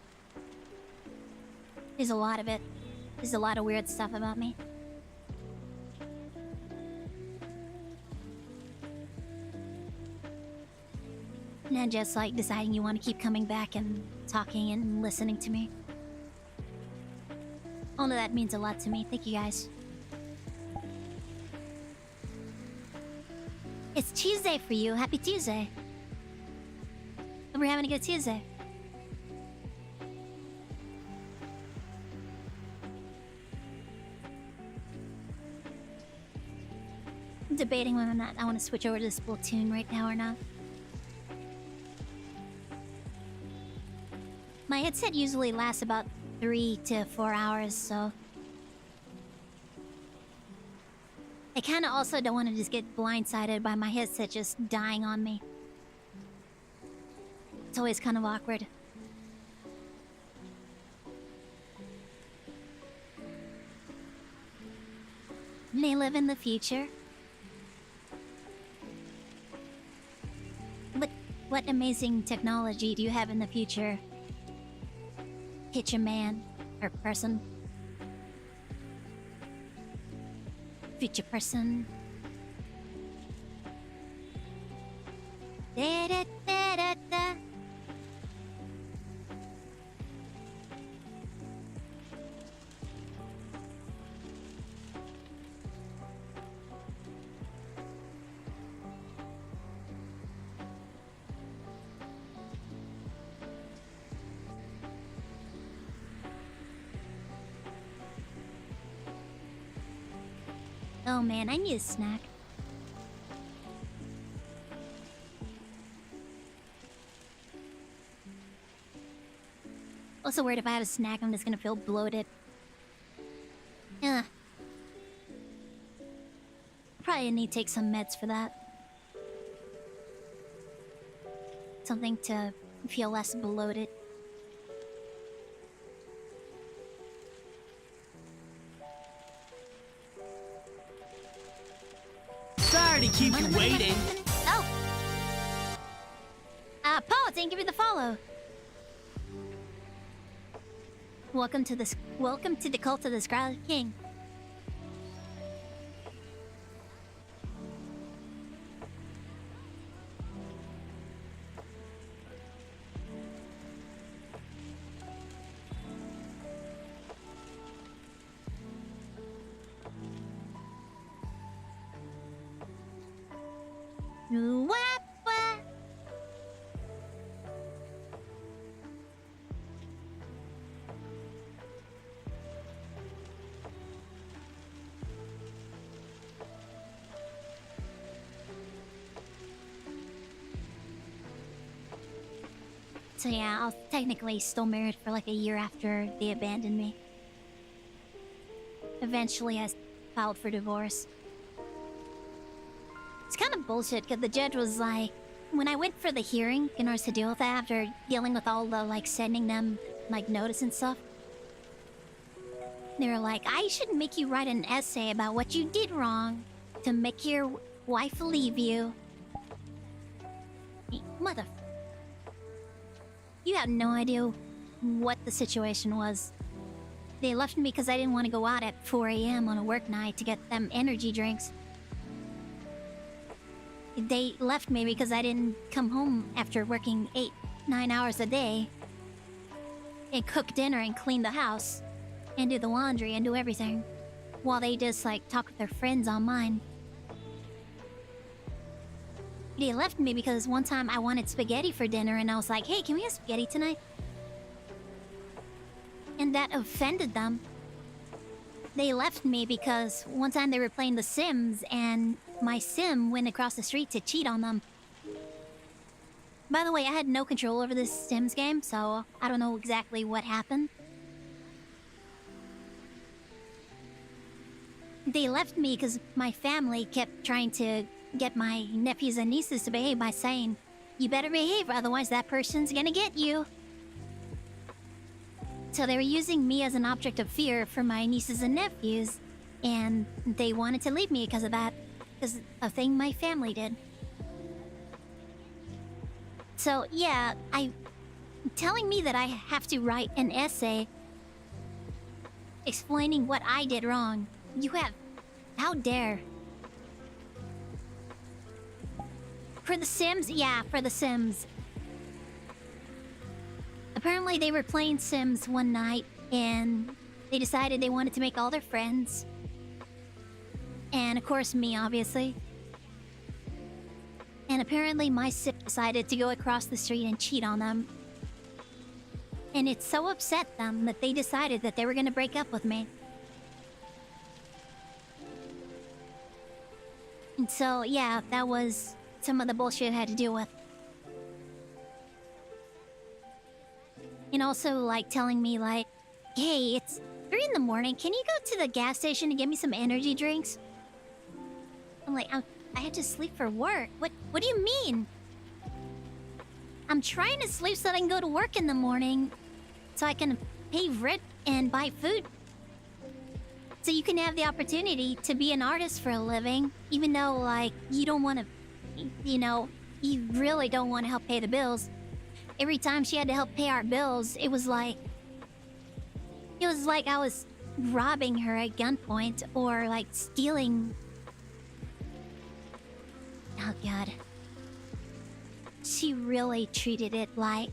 There's a lot of it. There's a lot of weird stuff about me. And just like deciding you want to keep coming back and talking and listening to me. All of that means a lot to me. Thank you guys. It's Tuesday for you. Happy Tuesday. Hope we're having a good Tuesday. debating whether or not I want to switch over to Splatoon right now or not. My headset usually lasts about 3 to 4 hours, so... I kind of also don't want to just get blindsided by my headset just dying on me. It's always kind of awkward. May live in the future. What amazing technology do you have in the future? Future man or person? Future person. Da da da da da. Oh man, I need a snack. Also worried if I have a snack, I'm just gonna feel bloated. Yeah. Probably need to take some meds for that. Something to feel less bloated. Sorry to keep you waiting. Oh! Paul, didn't give you the follow. Welcome to the cult of the Scarlet King. So yeah, I was technically still married for like a year after they abandoned me. Eventually, I filed for divorce. It's kind of bullshit, because the judge was like... When I went for the hearing, in order to deal with that, after dealing with all the, like, sending them, like, notice and stuff... They were like, I should make you write an essay about what you did wrong to make your wife leave you. Mother... You have no idea what the situation was. They left me because I didn't want to go out at 4 a.m. on a work night to get them energy drinks. They left me because I didn't come home after working 8-9 hours a day and cook dinner and clean the house and do the laundry and do everything while they just like talk with their friends online. They left me because one time I wanted spaghetti for dinner and I was like, hey, can we have spaghetti tonight? And that offended them. They left me because one time they were playing The Sims and my sim went across the street to cheat on them. By the way, I had no control over this Sims game, so I don't know exactly what happened. They left me because my family kept trying to get my nephews and nieces to behave by saying, you better behave, otherwise that person's gonna get you. So they were using me as an object of fear for my nieces and nephews, and they wanted to leave me because of that, because of a thing my family did. So yeah, telling me that I have to write an essay explaining what I did wrong. How dare. For The Sims? Yeah, for The Sims. Apparently they were playing Sims one night and they decided they wanted to make all their friends. And of course me, obviously. And apparently my sim decided to go across the street and cheat on them. And it so upset them that they decided that they were gonna break up with me. And so, yeah, that was some of the bullshit I had to deal with. And also, like, telling me, like, hey, it's 3 in the morning. Can you go to the gas station and get me some energy drinks? I'm like, I had to sleep for work. What do you mean? I'm trying to sleep so that I can go to work in the morning. So I can pay rent and buy food. So you can have the opportunity to be an artist for a living. Even though, like, you don't want to... You know, you really don't want to help pay the bills. Every time she had to help pay our bills, it was like... It was like I was robbing her at gunpoint or, like, stealing... Oh, God. She really treated it like...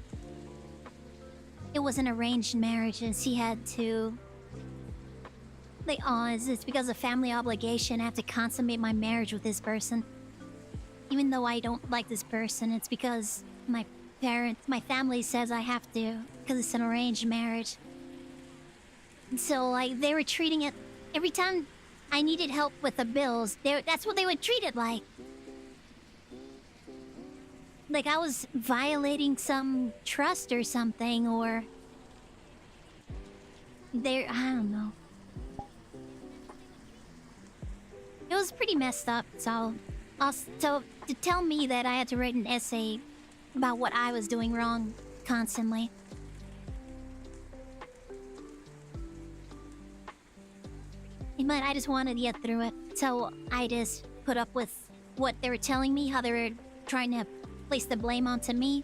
It was an arranged marriage and she had to... Like, oh, it's because of family obligation. I have to consummate my marriage with this person. Even though I don't like this person, it's because my family says I have to. Because it's an arranged marriage. And so, like, they were treating it... Every time I needed help with the bills, that's what they would treat it like. Like I was violating some trust or something, or... I don't know. It was pretty messed up, so to tell me that I had to write an essay about what I was doing wrong constantly. But I just wanted to get through it, so I just put up with what they were telling me, how they were trying to place the blame onto me.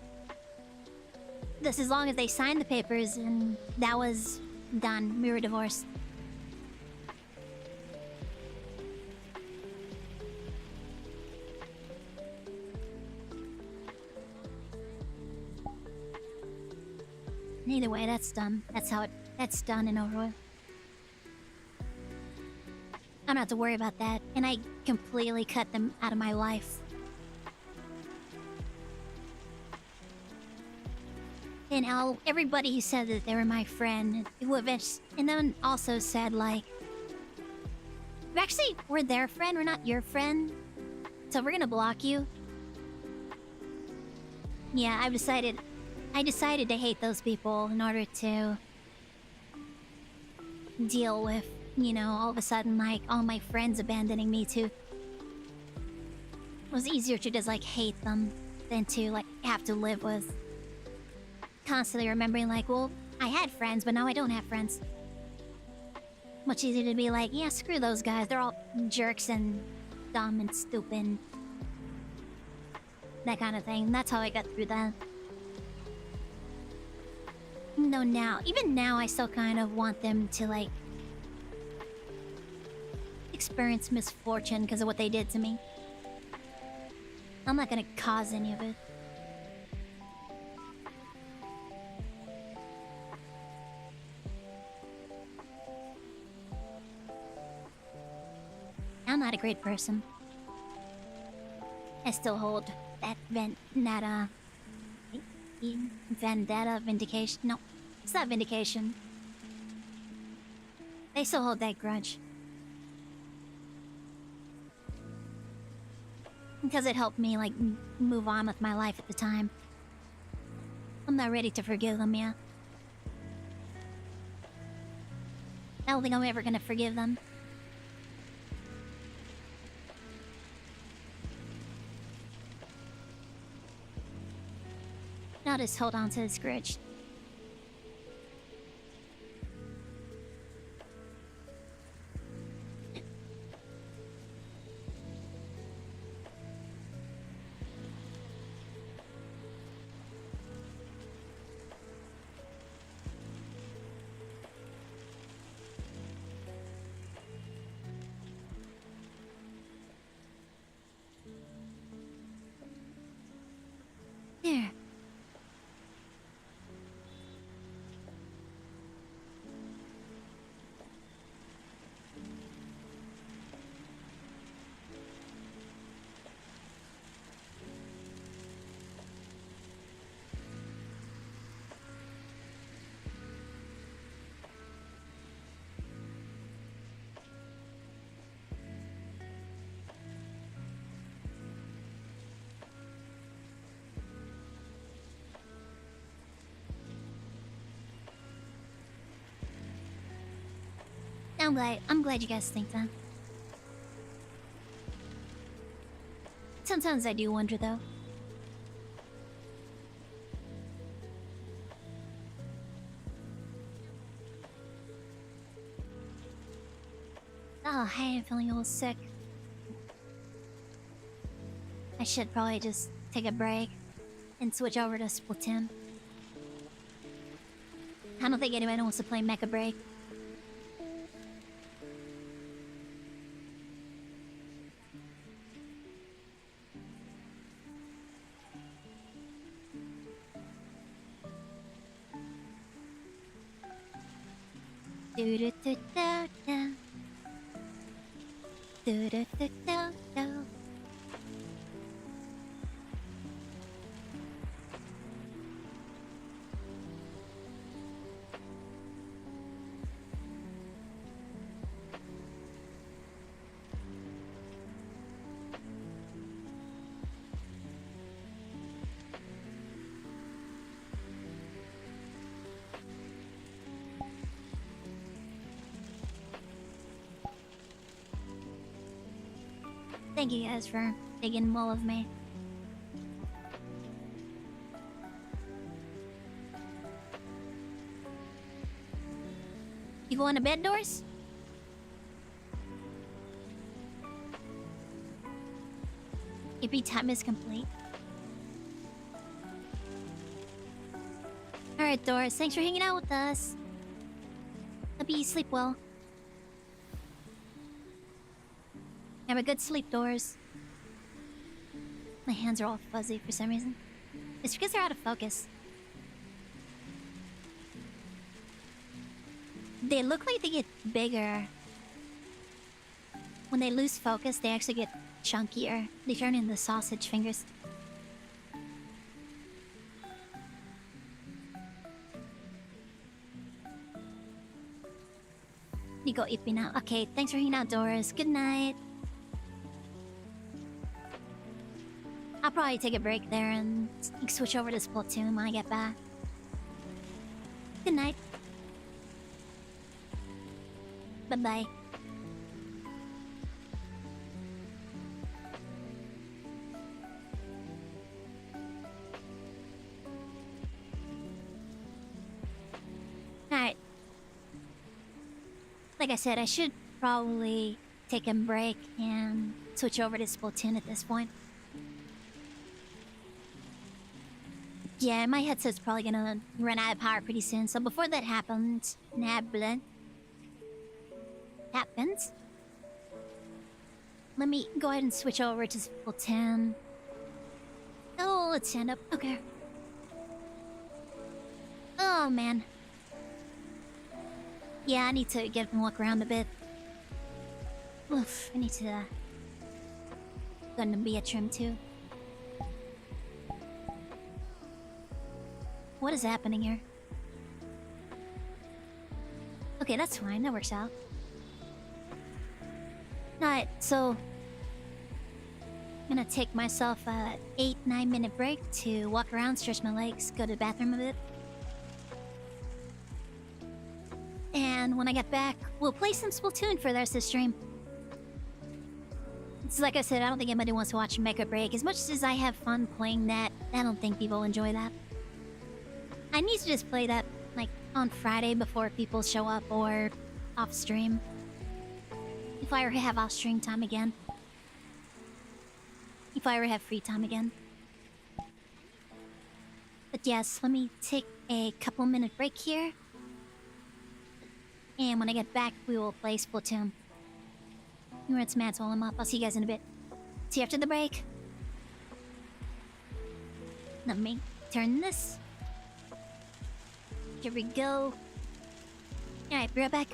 Just as long as they signed the papers, and that was done. We were divorced. Either way, that's done. That's done and over with. I don't have to worry about that, and I completely cut them out of my life. And everybody who said that they were my friend, and then also said, like, actually, we're their friend, we're not your friend, so we're gonna block you. Yeah, I decided to hate those people in order to deal with, you know, all of a sudden, like, all my friends abandoning me too. It was easier to just, like, hate them than to, like, have to live with. Constantly remembering, like, well, I had friends, but now I don't have friends. Much easier to be like, yeah, screw those guys. They're all jerks and dumb and stupid. That kind of thing. That's how I got through that. No, even now, I still kind of want them to, like, experience misfortune because of what they did to me. I'm not gonna cause any of it. I'm not a great person. I still hold that vindication. No, it's not vindication. I still hold that grudge. Because it helped me, like, move on with my life at the time. I'm not ready to forgive them yet. I don't think I'm ever gonna forgive them. I'll just hold on to this grudge. There. I'm glad you guys think that. Sometimes I do wonder though. Oh, hey, I'm feeling a little sick. I should probably just take a break and switch over to Splatoon. I don't think anyone wants to play Mecha Break. Do do do do do. Do do do do do. Thank you guys for thinking well of me. You going to bed, Doris? Your beat time is complete. Alright, Doris, thanks for hanging out with us. Hope you sleep well. Have a good sleep, Doris. My hands are all fuzzy for some reason. It's because they're out of focus. They look like they get bigger. When they lose focus, they actually get chunkier. They turn into sausage fingers. You go ippy now. Okay, thanks for hanging out, Doris. Good night. I'll probably take a break there and switch over to Splatoon when I get back. Good night. Bye-bye. Alright. Like I said, I should probably take a break and switch over to Splatoon at this point. Yeah, my headset's probably gonna run out of power pretty soon, so before that happens, let me go ahead and switch over to Splatoon. Oh, let's stand up. Okay. Oh, man. Yeah, I need to get up and walk around a bit. Oof, I need to gonna be a trim too. What is happening here? Okay, that's fine. That works out. Alright, so I'm gonna take myself a 8-9 minute break to walk around, stretch my legs, go to the bathroom a bit. And when I get back, we'll play some Splatoon for the rest of the stream. It's like I said, I don't think anybody wants to watch Mecha Break. As much as I have fun playing that, I don't think people enjoy that. I need to just play that, like, on Friday before people show up or off stream. If I ever have off stream time again. If I ever have free time again. But yes, let me take a couple minute break here. And when I get back, we will play Splatoon. You run some mats while I'm up. I'll see you guys in a bit. See you after the break. Let me turn this. Here we go. Alright, be right back.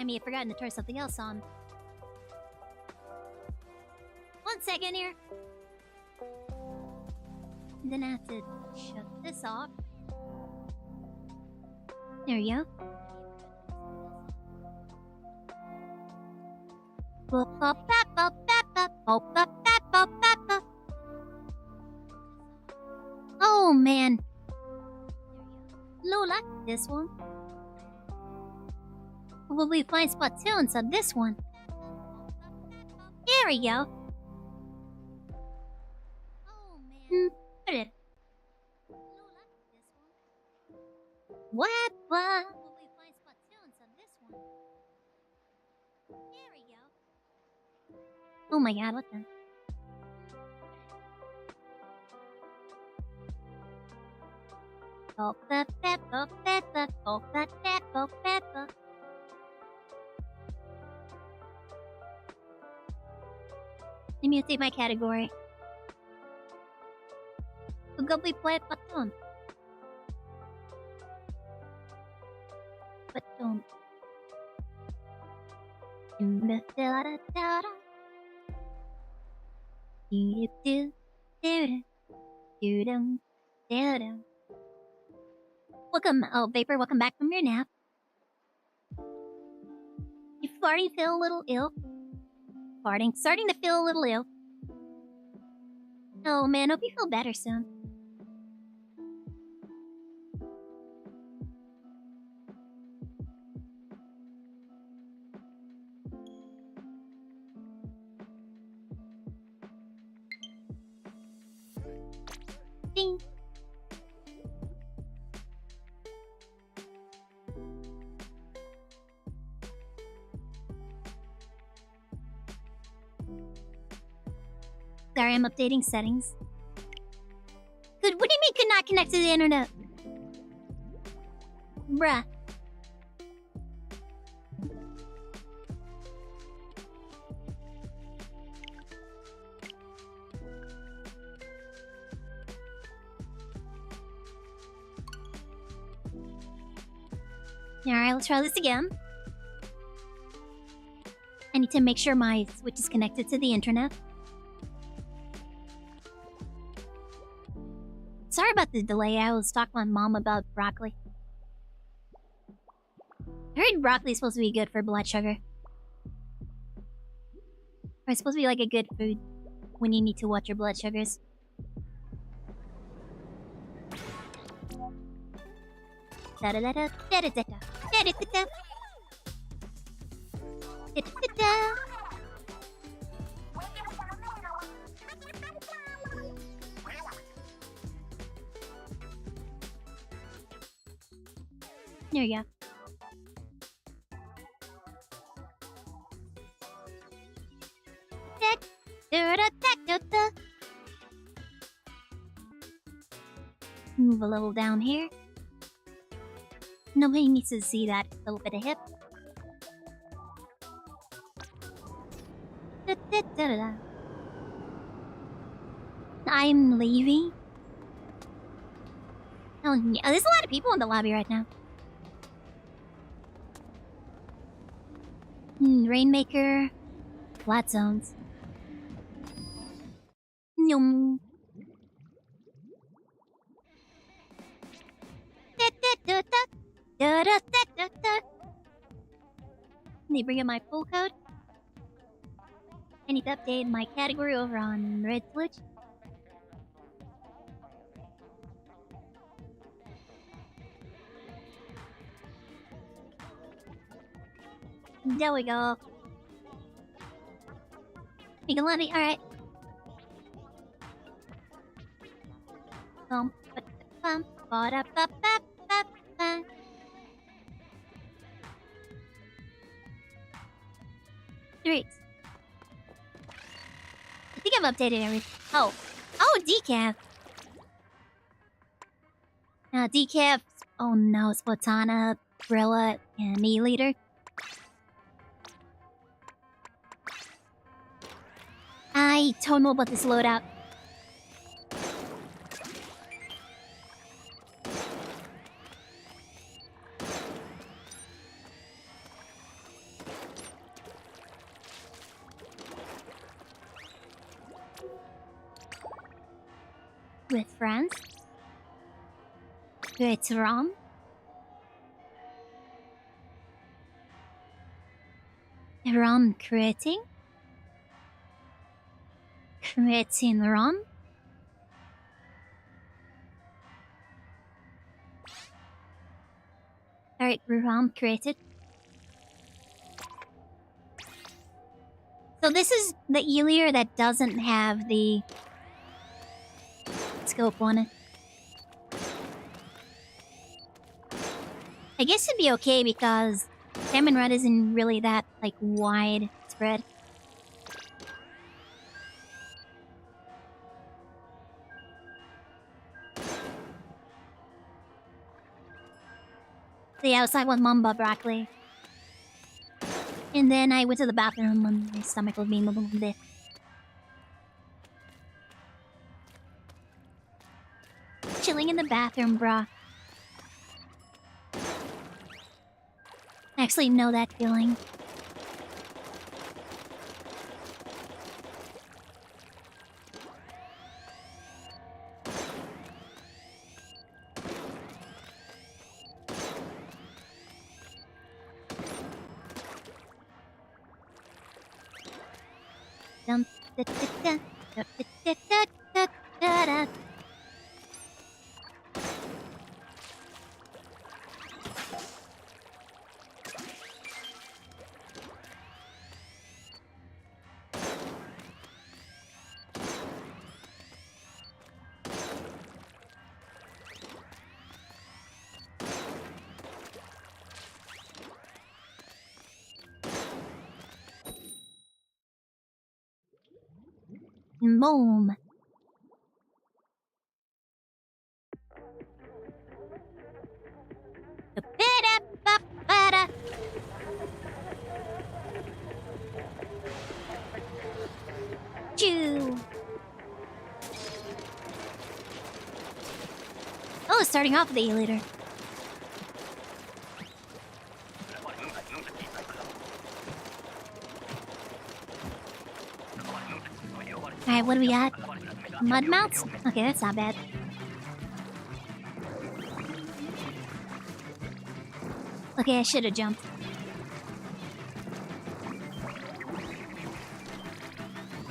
me I've forgotten to turn something else on. 1 second here. And then I have to shut this off. There you go. Oh man. Lola, this one. Will we find Splatoons on this one? There we go. Oh man. Put it. What? Will we find Splatoons on this one? There we go. Oh my god, what the? Let me update my category. Go we play Baton. Baton. Welcome, oh Vapor, welcome back from your nap. You farting feel a little ill? Farting, starting to feel a little ill. Oh man, hope you feel better soon. Ding. Sorry, I'm updating settings. What do you mean could not connect to the internet? Bruh. Alright, let's try this again. I need to make sure my Switch is connected to the internet. Sorry about the delay, I was talking to my mom about broccoli. I heard broccoli is supposed to be good for blood sugar. Or it's supposed to be like a good food when you need to watch your blood sugars. Da-da-da-da, da-da-da-da, da-da-da-da. Da-da-da-da. There you go. Move a little down here. Nobody needs to see that little bit of hip. I'm leaving. Oh, yeah, there's a lot of people in the lobby right now. Rainmaker. Flat zones. Nyum. Let me bring up my full code. I need to update my category over on Red Switch. There we go. You can let me. Alright. Bum, bum, ba ba ba ba ba. Great. I think I've updated everything. Oh, decaf. Decaf. Oh no, Splatana, Brilla, and E-Leader. I don't know about this loadout. with friends. Create ROM. ROM creating. Creating ROM. Alright, ROM created. So this is the Elier that doesn't have the scope on it. I guess it'd be okay because Salmon Red isn't really that, like, wide spread. The outside was Mamba Broccoli. And then I went to the bathroom and my stomach was being a little bit. Chilling in the bathroom, bruh. I actually know that feeling. Dum, da, da, da, da, da, da, da, da, da. Boom. Ba-da-ba-ba-da. Choo. Oh, starting off with the E-liter. Alright, what do we got? Mud mounts? Okay, that's not bad. Okay, I should have jumped.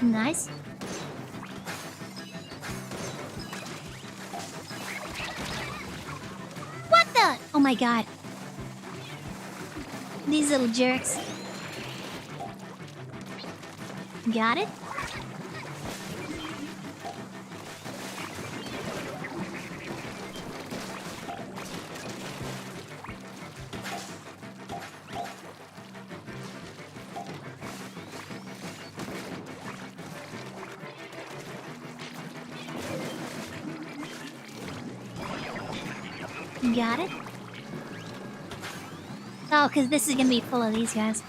Nice. What the? Oh my god. These little jerks. Got it? Got it? Oh, because this is gonna be full of these guys.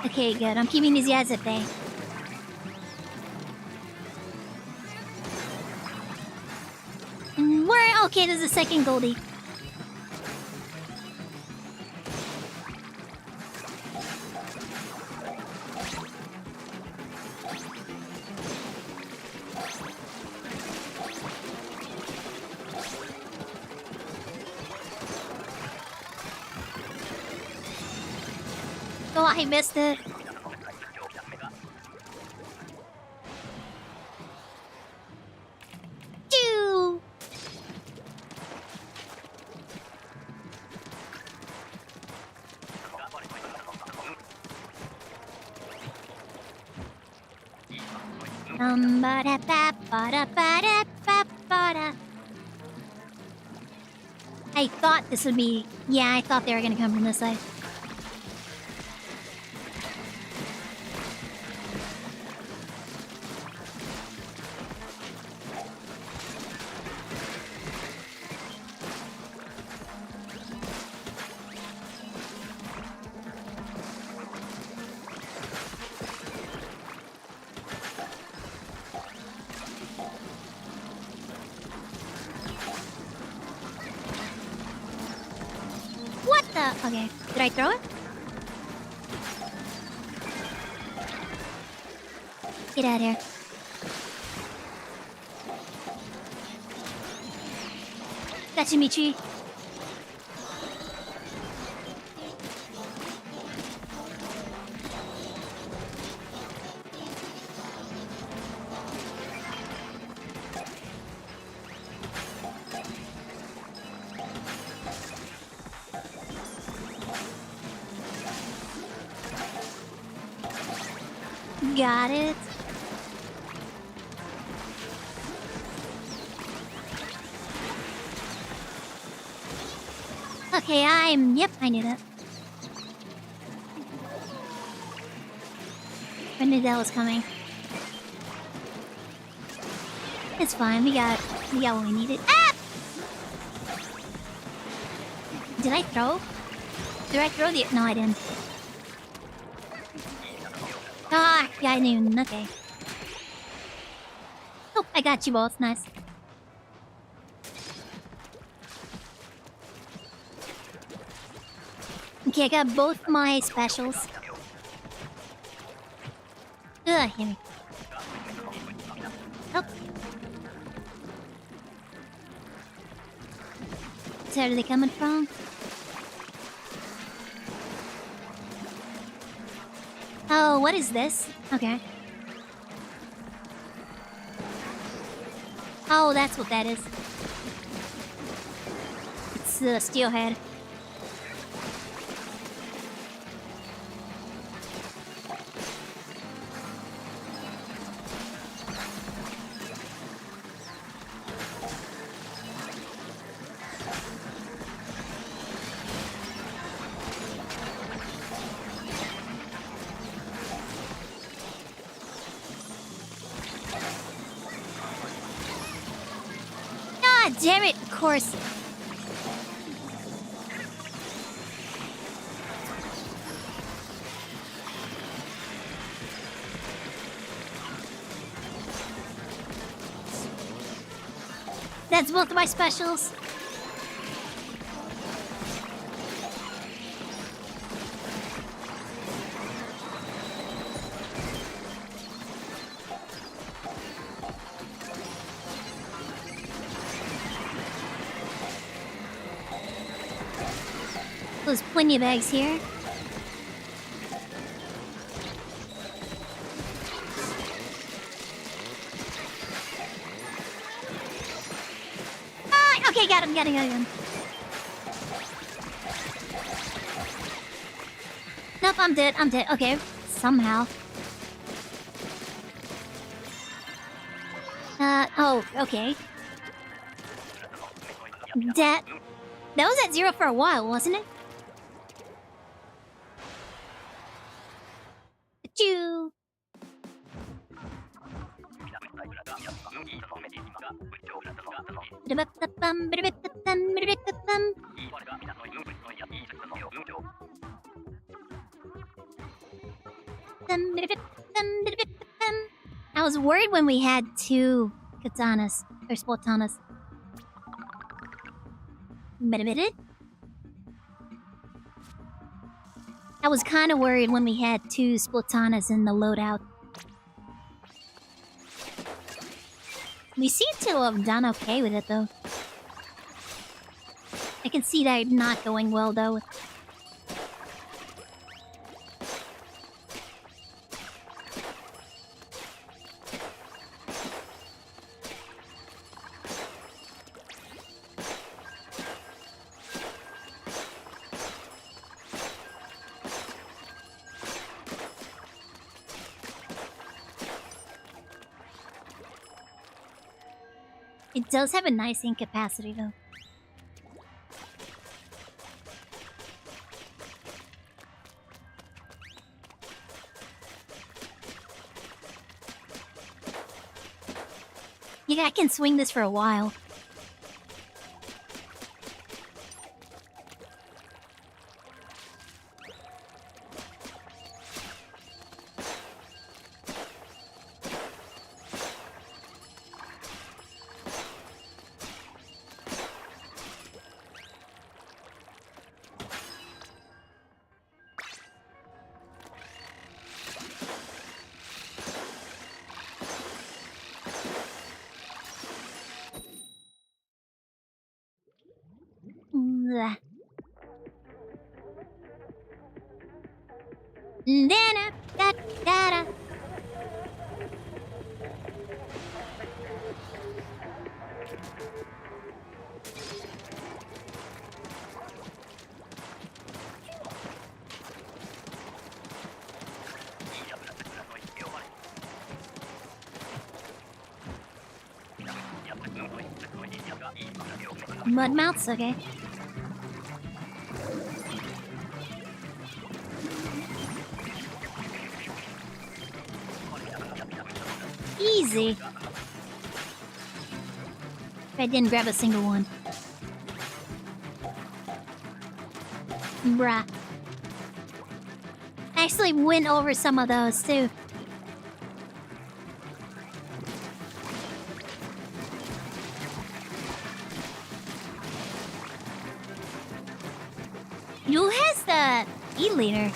Okay, good. I'm keeping these guys at bay. And we're okay. There's a second Goldie. Oh, I missed it. Choo! Ba-da-ba-ba-da-ba-da-ba-da. I thought this would be... Yeah, I thought they were gonna come from this side. Okay. Did I throw it? Get out of here. Gotcha, Michi. Got it. Okay, yep, I knew that. I knew that was coming. It's fine, we got what we needed. Ah! Did I throw? Did I throw the... No, I didn't. Ah, yeah, I knew. Okay. Oh, I got you both. Nice. Okay, I got both my specials. Ugh, hear me. Oh. So where are they coming from? Oh, what is this? Okay. Oh, that's what that is. It's the steelhead. God damn it, of course. That's both of my specials. There's plenty of eggs here. Ah, okay, got him. Nope, I'm dead. Okay, somehow. Oh, okay. That was at 0 for a while, wasn't it? Achoo! I was worried when we had 2 katanas or splatanas. I was kind of worried when we had 2 splatanas in the loadout. We seem to have done okay with it, though. I can see that not going well, though. It does have a nice ink capacity, though. Yeah, I can swing this for a while. Da da da. Mud mouths, okay. Easy. I didn't grab a single one. Bruh. I actually went over some of those too. Who has the e-liter?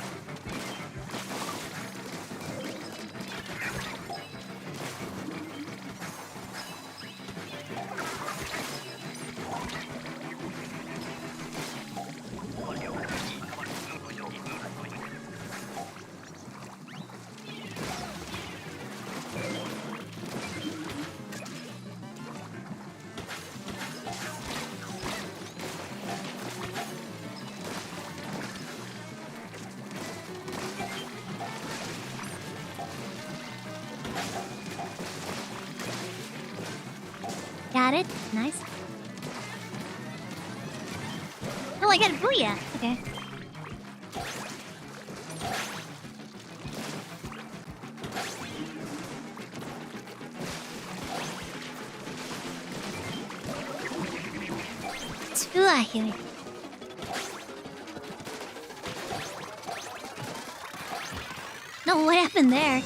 Got it. Nice. Oh, I got a booyah. Okay. Ooh, I hear it. No, what happened there?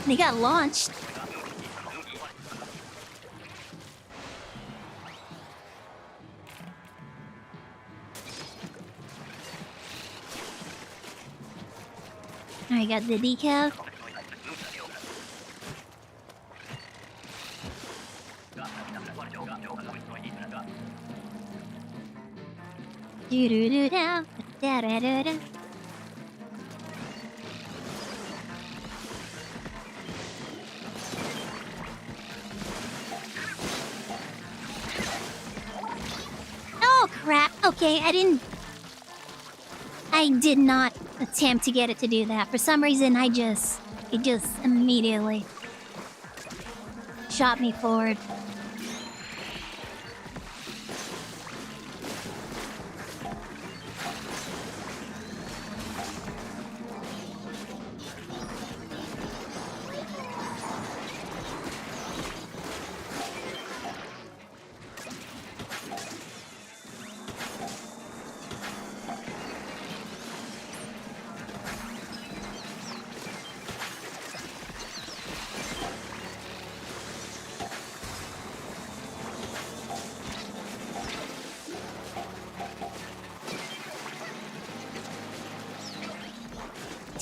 They got launched. I got the decal. Do-do-do-da, da-da-da-da. Oh crap! Okay, I did not attempt to get it to do that. For some reason, it just immediately shot me forward.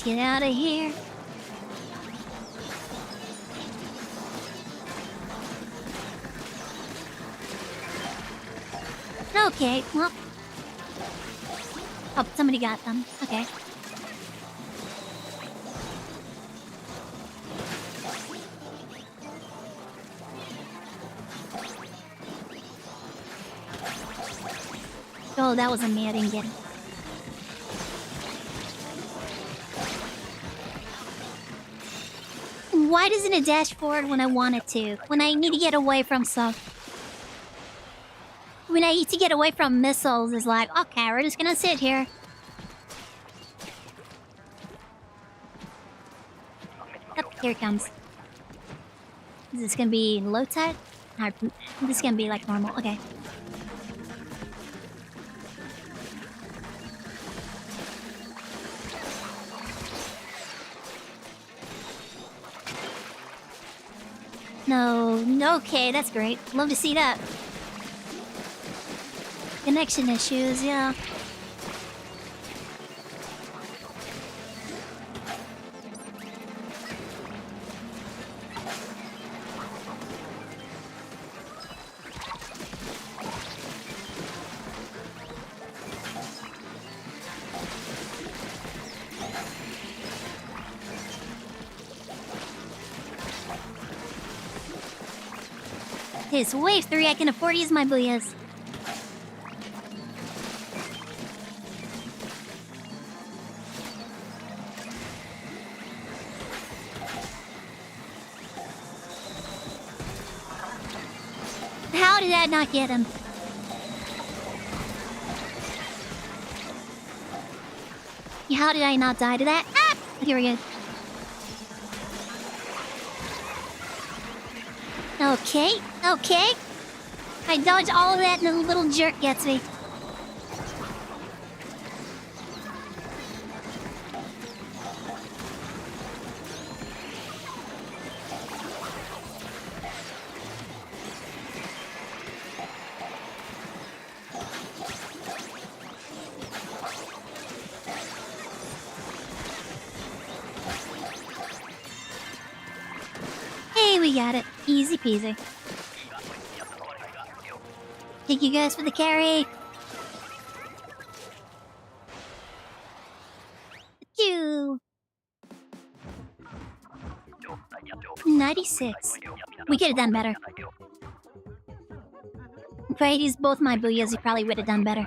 Get out of here. Okay, well. Oh, somebody got them. Okay. Oh, that wasn't me. I didn't get it. Why doesn't it dash forward when I want it to? When I need to get away from stuff. When I need to get away from missiles, it's like, okay, we're just gonna sit here. Oh, here it comes. Is this gonna be low tide? Or this is gonna be like normal. Okay. No, okay, that's great. Love to see that. Connection issues, yeah. This wave 3, I can afford to use my booyahs. How did that not get him? How did I not die to that? Ah! Here we go. Okay, okay. I dodge all of that and the little jerk gets me. Hey, we got it. Easy peasy. Thank you guys for the carry. Thank you. 96. We could have done better. If I had used both my booyahs, we probably would have done better.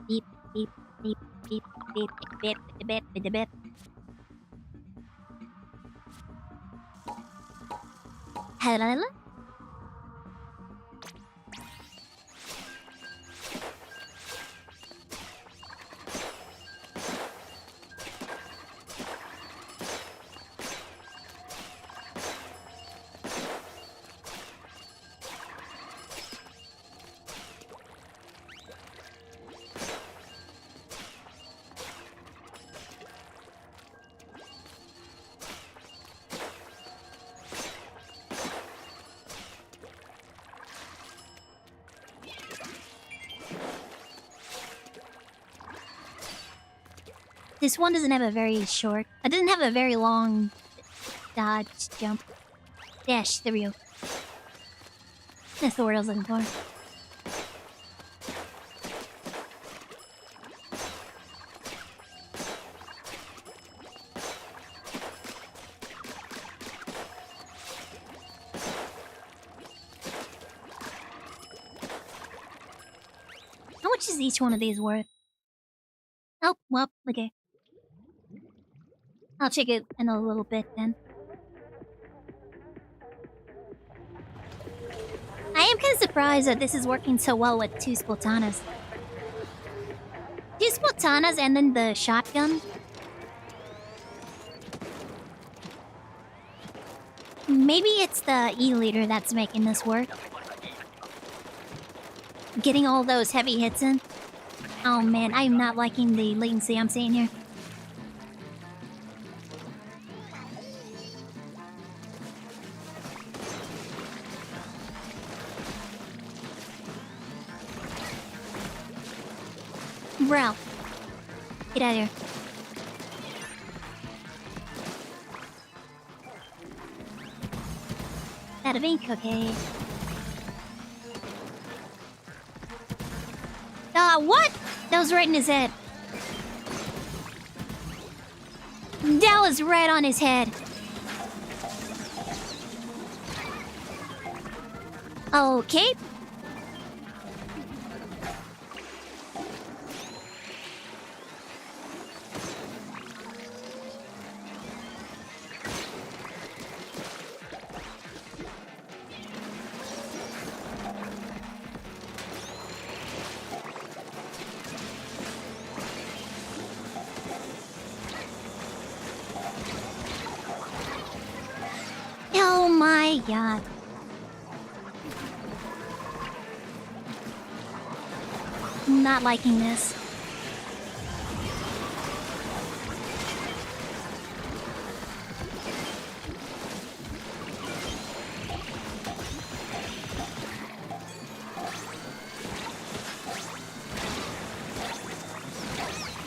Beep, beep, beep, beep, beep, beep, beep, beep, beep. Hello? This one doesn't have a very short... It doesn't have a very long dodge, jump. Dash, there we go. That's the word I was looking for. How much is each one of these worth? Oh, well, okay. I'll check it in a little bit then. I am kind of surprised that this is working so well with 2 Splatanas. 2 Splatanas and then the shotgun. Maybe it's the E-liter that's making this work. Getting all those heavy hits in. Oh man, I'm not liking the latency I'm seeing here. Bro. Get out of here. Out of ink, okay. What? That was right in his head. That was right on his head. Okay. Oh my god. I'm not liking this.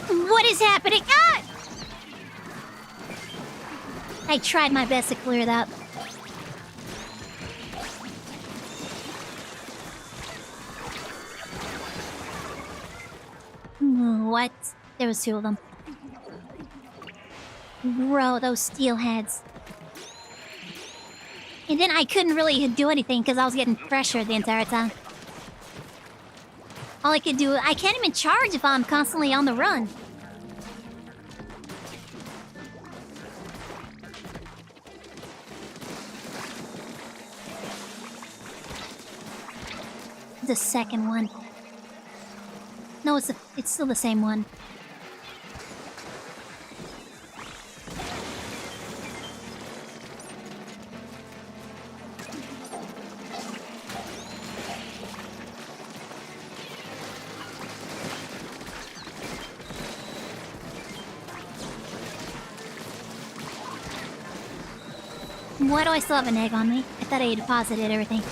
What is happening? Ah! I tried my best to clear it up. What? There was 2 of them. Bro, those steelheads. And then I couldn't really do anything because I was getting pressured the entire time. All I could do... I can't even charge if I'm constantly on the run. The second one. No, it's still the same one. Why do I still have an egg on me? I thought I deposited everything.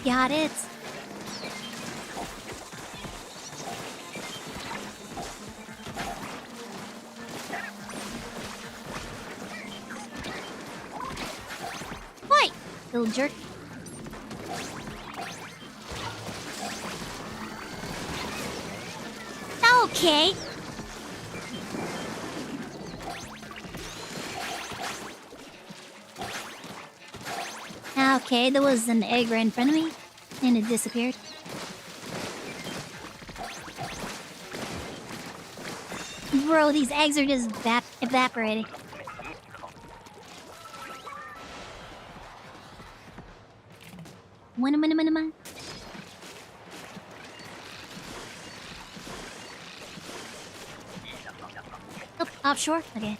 Got it. Wait, little jerk. Okay. Okay, there was an egg right in front of me, and it disappeared. Bro, these eggs are just evaporating. One. Oh, offshore? Okay.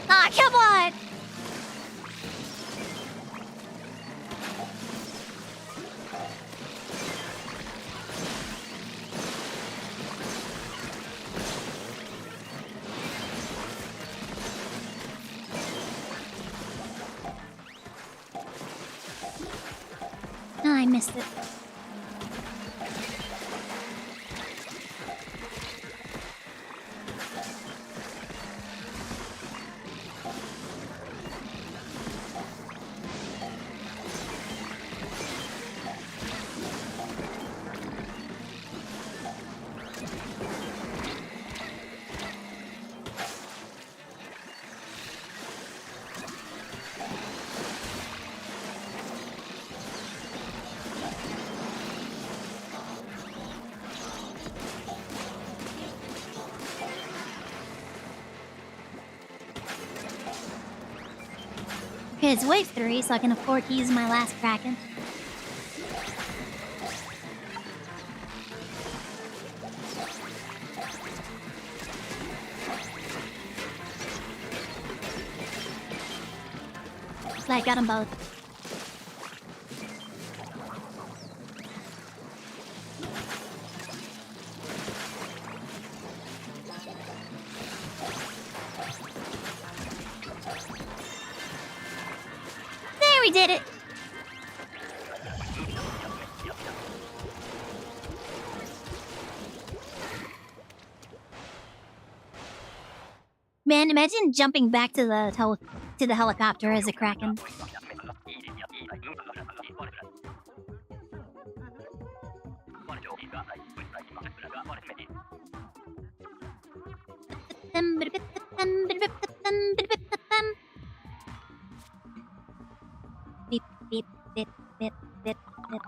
Ah, come on! Oh, I missed it. Okay, it's wave 3, so I can afford to use my last Kraken. I got them both. There, we did it! Man, imagine jumping back to the helicopter as a Kraken. Beep, beep, beep, beep, beep, beep.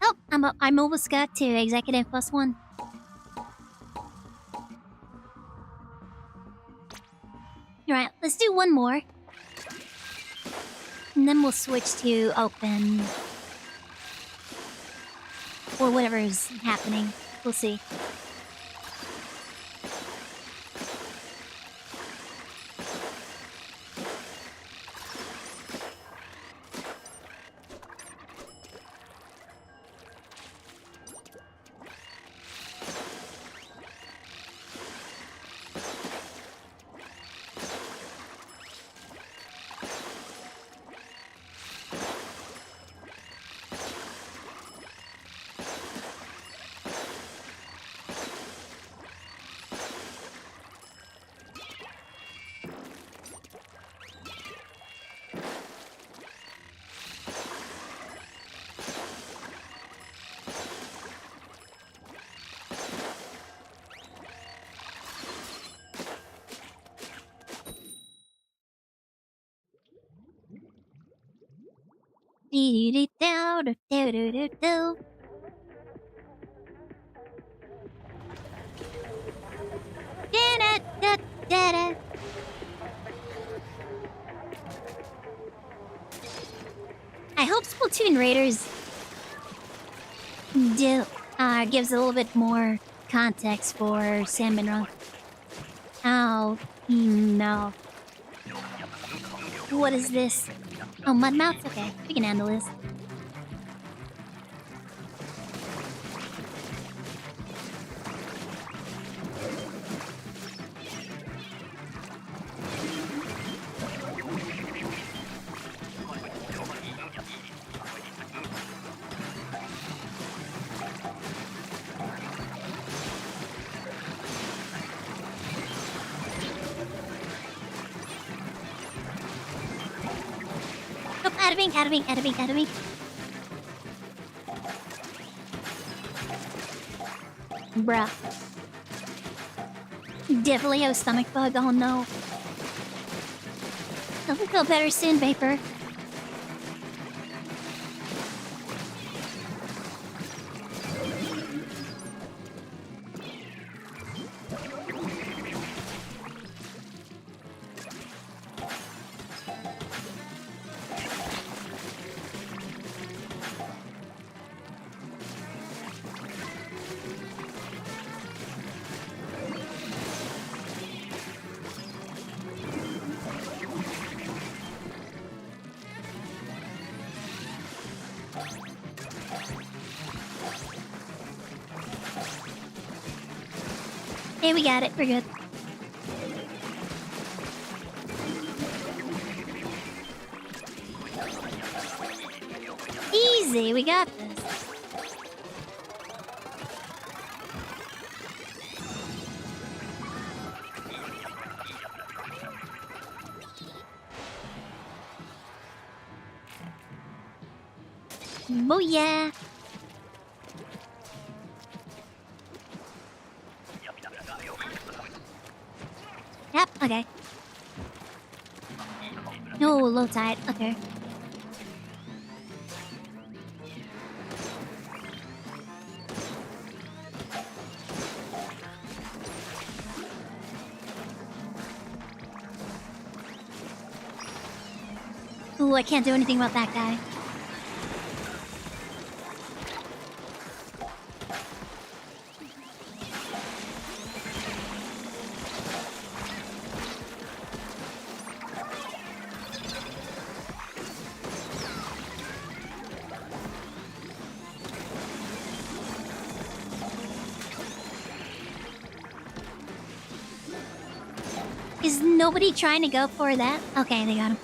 Oh, I'm almost got to executive +1. Alright, let's do one more. And then we'll switch to open. Or whatever is happening. We'll see. Do-do-do-do-do-do-do-do. Da-da-da-da-da. I hope Splatoon Raiders gives a little bit more context for Salmon Run. Oh, no. What is this? Oh, Mudmouth? Okay, we can handle this. Nope, out of ink. Bruh. Definitely have a stomach bug, oh no. Doesn't feel better soon, Vapor. Hey, we got it. We're good. Easy, we got this. Booyah! Yep, okay. No, low tide, okay. Ooh, I can't do anything about that guy. Is nobody trying to go for that? Okay, they got him.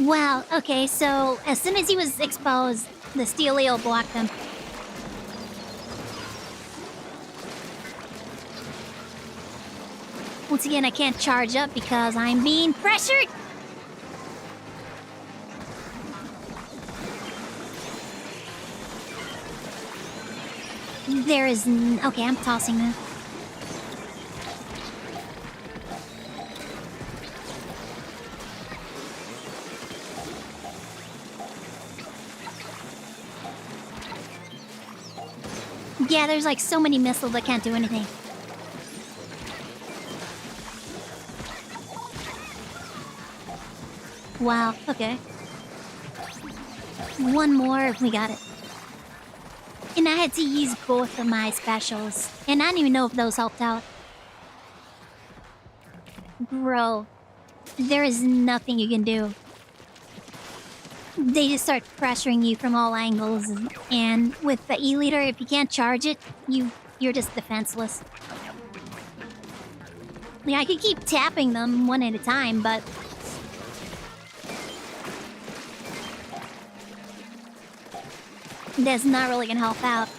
Wow, okay, so as soon as he was exposed, the steel eel blocked him. Once again, I can't charge up because I'm being pressured! There is okay, I'm tossing that. Yeah, there's like so many missiles that can't do anything. Wow, okay. One more, we got it. And I had to use both of my specials. And I don't even know if those helped out. Bro, there is nothing you can do. They just start pressuring you from all angles. And with the E-liter, if you can't charge it, you're just defenseless. Like, I could keep tapping them one at a time, but... that's not really gonna help out.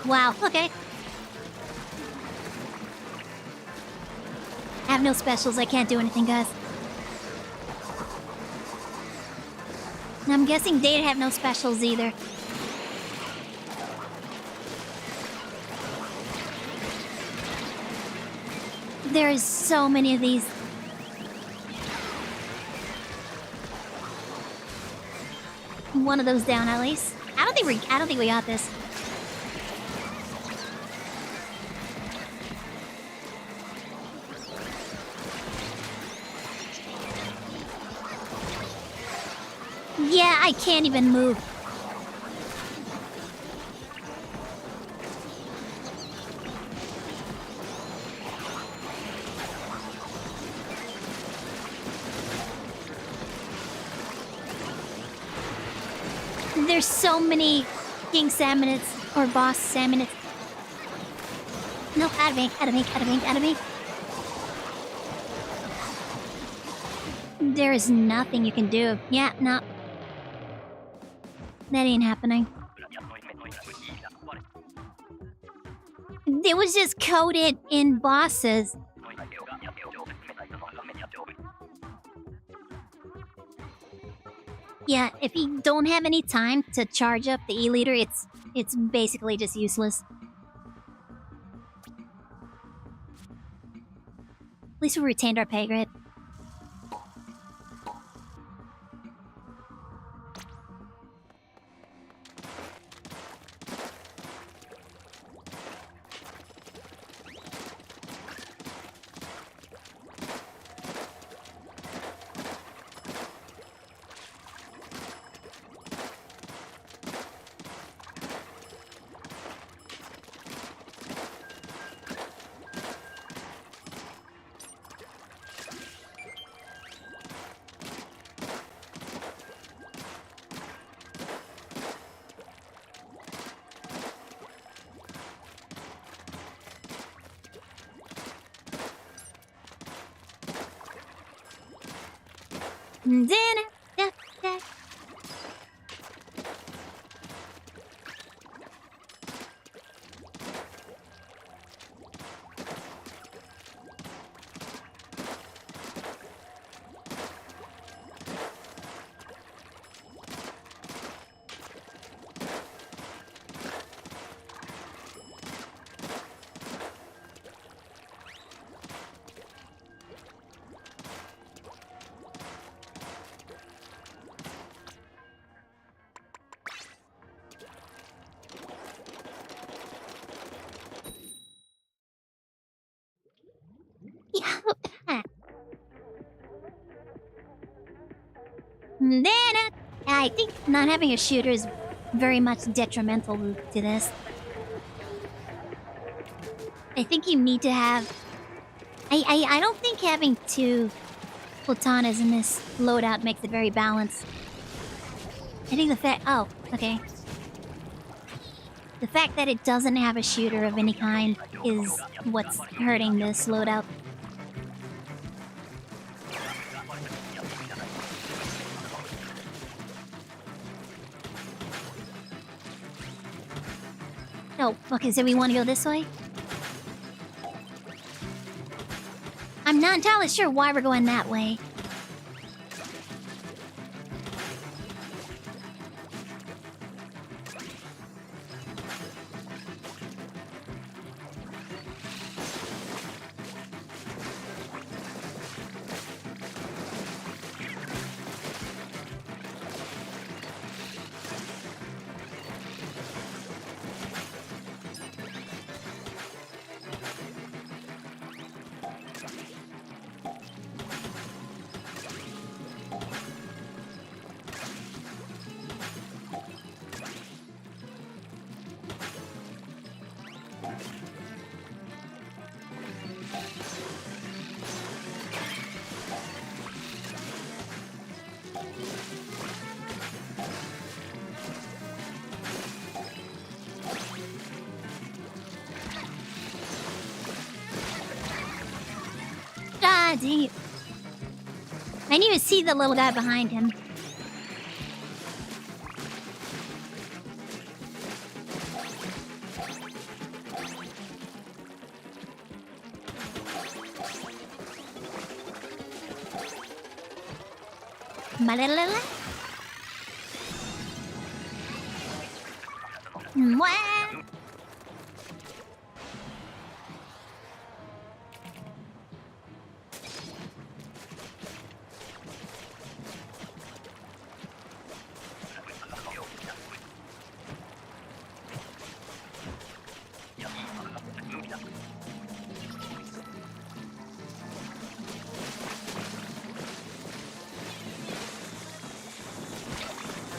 Wow, okay. have no specials. I can't do anything, guys. And I'm guessing they'd have no specials either. There's so many of these. One of those down at least. I don't think we got this. Yeah, I can't even move. There's so many king salmonids or boss salmonids. No, out of ink, out of ink, out of ink, out of ink. There is nothing you can do. Yeah, no. That ain't happening. It was just coded in bosses. Yeah, if you don't have any time to charge up the E-liter, it's basically just useless. At least we retained our pay grade. I think not having a shooter is very much detrimental to this. I think you need to have... I don't think having two Platanas in this loadout makes it very balanced. I think the fact... Oh, okay. The fact that it doesn't have a shooter of any kind is what's hurting this loadout. Oh, okay, so we want to go this way? I'm not entirely sure why we're going that way. Ah, dang it. I didn't even see the little guy behind him. Malalala. Mwah.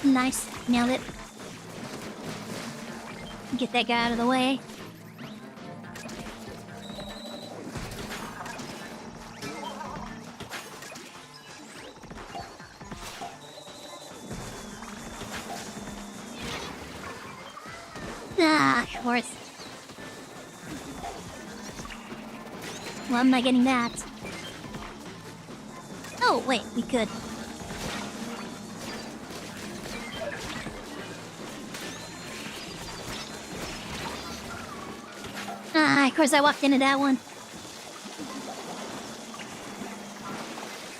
Nice, nailed it. Get that guy out of the way. Ah, of course. Well, I'm not getting that. Oh, wait, we could. Ah, of course I walked into that one.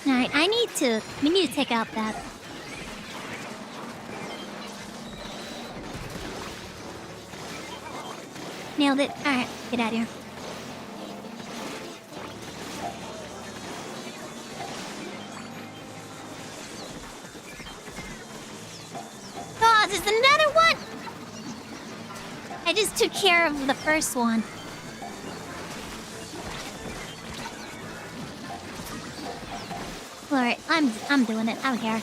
Alright, we need to take out that. Nailed it. Alright, get out of here. Oh, there's another one! I just took care of the first one. Alright, I'm doing it. I don't care.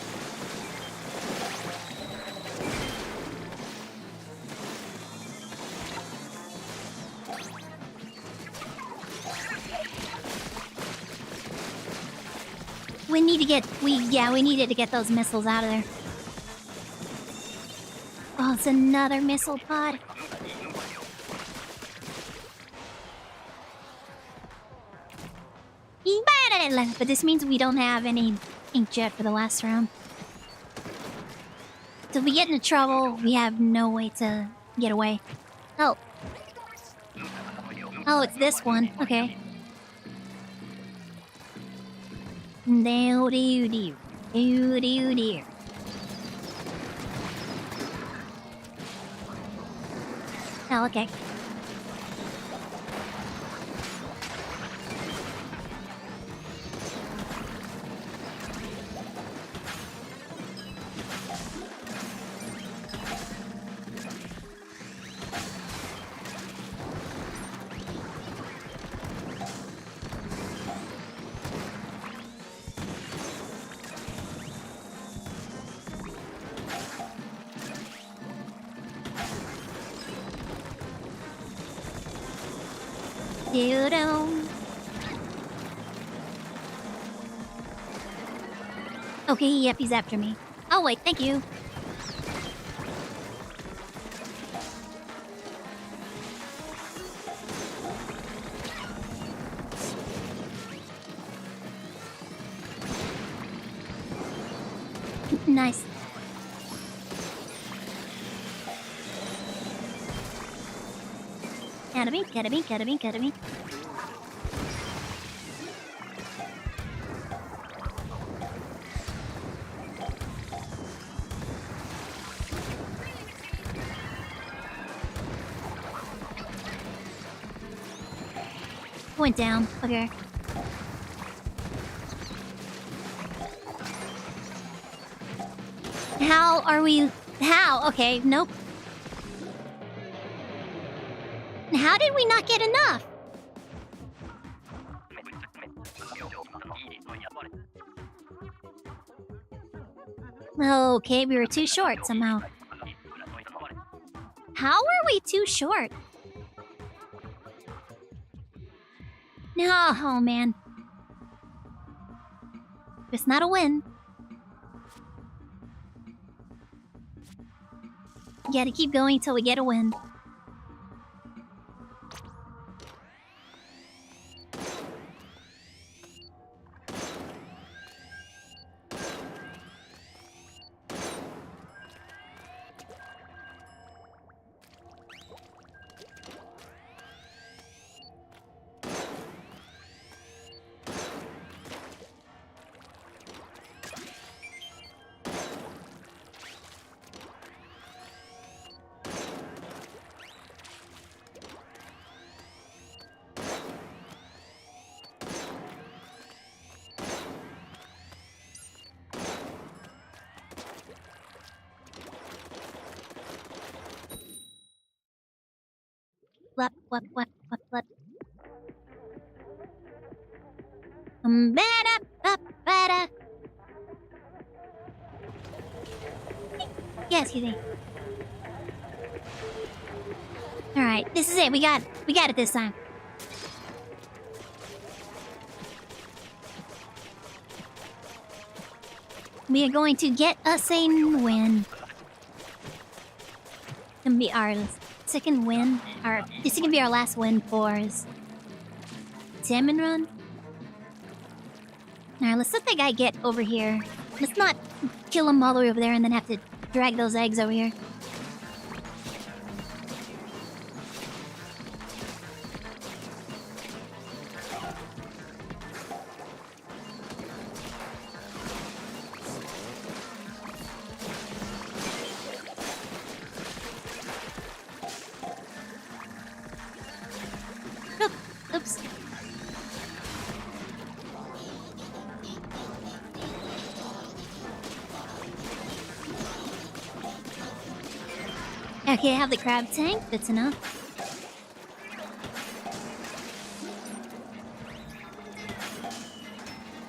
We needed to get those missiles out of there. Oh, it's another missile pod. But this means we don't have any inkjet for the last round. So if we get into trouble, we have no way to get away. Oh. Oh, it's this one. Okay. Oh, okay. Okay, yep, he's after me. Oh, wait, thank you. Nice. Get me. Went down. Okay. How are we... How? Okay, nope. How did we not get enough? Okay, we were too short somehow. How were we too short? No, oh man. It's not a win. Gotta keep going till we get a win. What? Bada, bada. Yeah, excuse me. All right, this is it. We got it this time. We are going to get us a win. Gonna be our second win. This is gonna be our last win for Salmon Run. Alright, let's let that guy get over here. Let's not kill him all the way over there and then have to drag those eggs over here. Oops. Okay, I have the crab tank. That's enough.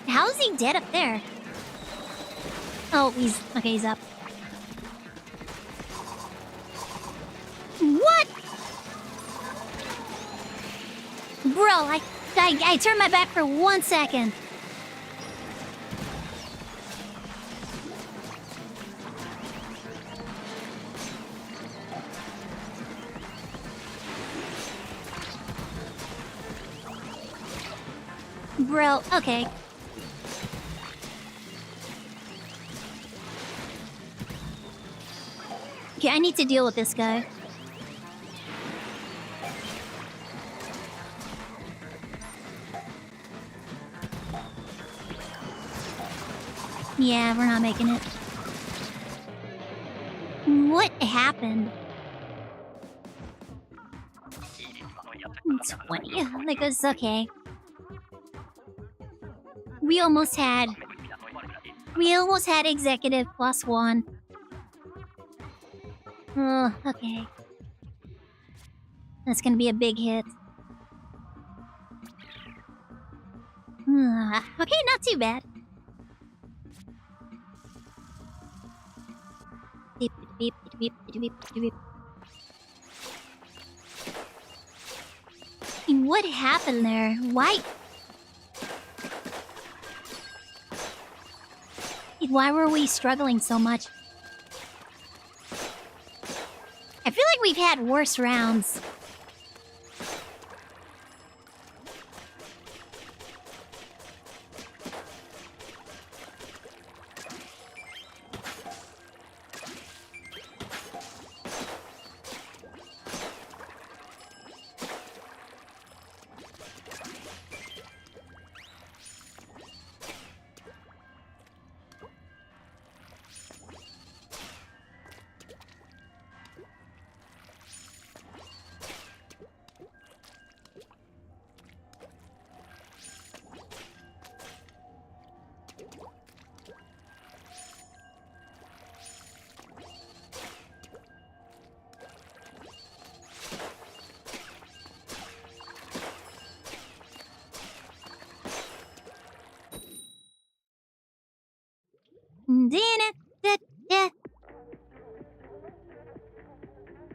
How is he dead up there? Oh, he's up. What? Bro, I turned my back for 1 second. Bro, okay. Okay, I need to deal with this guy. Yeah, we're not making it. What happened? 20. Like, it's okay. We almost had executive +1. Oh, okay. That's gonna be a big hit. Okay, not too bad. Beep, beep, beep, beep, beep, beep. What happened there? Why were we struggling so much? I feel like we've had worse rounds.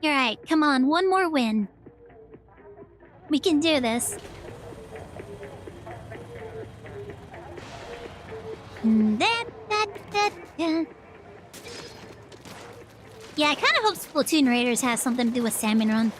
You're right. Come on, one more win. We can do this. Yeah, I kind of hope Splatoon Raiders has something to do with Salmon Run.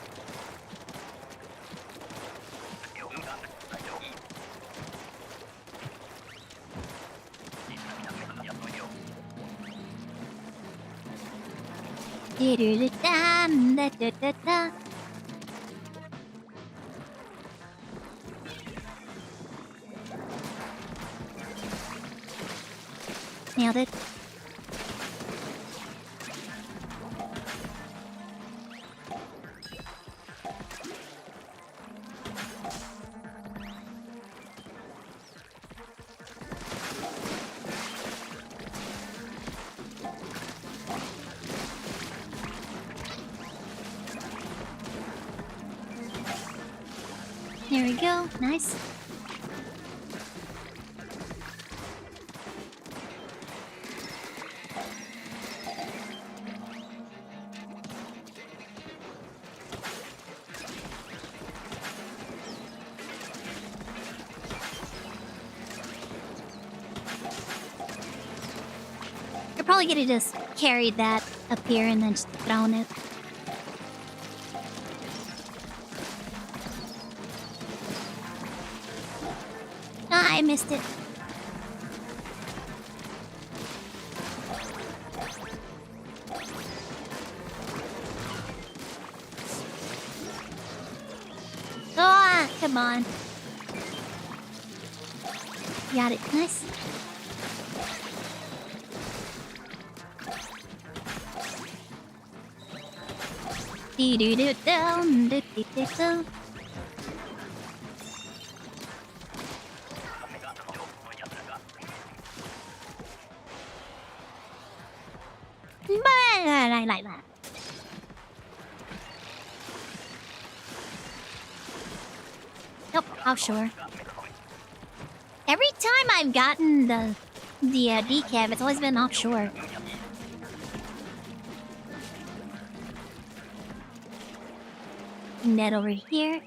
Nailed it. There we go. Nice. You're probably gonna just carry that up here and then just thrown it. Ah, I missed it. Ah, come on. Got it. Nice. Do-do-do-do-do-do-do-do. But I like that. Nope, offshore. Every time I've gotten the decaf, it's always been offshore. Net over here.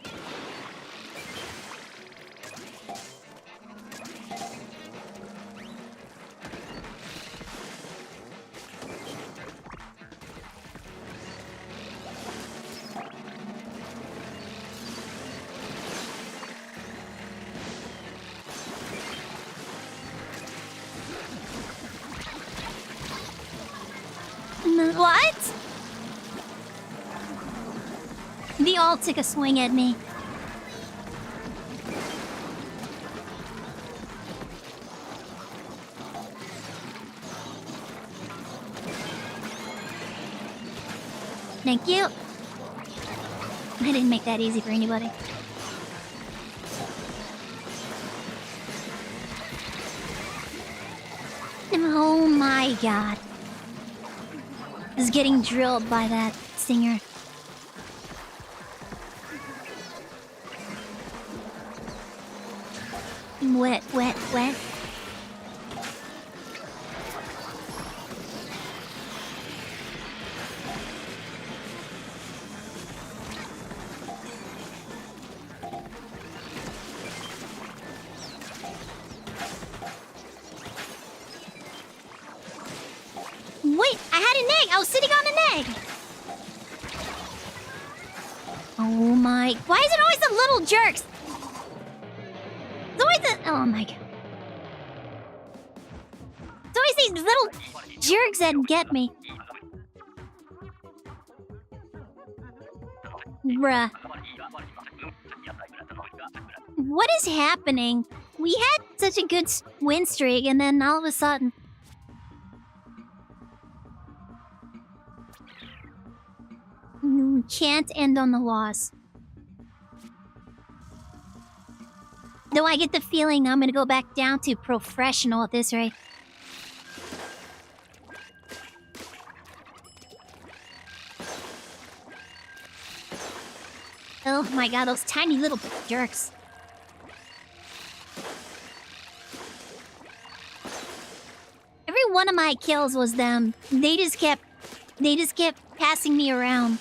What? They all took a swing at me. Thank you. I didn't make that easy for anybody. Oh my god. Is getting drilled by that singer. Wet, wet, wet. Wait, I had an egg! I was sitting on an egg! Oh my... Why is it always the little jerks? It's always the... Oh my god. It's always these little jerks that get me. Bruh. What is happening? We had such a good win streak and then all of a sudden... Can't end on the loss. Though I get the feeling I'm gonna go back down to professional at this rate. Oh my god, those tiny little jerks. Every one of my kills was them. They just kept passing me around.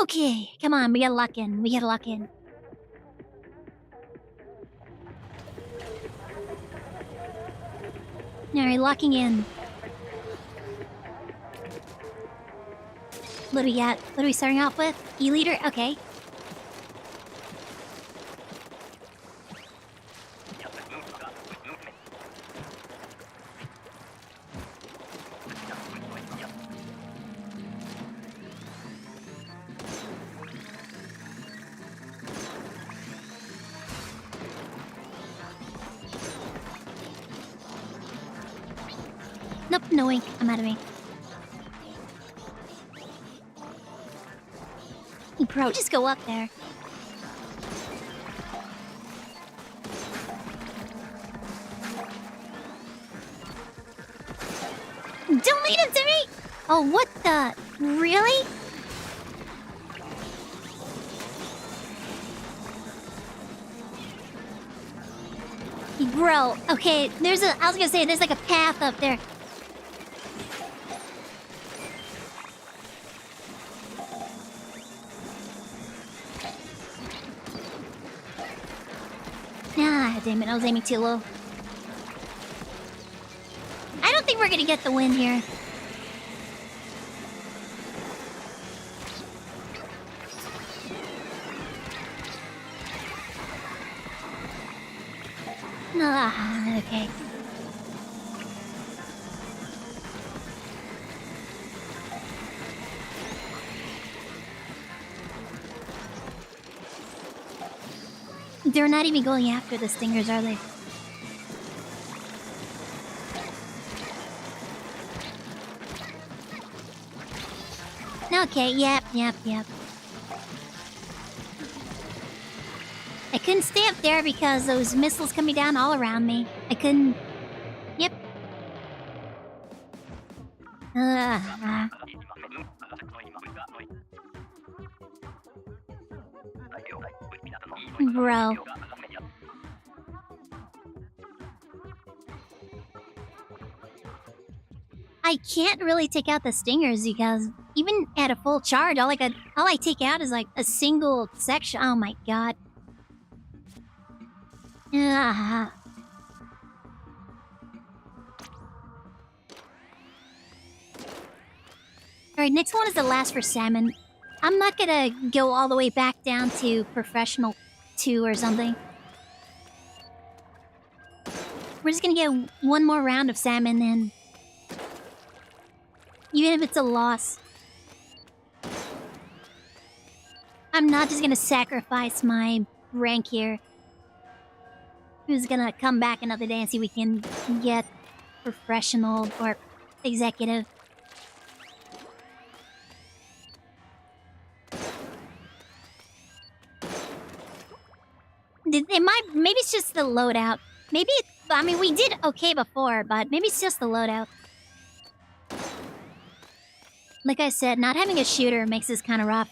Okay, come on, we gotta lock in. We gotta lock in. Alright, locking in. What do we got? What are we starting off with? E-liter? Okay. Nope, no ink. I'm out of ink. Bro, just go up there. Don't lead him to me! Oh, what the? Really? Bro, okay, I was gonna say, there's like a path up there. Ah, damn it, I was aiming too low. I don't think we're gonna get the win here. Ah, okay. They're not even going after the stingers, are they? Okay, yep. I couldn't stay up there because those missiles coming down all around me. I couldn't... Yep. Bro. I can't really take out the stingers because even at a full charge, all I take out is like a single section. Oh my god. Alright, next one is the last for salmon. I'm not gonna go all the way back down to professional 2 or something. We're just gonna get one more round of salmon and even if it's a loss, I'm not just gonna sacrifice my rank here. Who's gonna come back another day and see if we can get professional or executive. Maybe it's just the loadout. I mean, we did okay before, but maybe it's just the loadout. Like I said, not having a shooter makes this kind of rough.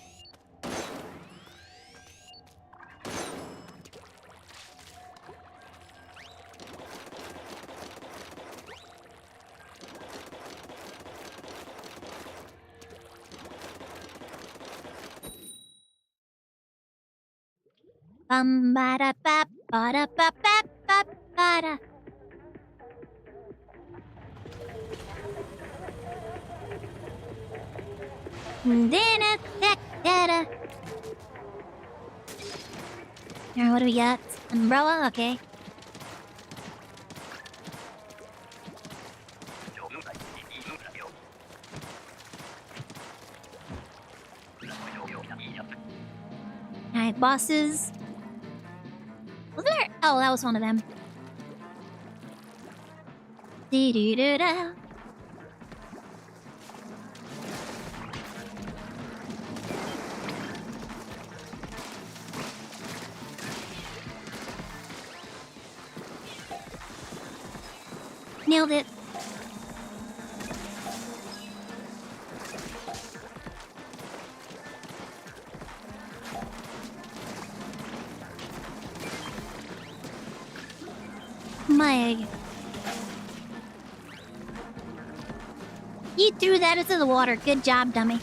Bum ba da ba ba da ba ba ba ba da. Here, what do we got? Umbrella? Okay. Alright, bosses. Was there? Oh, that was one of them. Dee-doo-doo-da. Nailed it. My... You threw that into the water. Good job, dummy.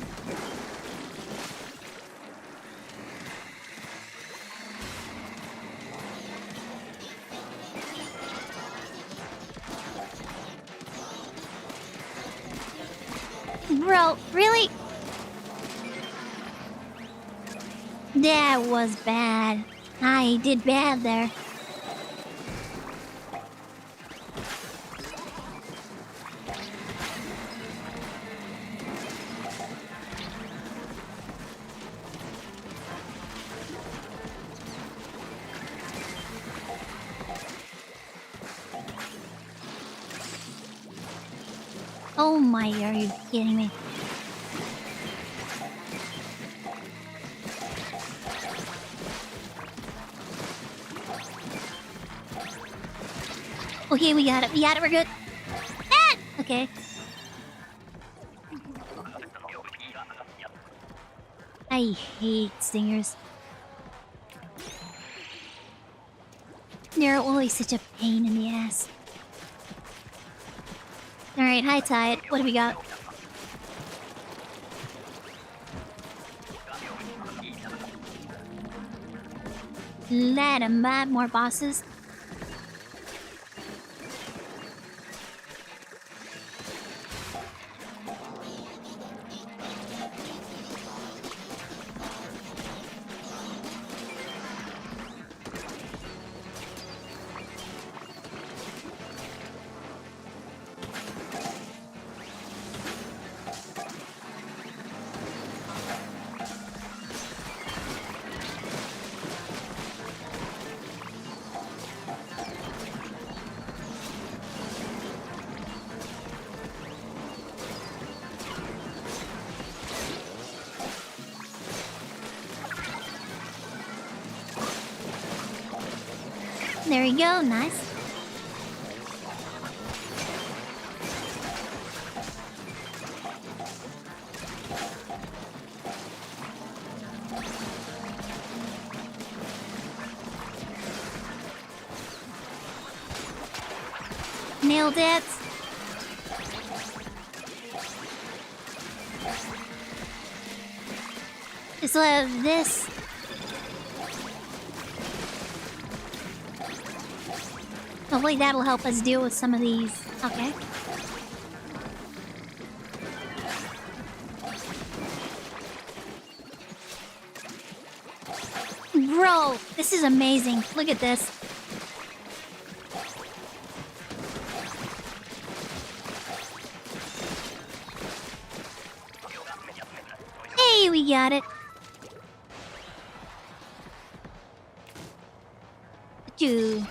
Bro, really? That was bad. I did bad there. Oh my, are you kidding me? Okay, we got it. We got it. We're good. Ah! Okay. I hate stingers. They're always such a pain in the ass. Alright, high tide. What do we got? Let 'em have more bosses. There you go, nice. Nailed it. Just have this. Hopefully that'll help us deal with some of these. Okay. Bro, this is amazing. Look at this. Hey, we got it. Dude.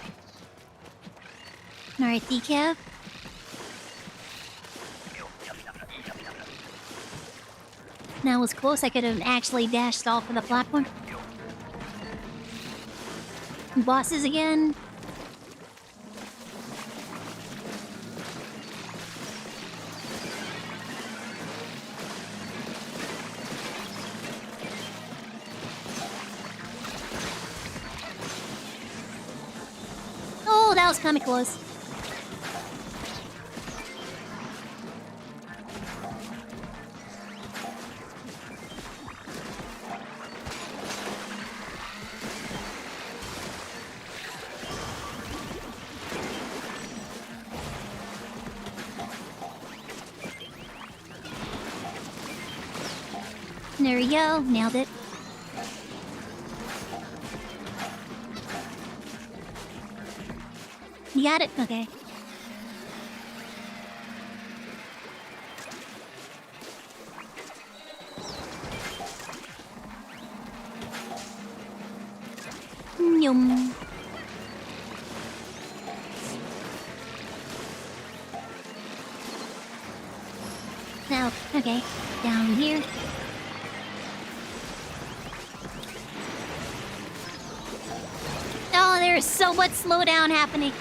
Alright, decaf. That was close. I could have actually dashed off of the platform. Bosses again. Oh, that was kind of close. There we go. Nailed it. You got it? Okay. Yum. Now, okay. Down here. Oh, there's so much slowdown happening.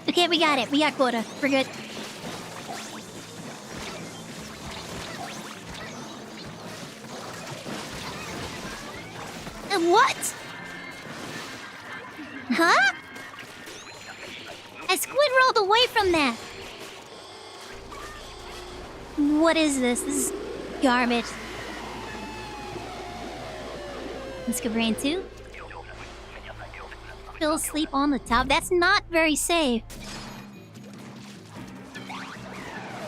Okay, we got it. We got quota. We're good. What? Huh? I squid rolled away from that. What is this? This is garbage. Let's go brain 2. Still asleep on the top. That's not very safe.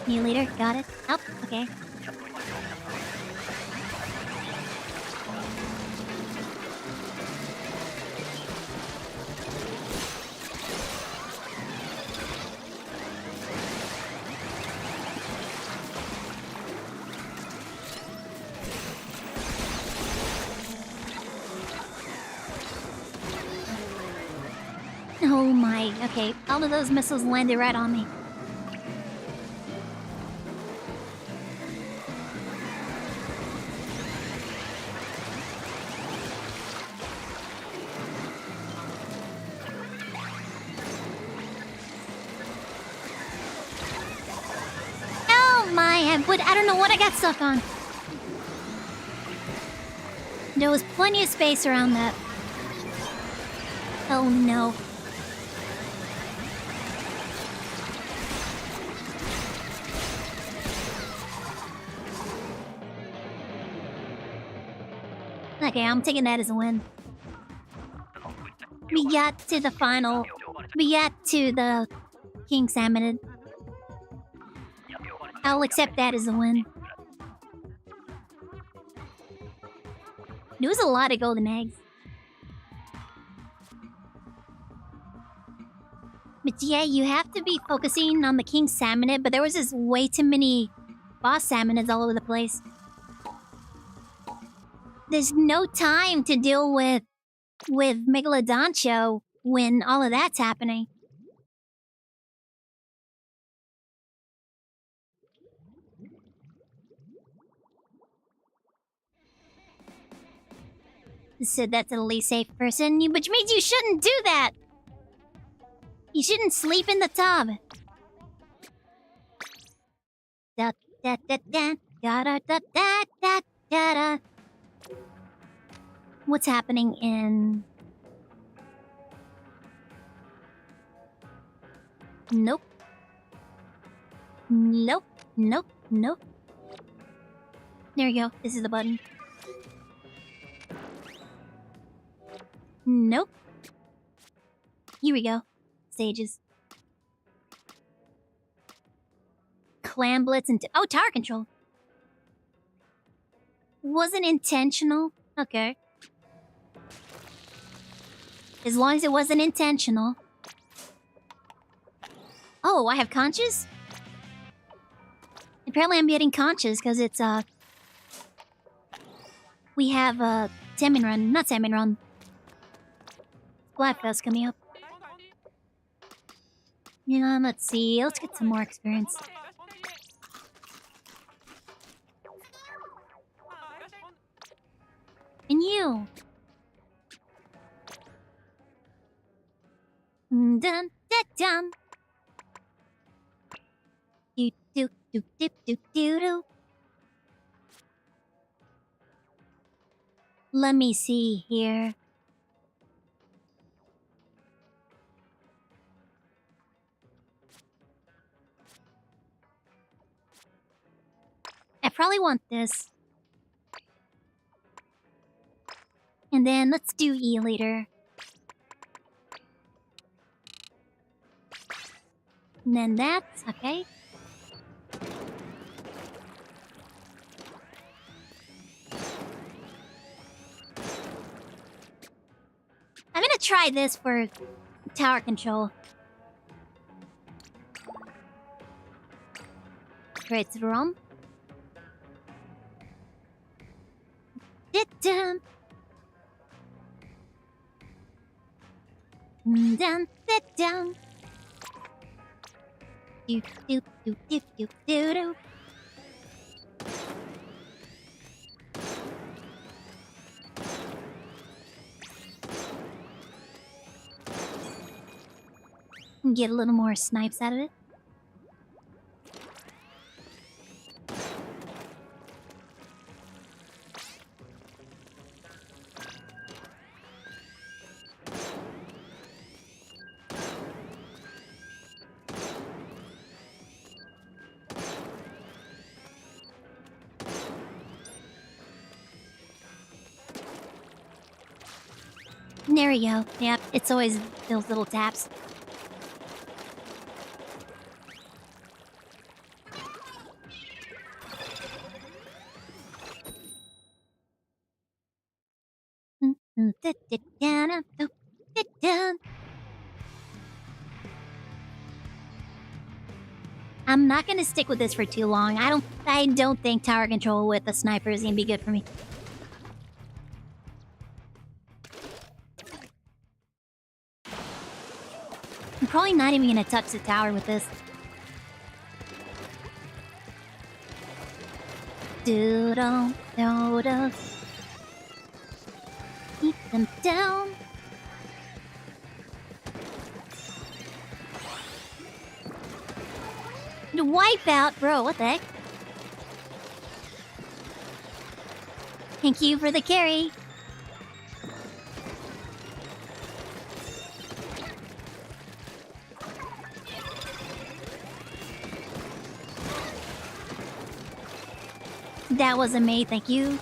New leader, got it. Oh, okay. Oh my, okay. All of those missiles landed right on me. Oh my, I don't know what I got stuck on. There was plenty of space around that. Oh no. Okay, I'm taking that as a win. We got to the final. We got to the King Salmonid. I'll accept that as a win. There was a lot of golden eggs. But yeah, you have to be focusing on the King Salmonid, but there was just way too many boss Salmonids all over the place. There's no time to deal with Megalodoncho when all of that's happening. Said that to the least safe person, which means you shouldn't do that! You shouldn't sleep in the tub. Da da da da da da da da da da. What's happening in... Nope. Nope. Nope. Nope. There you go. This is the button. Nope. Here we go. Stages. Clan Blitz and... oh, tower control. Wasn't intentional. Okay. As long as it wasn't intentional. Oh, I have conches? Apparently I'm getting conches because it's, we have, Salmon Run. Not Salmon Run. Splatfest coming up. Yeah, let's see. Let's get some more experience. And you. Dun dun dun. Do do do do do do do. Let me see here. I probably want this. And then let's do E-liter. And then that's okay. I'm gonna try this for tower control. Create the ROM. Dun dun dun. Do do do do do do do. Get a little more snipes out of it. There we go. Yep, it's always those little taps. I'm not gonna stick with this for too long. I don't think tower control with a sniper is gonna be good for me. I'm probably not even gonna touch the tower with this. Doodle, doodle. Keep them down. Wipeout, bro, what the heck? Thank you for the carry. That wasn't me, thank you.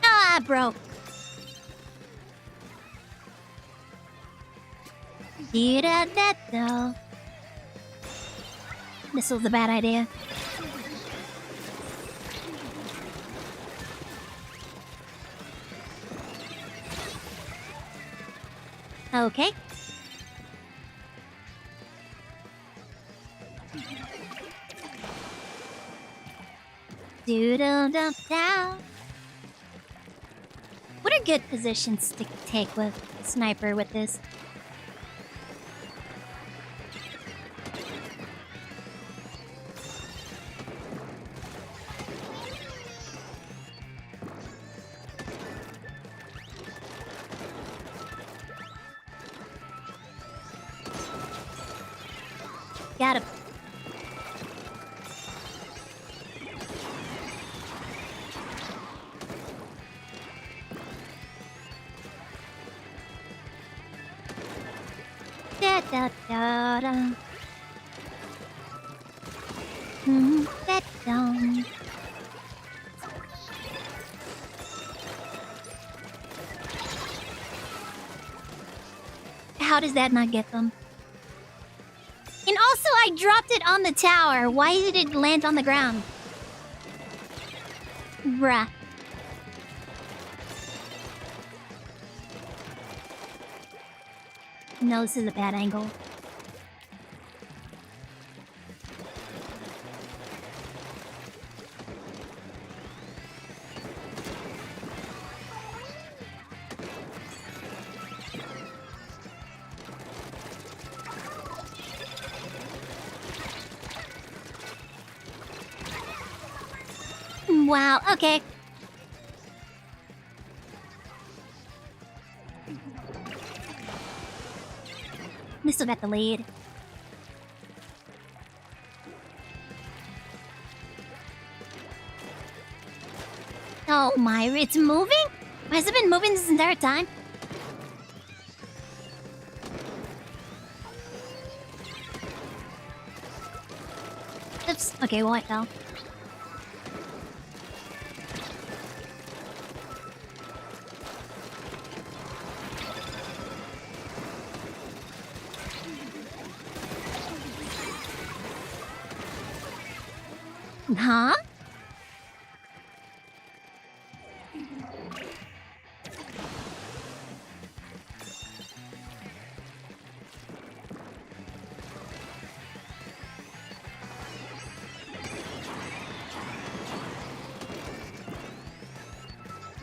Ah, bro. Da-da-da-da. This was a bad idea. Okay. Doodle-dum-down. What are good positions to take with sniper with this? Got him. Da da da da. Da da. How does that not get them? And also, I dropped it on the tower. Why did it land on the ground? Bruh. No, this is a bad angle. Wow, okay. This will get the lead. Oh my, it's moving? Has it been moving this entire time? Oops, okay, well I fell. Huh?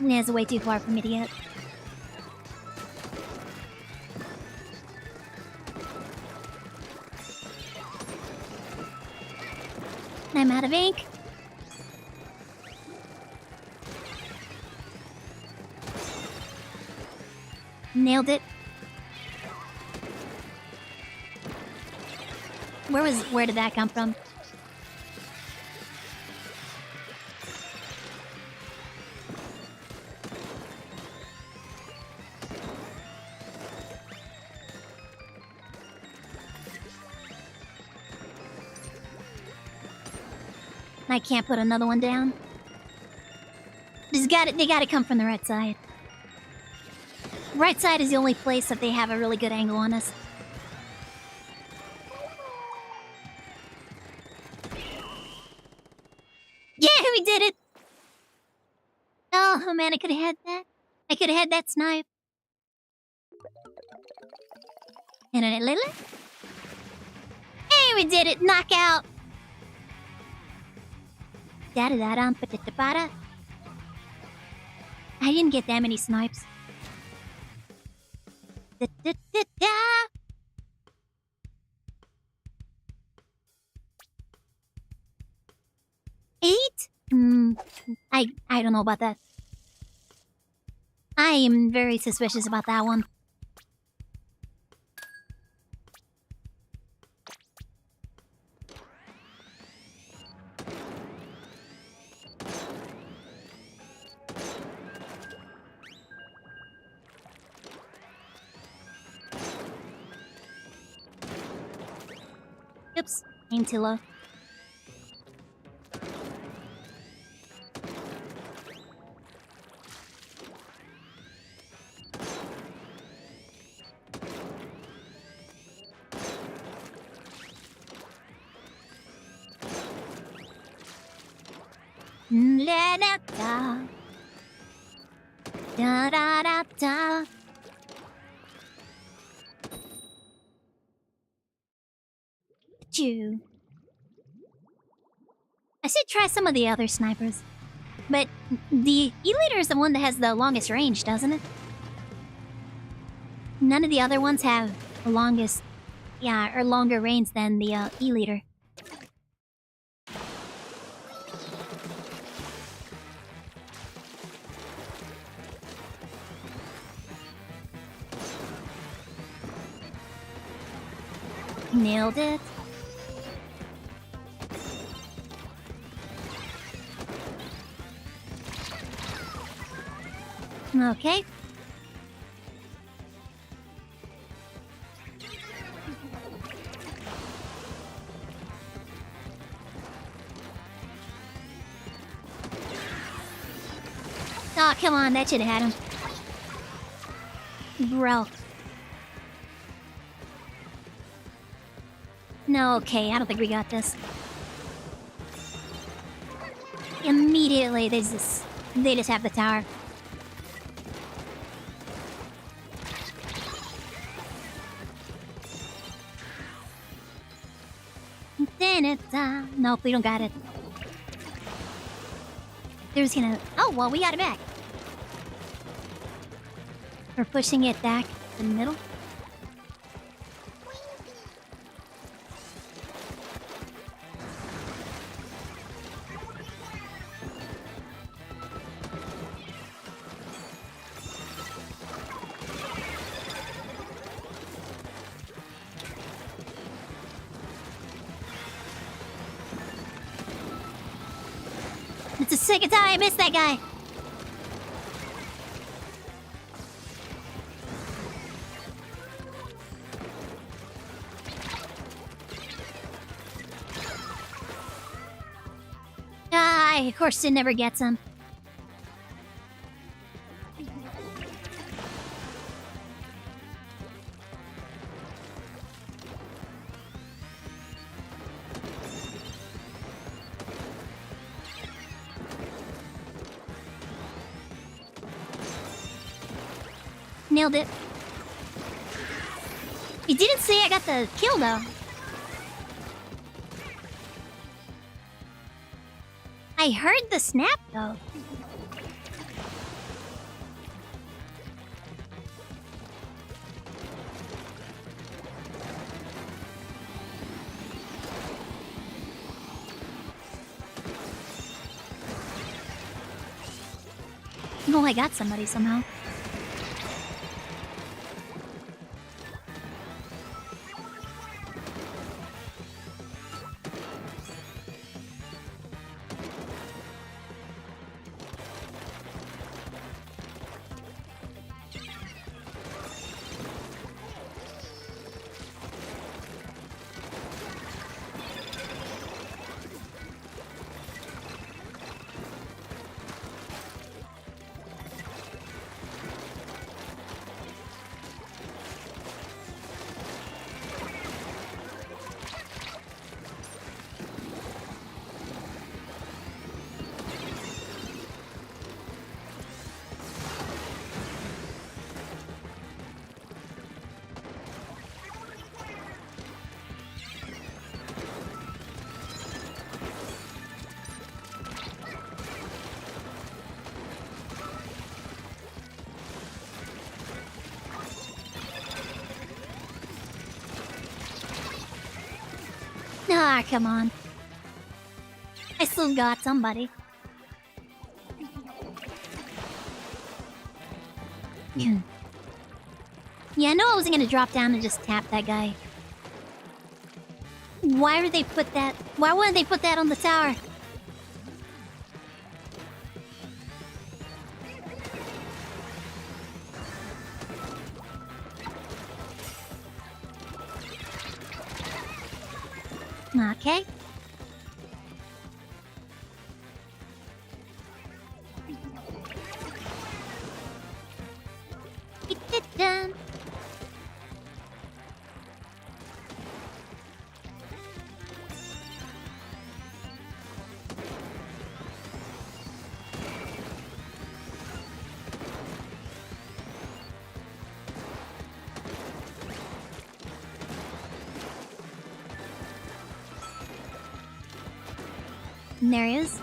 It's way too far for me to get. I'm out of ink. Nailed it. Where did that come from? I can't put another one down. They gotta come from the right side. Right side is the only place that they have a really good angle on us. Yeah, we did it! Oh man, I could've had that. I could've had that snipe. And hey, we did it! Knockout! Da-da-da-dum-ba-da-da-ba-da. I didn't get that many snipes. Da-da-da-da. 8? I don't know about that. I am very suspicious about that one. Oops, aim too low. Da da da. Da da da da. Chew. I should try some of the other snipers. But the E-Leader is the one that has the longest range, doesn't it? None of the other ones have the longest, or longer range than the E-Leader. Nailed it. Okay. Oh, come on, that should have had him. Bro. No, okay, I don't think we got this. Immediately, they just have the tower. Nope, we don't got it. They're just gonna... Oh, well, we got it back. We're pushing it back to the middle. It's the second time I missed that guy. Of course, it never gets him. Nailed it. He didn't say I got the kill, though. I heard the snap, though. Oh, I got somebody somehow. Ah, come on. I still got somebody. Yeah, I know I wasn't gonna drop down and just tap that guy. Why would they put that? Why wouldn't they put that on the tower? Okay. Get it done. And there he is.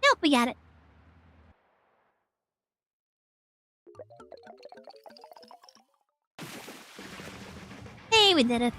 Nope, we got it. Hey, we did it.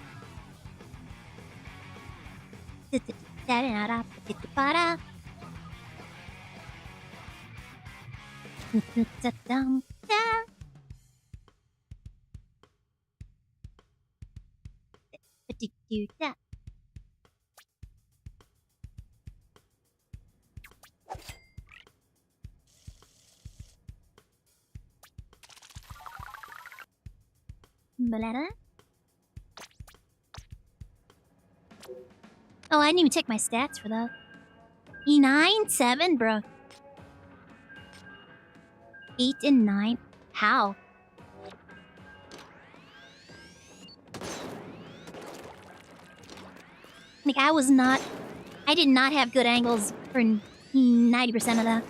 Oh, I didn't even check my stats for that. E9, 7, bro. 8 and 9. How? Like, I did not have good angles for 90% of that.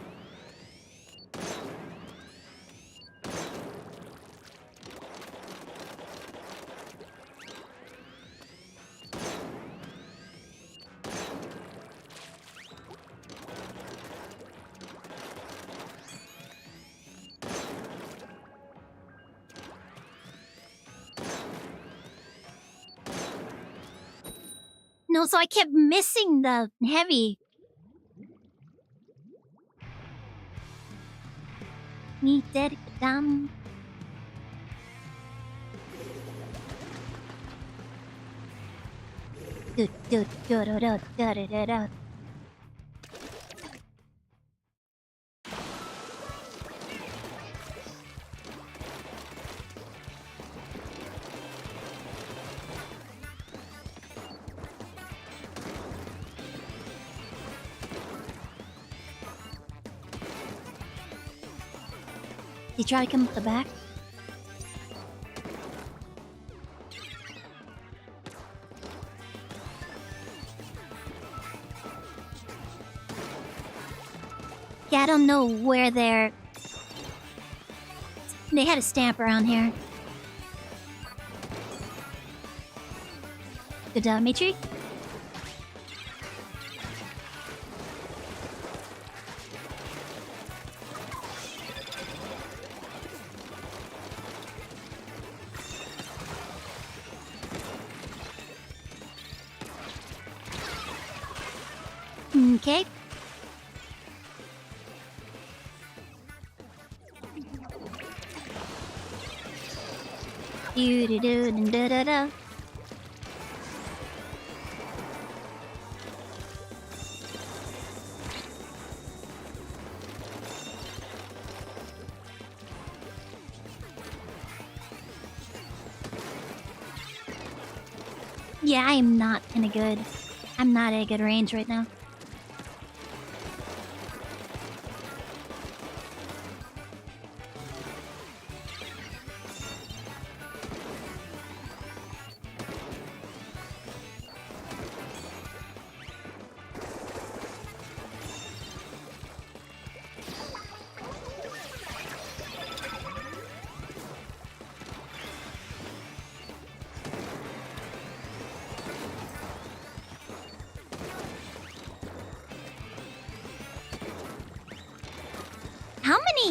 No, so I kept missing the heavy. Me dead dumb. Did you try to come up the back? Yeah, I don't know where they're... They had a stamp around here. Good job, Mitri. Okay. Do-do-do-do-do-do. Yeah, I am not in a good... I'm not at a good range right now.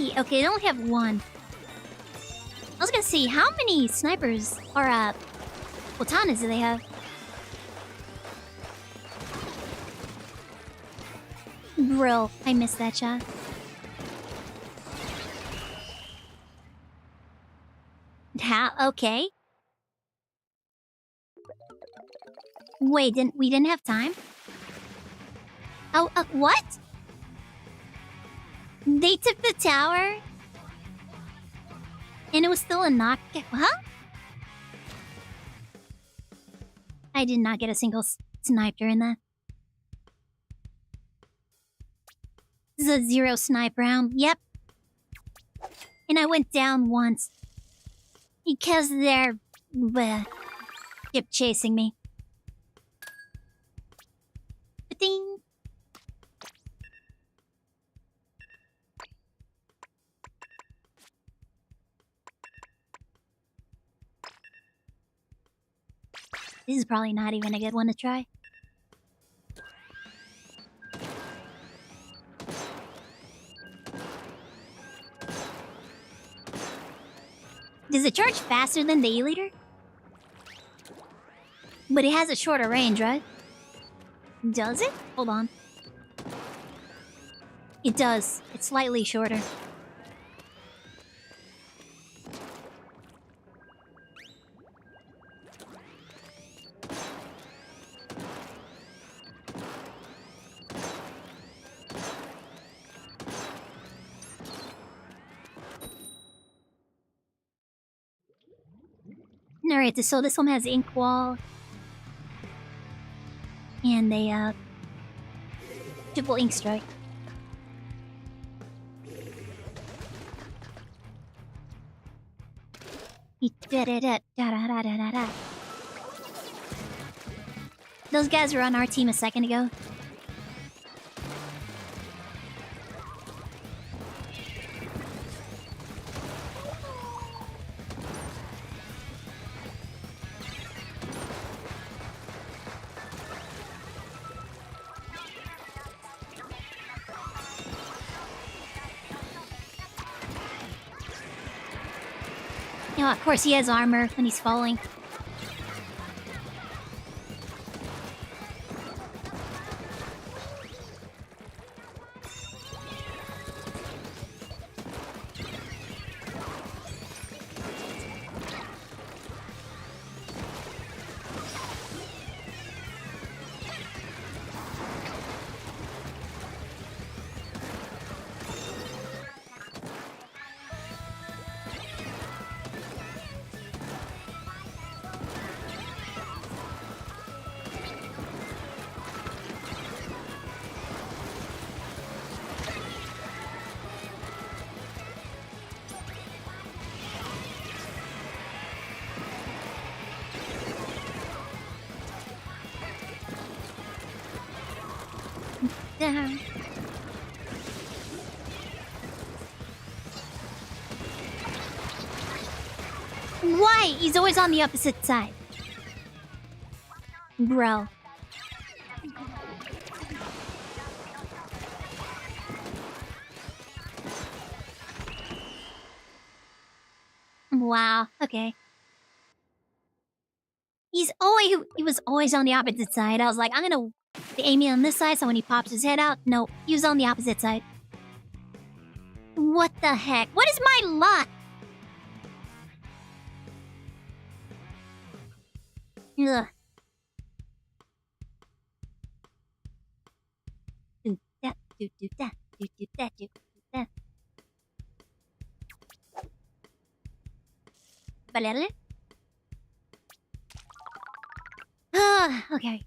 many? Okay, they only have one. I was gonna see how many snipers or katanas do they have? Bro, I missed that shot. How? Okay. Wait, we didn't have time? Oh, what? They took the tower? And it was still a knock. Huh? I did not get a single snipe during that. This is a 0 snipe round. Yep. And I went down once. Because they're... kept chasing me. Ding. This is probably not even a good one to try. Does it charge faster than the E-liter? But it has a shorter range, right? Does it? Hold on. It does. It's slightly shorter. Alright, so this one has ink wall. And a triple ink strike. Those guys were on our team a second ago. You know, of course he has armor when he's falling. Down. Why? He's always on the opposite side. Bro. Wow, okay. He was always on the opposite side. I was like, I'm gonna aim on this side so when he pops his head out, no, he was on the opposite side. What the heck? What is my luck? Ugh. Do that, do that, do that, do that. Valere? Ah, okay.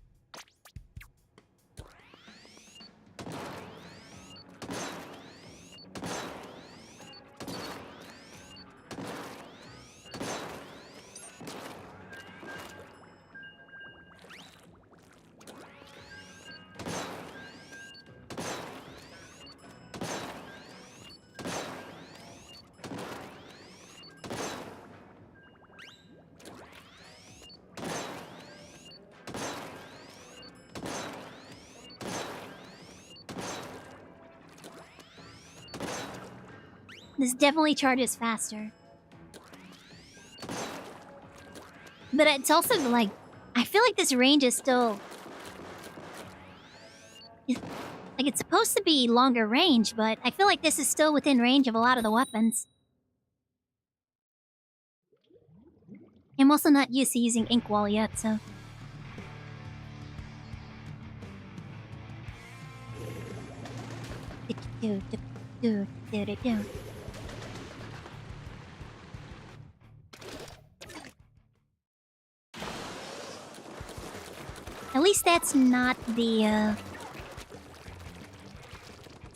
This definitely charges faster. But it's also like, I feel like this range is still... Like, it's supposed to be longer range, but I feel like this is still within range of a lot of the weapons. I'm also not used to using inkwall yet, so... At least that's not the,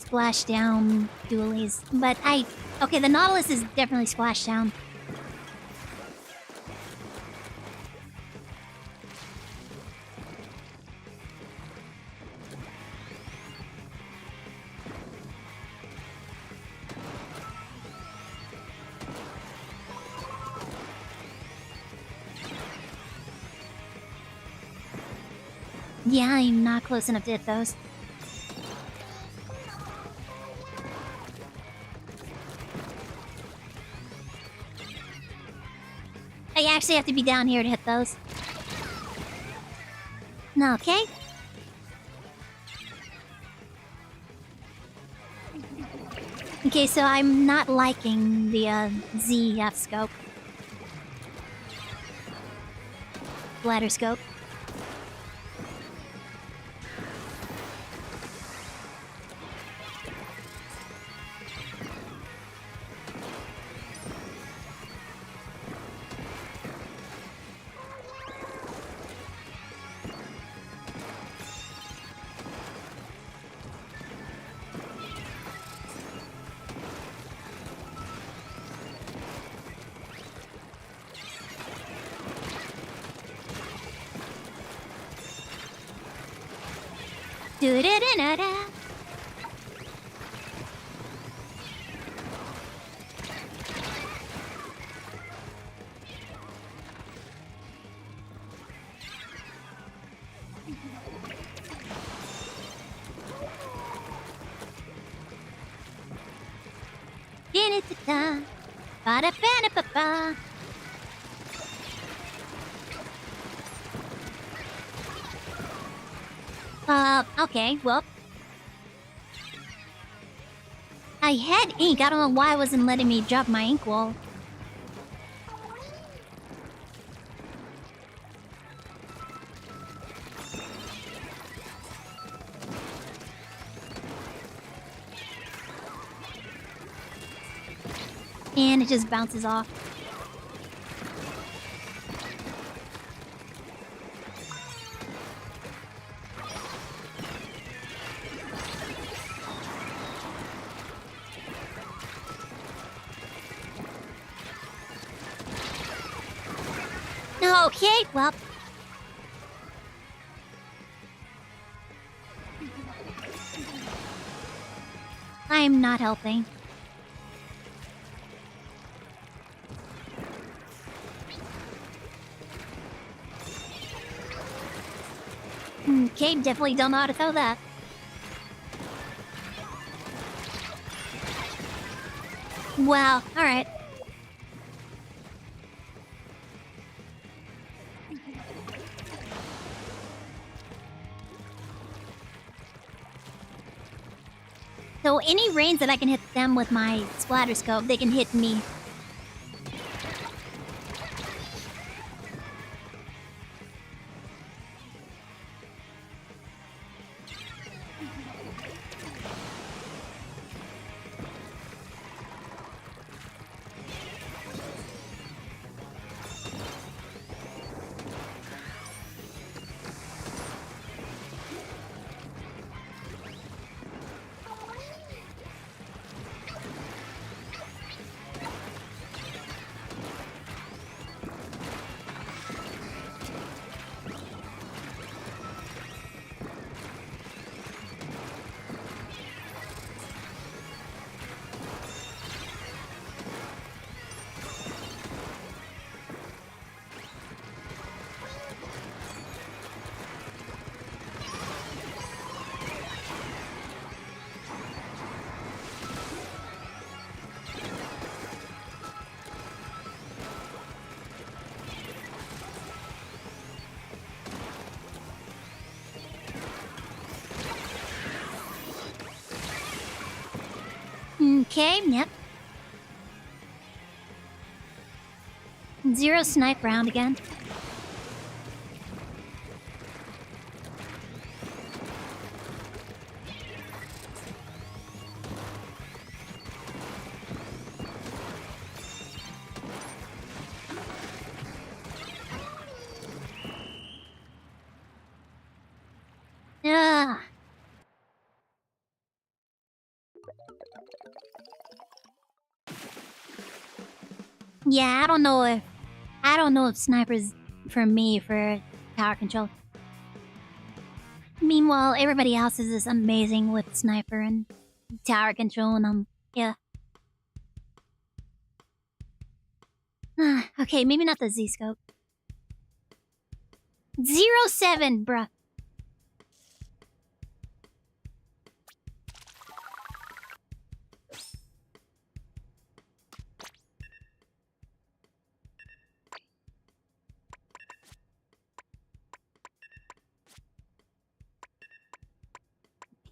splashdown dualies. But okay, the Nautilus is definitely splashdown. Yeah, I'm not close enough to hit those. I actually have to be down here to hit those. Okay. Okay, so I'm not liking the ZF scope. Bladder scope. Do-da-da-da-da. Da-da-da-da. Ba-da-ba-da-ba-ba. Okay, well. I had ink. I don't know why it wasn't letting me drop my ink wall. And it just bounces off. Okay, well. I'm not helping. Okay, definitely don't know how to throw that. Wow, alright. So any range that I can hit them with my splatter scope, they can hit me. Okay, yep. 0 snipe round again. Ugh. Yeah, I don't know if snipers for me for tower control. Meanwhile, everybody else is just amazing with sniper and tower control, and yeah. Okay, maybe not the Z scope. 07, bruh.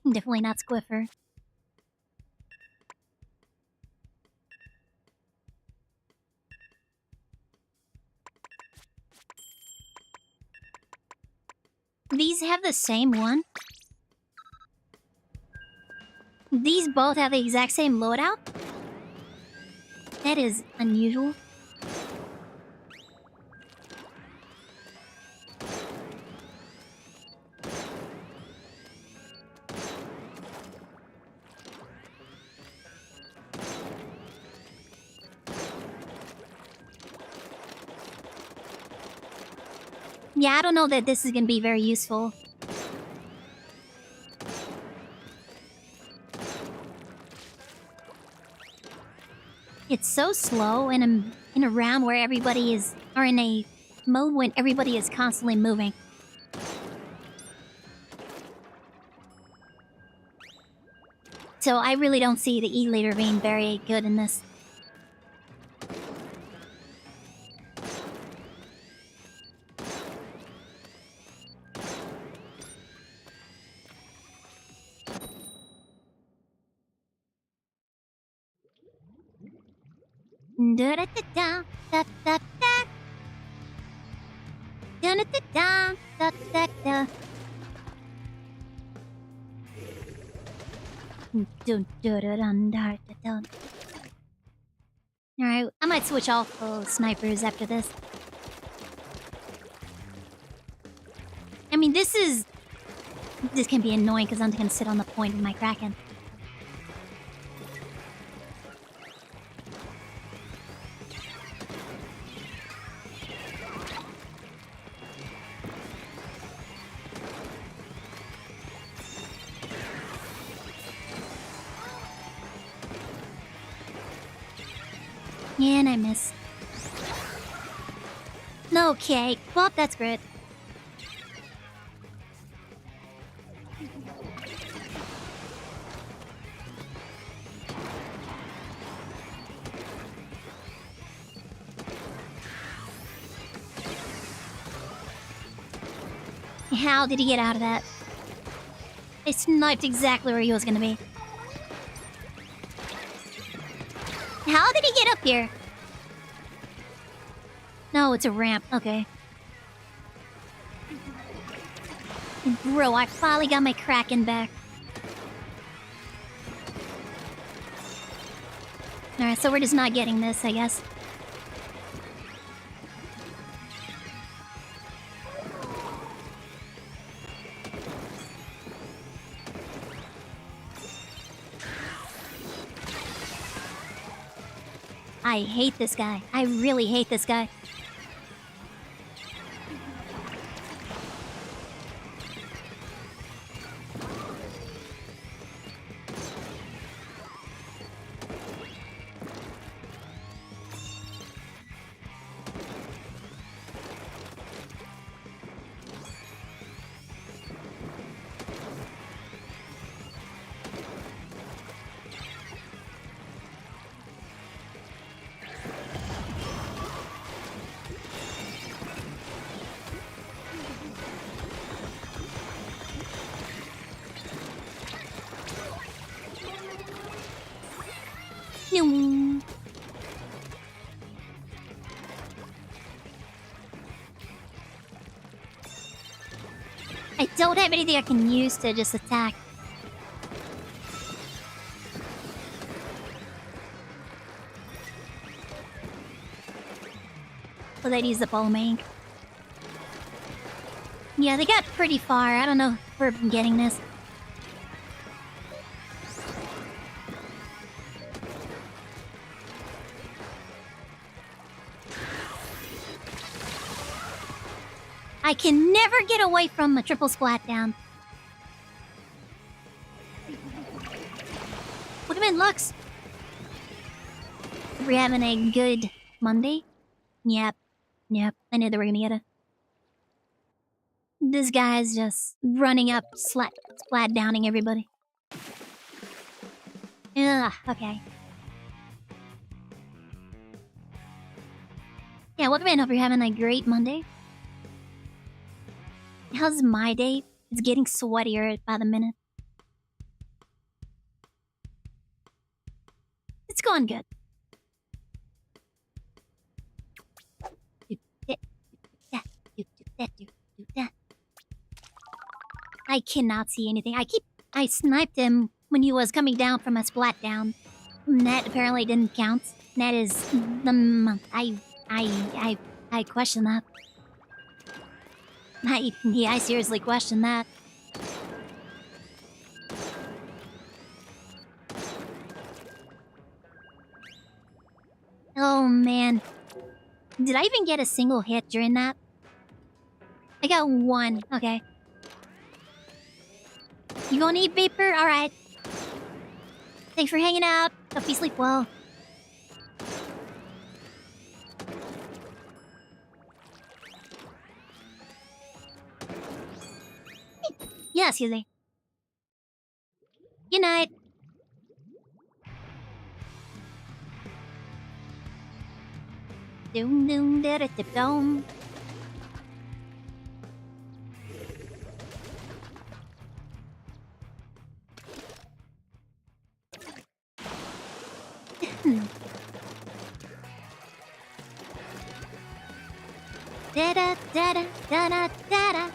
Definitely not Squiffer. These have the same one? These both have the exact same loadout? That is unusual. Yeah, I don't know that this is gonna be very useful. It's so slow in a round where everybody is, or in a mode when everybody is constantly moving. So I really don't see the E-liter being very good in this. Da-da-da-da, da-da-da. Da-da-da-da, da-da-da. Dun-dun-dun-dun-dun-dun. Alright, I might switch off those snipers after this. I mean, this can be annoying because I'm gonna sit on the point of my Kraken. Yeah, and I miss. No cake. Well, that's great. How did he get out of that? I sniped exactly where he was gonna be. How did he get up here? No, it's a ramp. Okay. Bro, I finally got my Kraken back. Alright, so we're just not getting this, I guess. I hate this guy. I really hate this guy. Pew. I don't have anything I can use to just attack. So they'd use the bowling. Yeah, they got pretty far. I don't know if we're getting this. I can never get away from a triple splat down. Look at him in, Lux. We're having a good Monday? Yep. I knew they were gonna get it. This guy's just running up, splat downing everybody. Ugh, okay. Yeah, welcome in. Hope you're having a great Monday. How's my day? It's getting sweatier by the minute. It's going good. I cannot see anything. I sniped him when he was coming down from a splat down. That apparently didn't count. That is I question that. I seriously question that. Oh man. Did I even get a single hit during that? I got one. Okay. You gonna eat vapor? Alright. Thanks for hanging out. Hope you sleep well. Yeah, excuse me. Good night. Doom doom da da dip dome. Da da da da da da da da.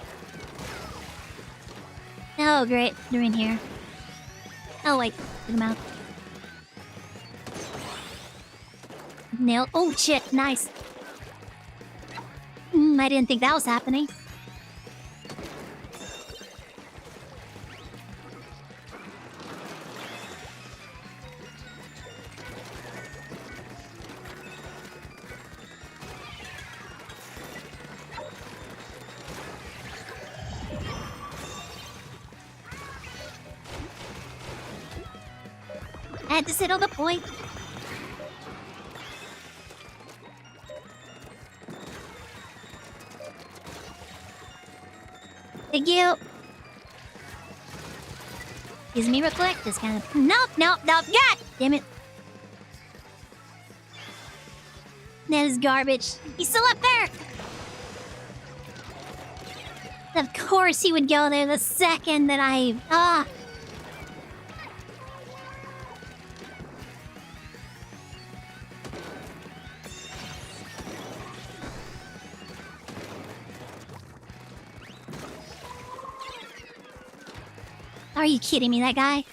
Oh great, they're in here. Oh wait, took them out. Nailed. Oh shit, nice. I didn't think that was happening. I had to sit on the point. Thank you. Excuse me real quick. Just kind of... Nope. God damn it. That is garbage. He's still up there. Of course he would go there the second that I... Are you kidding me, that guy?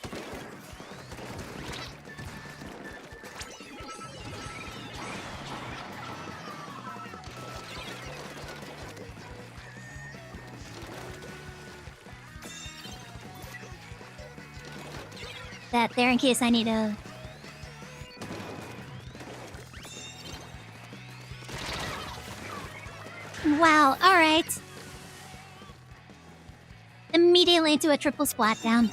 That there in case I need a... Wow, alright. Immediately into a triple splat down.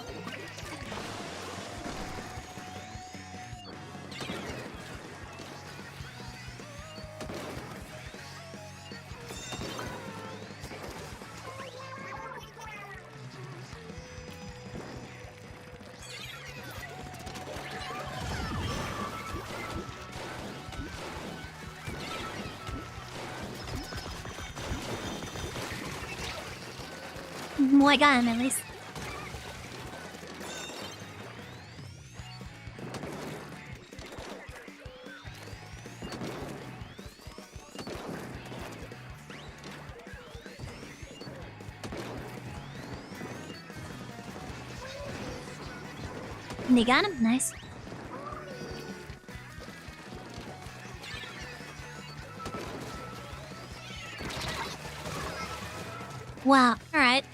Well, I got him at least. They got him? Nice. Wow, alright.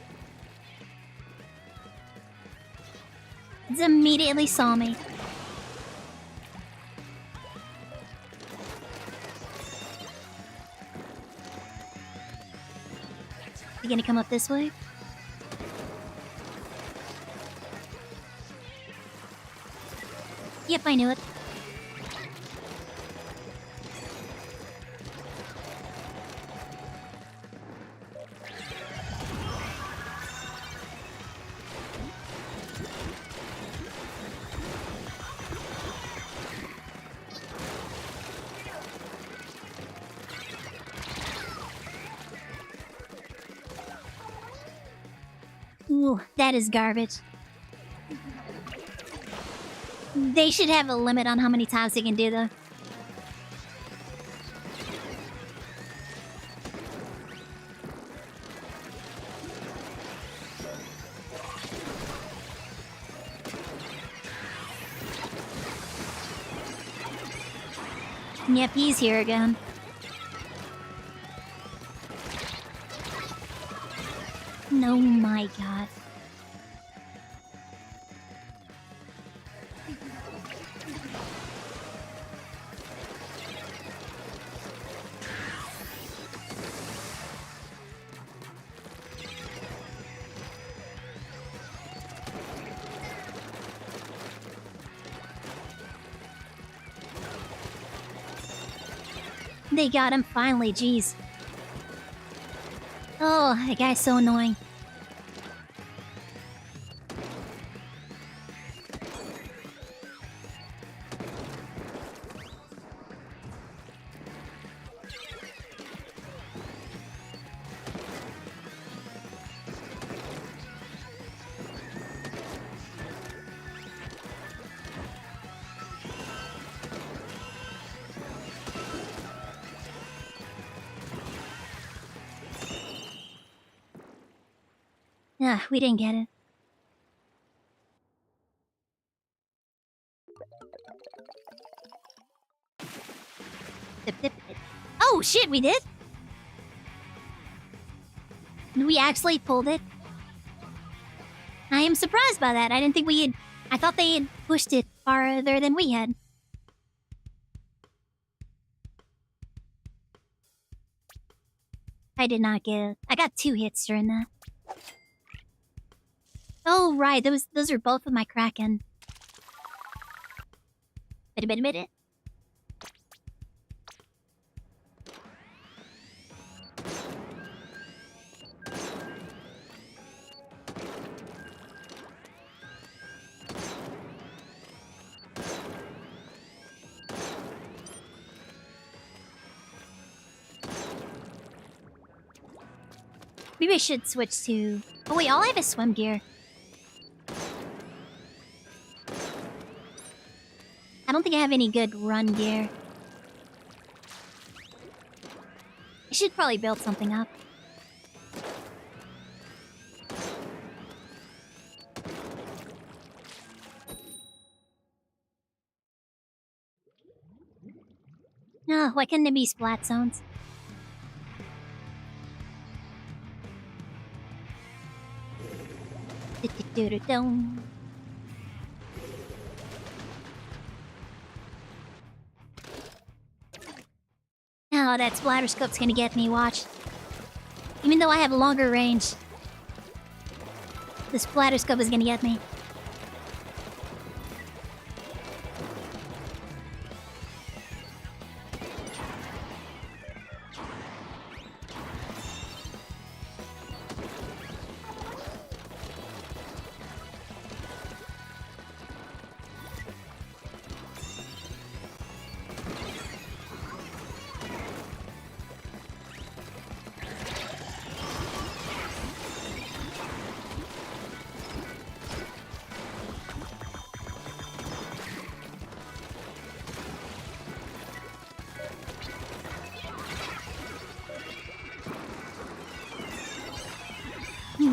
It immediately saw me. You gonna come up this way? Yep, I knew it. Ooh, that is garbage. They should have a limit on how many times they can do though. Yep, he's here again. Oh my god. They got him finally, jeez. Oh, that guy's so annoying. We didn't get it. Oh shit, we did? We actually pulled it. I am surprised by that. I didn't think we had... I thought they had pushed it farther than we had. I did not get it. I got 2 hits during that. Oh, right. Those are both of my Kraken. Bit. Maybe I should switch to... Oh wait, all I have is swim gear. I don't think I have any good run gear. I should probably build something up. No, why couldn't it be splat zones? Do-do-do-do-dum. Oh, that splatter scope's gonna get me, watch. Even though I have longer range, the splatter scope is gonna get me.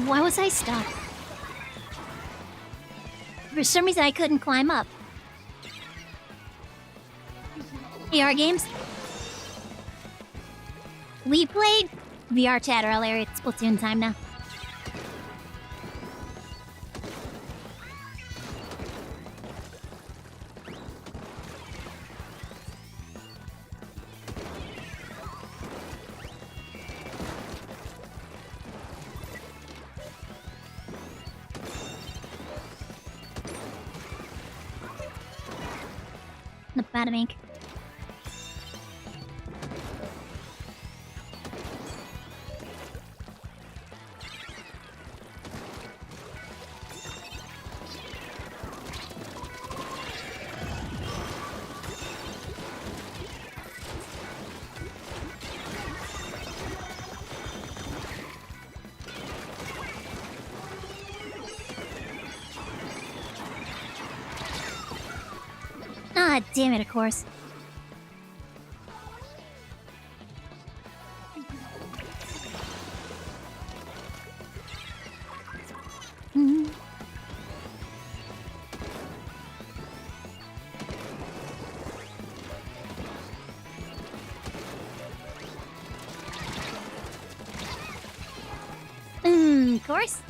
Why was I stuck? For some reason, I couldn't climb up. AR games. We played VRChat earlier. It's Splatoon time now. The bottom ink. Ah, damn it, of course. Of course.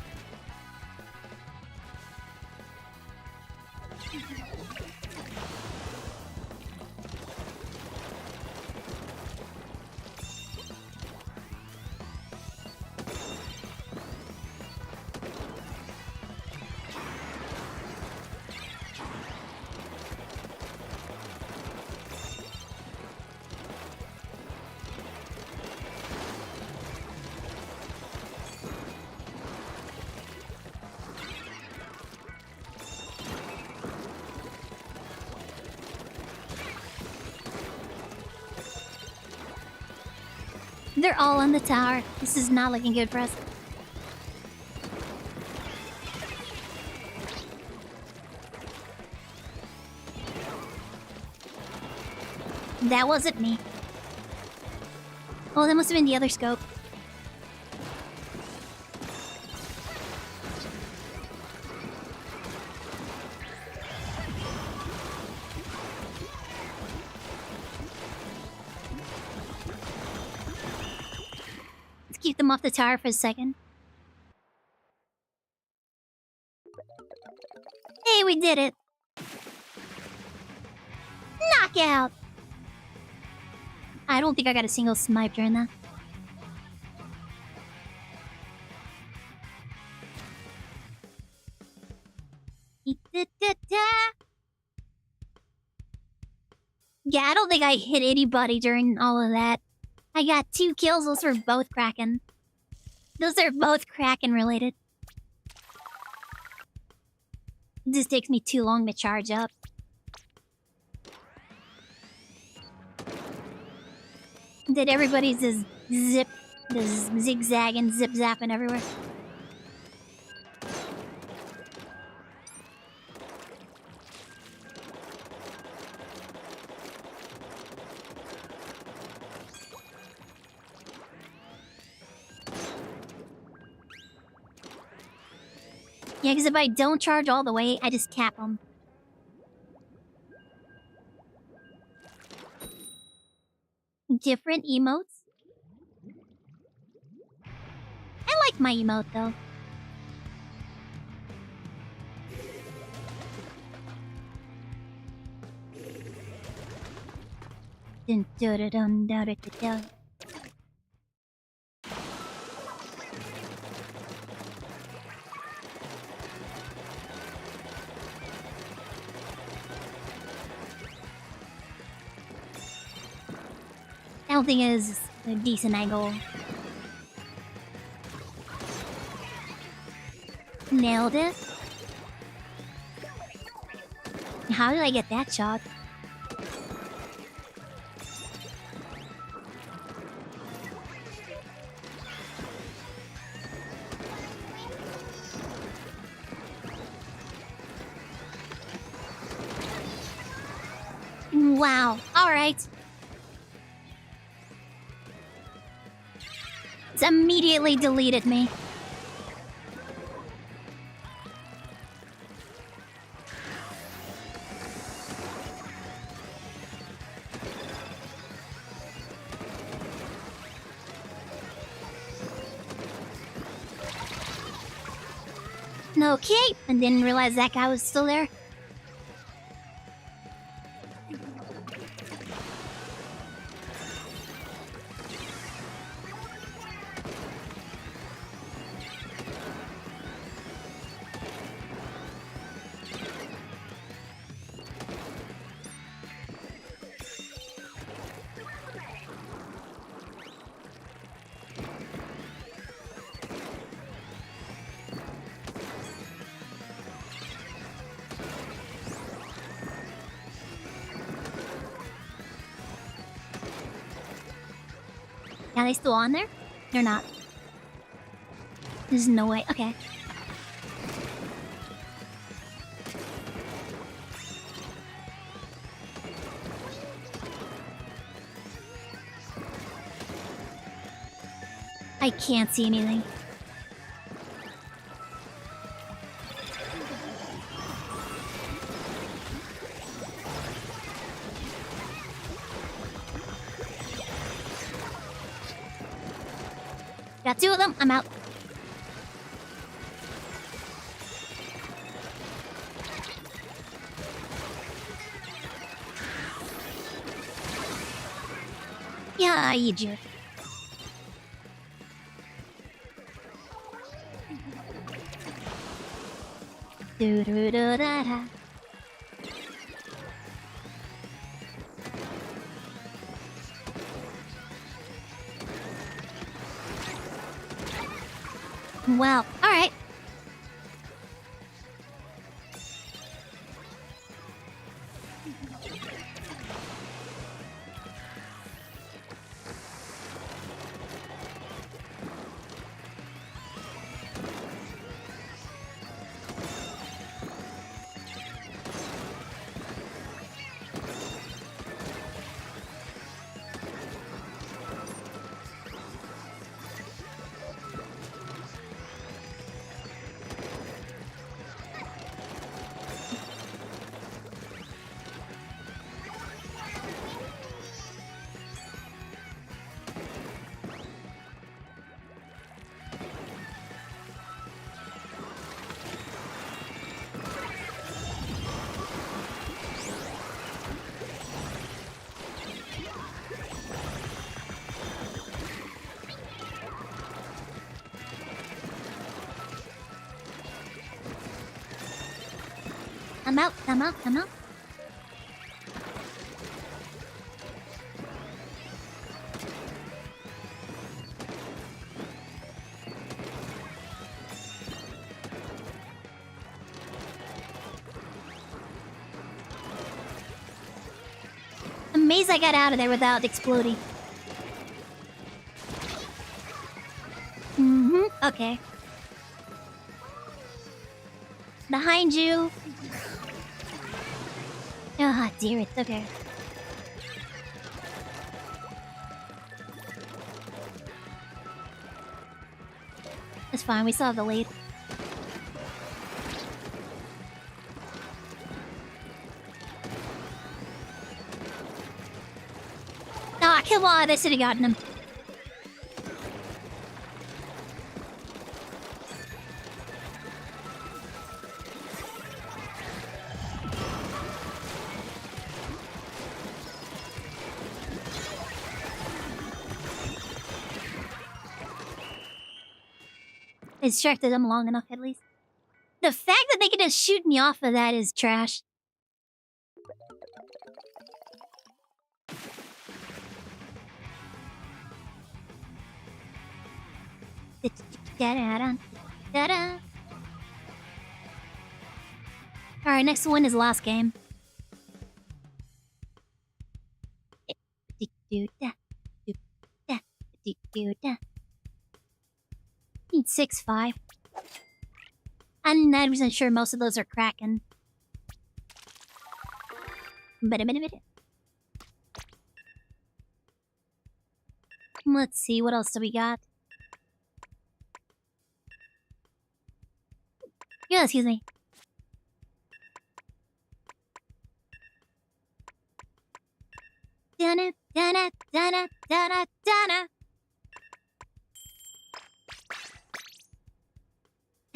They're all on the tower. This is not looking good for us. That wasn't me. Oh, that must have been the other scope. Keep them off the tower for a second. Hey, we did it! Knockout! I don't think I got a single snipe during that. Yeah, I don't think I hit anybody during all of that. I got 2 kills. Those were both Kraken. Those are both Kraken related. It just takes me too long to charge up. Did everybody just zigzag and zip zapping everywhere? Yeah, because if I don't charge all the way, I just cap them. Different emotes. I like my emote, though. Dun dun dun dun dun dun dun. I don't think it is a decent angle. Nailed it. How did I get that shot? Wow. All right. It's immediately deleted me. Okay, I didn't realize that guy was still there. Are they still on there? They're not. There's no way. Okay. I can't see anything. Got two of them. I'm out. Yeah, you jerk. Do do do da da. Well, all right. I'm out. I'm out. I'm out. Amazed I got out of there without exploding. Okay. Behind you. Oh, dear, it's okay. It's fine, we still have the lead. Ah, come on, they should have gotten him. I distracted them long enough, at least. The fact that they can just shoot me off of that is trash. Alright, next one is last game. Need 6-5. I'm 90% sure most of those are cracking. But a minute. Let's see, what else do we got? Yeah, excuse me. Dana, dana, dana, dana, dana.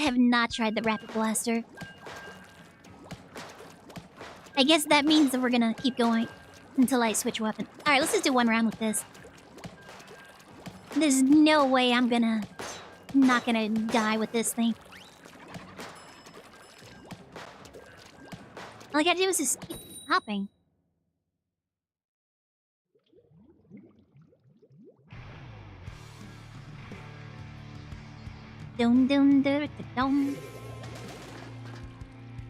I have not tried the Rapid Blaster. I guess that means that we're gonna keep going until I switch weapon. Alright, let's just do one round with this. There's no way I'm not gonna die with this thing. All I gotta do is just keep hopping. Dum dum dum dum.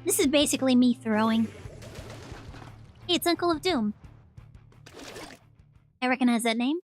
This is basically me throwing. Hey, it's Uncle of Doom. I recognize that name.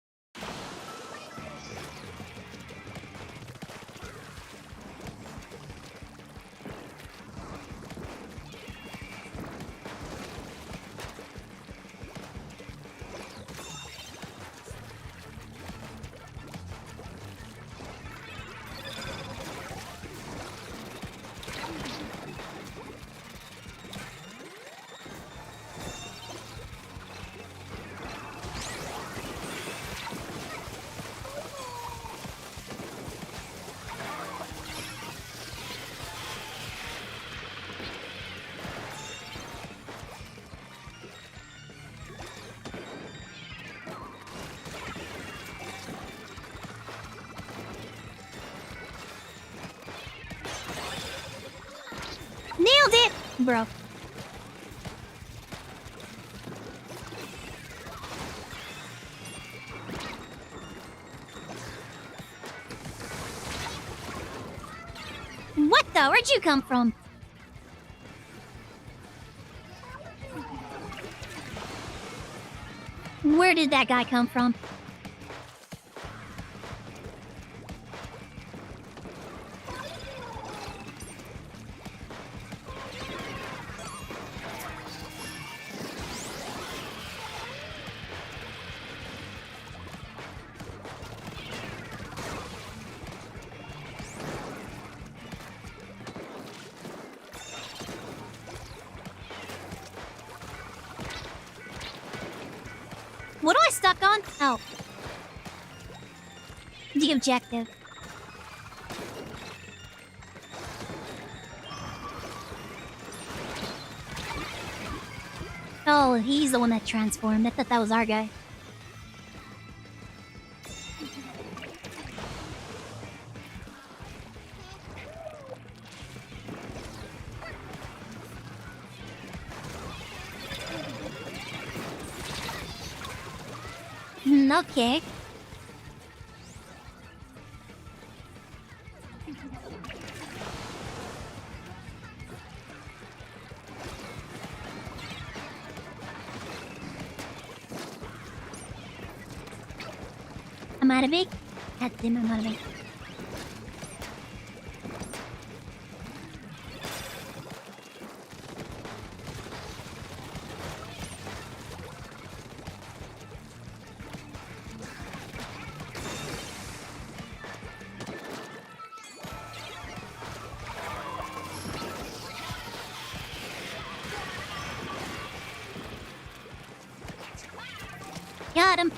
Nailed it! Bro. What the? Where'd you come from? Where did that guy come from? What do I stuck on? Oh. The objective. Oh, he's the one that transformed. I thought that was our guy. Okay. I'm out of ink. God damn, I'm out of ink. Got him.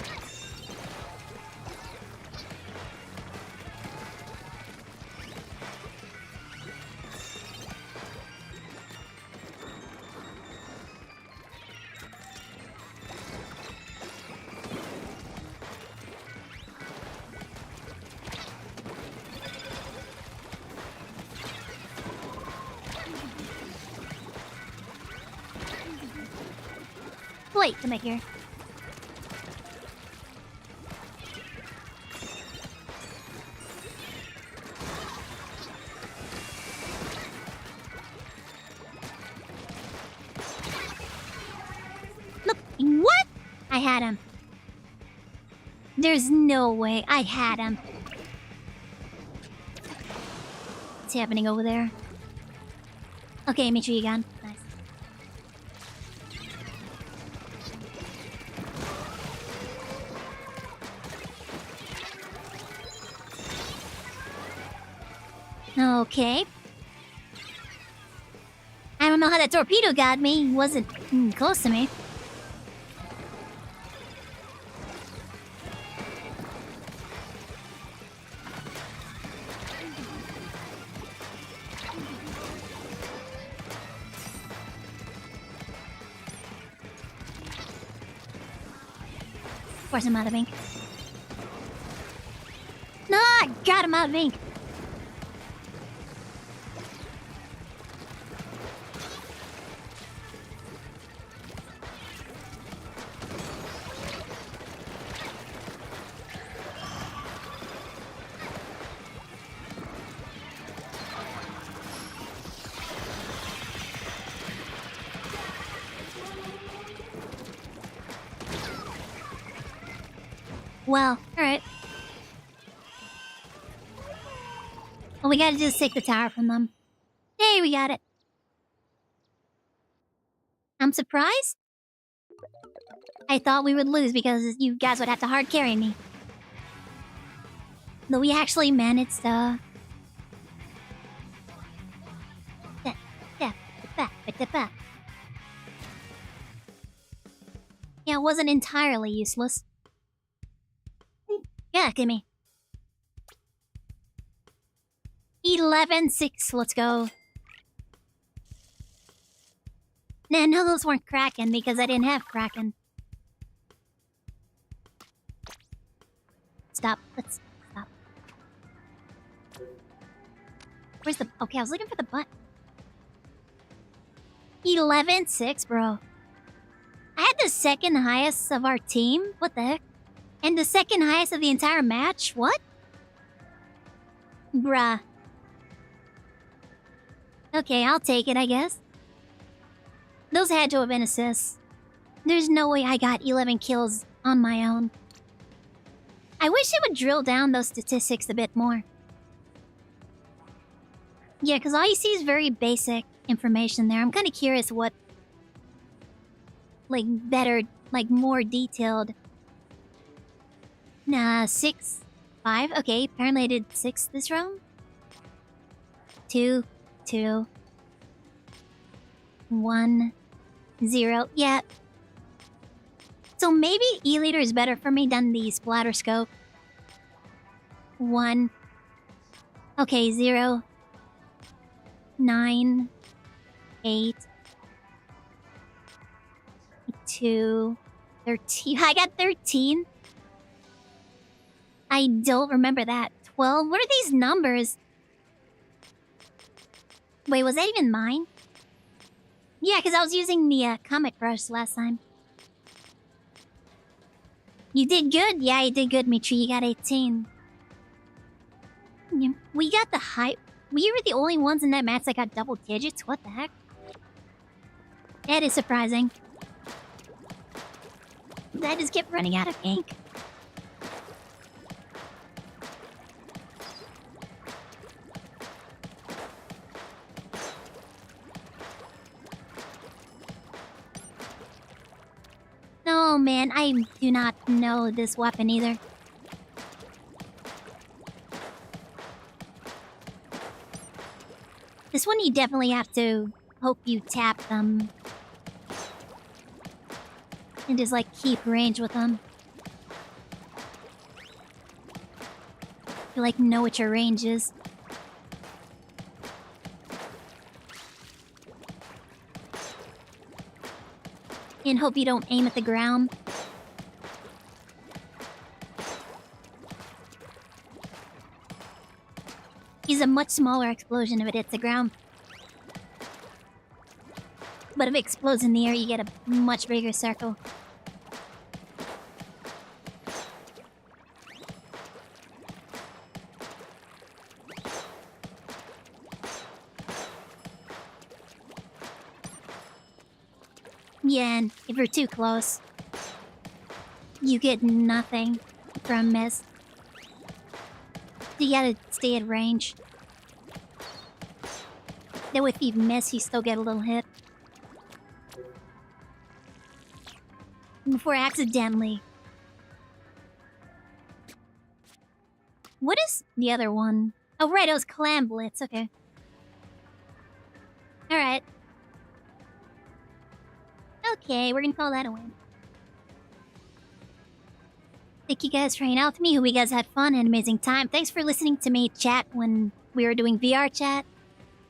Wait, come back here. Look, what? I had him. There's no way I had him. What's happening over there? Okay, make sure you got him. Nice. Okay. I don't know how that torpedo got me. It wasn't close to me. Of course I'm out of ink. No, I got him out of ink. Well, alright. Well, we gotta just take the tower from them. Hey, we got it. I'm surprised. I thought we would lose because you guys would have to hard carry me. Though we actually managed to... Yeah, it wasn't entirely useless. Yeah, gimme. 11-6, let's go. Nah, no, those weren't Kraken because I didn't have Kraken. Stop, let's stop. Where's the... Okay, I was looking for the button. 11-6, bro. I had the second highest of our team? What the heck? And the second highest of the entire match? What? Bruh. Okay, I'll take it, I guess. Those had to have been assists. There's no way I got 11 kills on my own. I wish it would drill down those statistics a bit more. Yeah, because all you see is very basic information there. I'm kind of curious what... like, better, like, more detailed... Nah, 6, 5. Okay, apparently I did 6 this round. 2, 2. 1, 0. Yeah. So maybe E-Leader is better for me than the splatter scope. 1. Okay, 0. 9. 8. 2. 13. I got 13. I don't remember that. 12? What are these numbers? Wait, was that even mine? Yeah, because I was using the comic brush last time. You did good. Yeah, you did good, Mitri. You got 18. Yeah, we got the high... We were the only ones in that match that got double digits? What the heck? That is surprising. I just kept running out of ink. No, man, I do not know this weapon either. This one you definitely have to hope you tap them. And just, like, keep range with them. You, like, know what your range is. And hope you don't aim at the ground. Use a much smaller explosion if it hits the ground. But if it explodes in the air, you get a much bigger circle. Yeah, and if you're too close, you get nothing from miss. You gotta stay at range. That way if you miss, you still get a little hit. Before accidentally. What is the other one? Oh right, it was Clam Blitz, okay. Alright. Okay, we're gonna call that a win. Thank you guys for hanging out with me. Hope you guys had fun and amazing time. Thanks for listening to me chat when we were doing VRChat.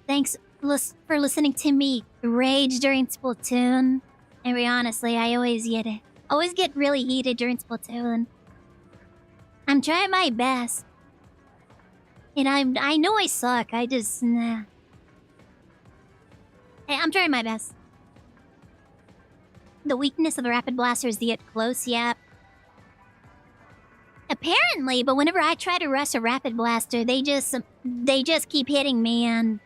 Thanks for listening to me rage during Splatoon. And honestly, I always get it. always get really heated during Splatoon. I'm trying my best. And I know I suck. I just nah. Hey, I'm trying my best. The weakness of the Rapid Blaster is to get close, yeah. Apparently, but whenever I try to rush a Rapid Blaster, they just keep hitting me and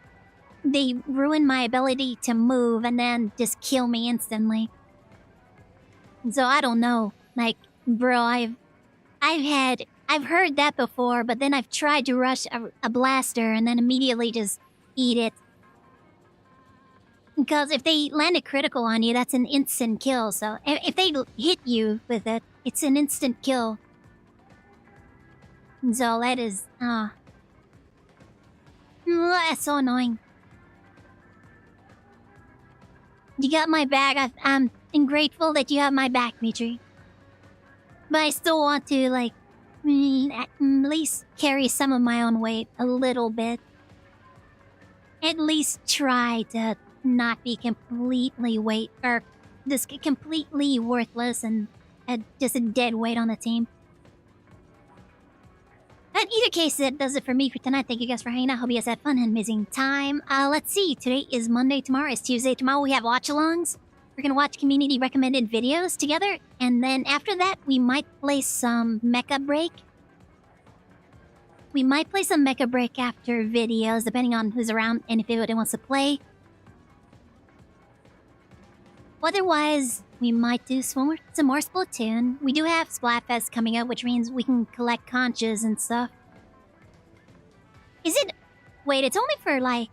they ruin my ability to move and then just kill me instantly. So I don't know. Like, bro, I've heard that before, but then I've tried to rush a blaster and then immediately just eat it. Because if they land a critical on you, that's an instant kill. So if they hit you with it, it's an instant kill. So that is, that's so annoying. You got my back. I'm grateful that you have my back, Mitri. But I still want to, like, at least carry some of my own weight a little bit. At least try to not be completely completely worthless and just a dead weight on the team. In either case, that does it for me for tonight. Thank you guys for hanging out. Hope you guys had fun and amazing time. Let's see. Today is Monday. Tomorrow is Tuesday. Tomorrow we have watch-alongs. We're going to watch community recommended videos together. And then after that, we might play some Mecha Break. We might play some Mecha Break after videos, depending on who's around and if anybody wants to play. Otherwise, we might do some more Splatoon. We do have Splatfest coming up, which means we can collect conches and stuff. Is it... Wait, it's only for, like...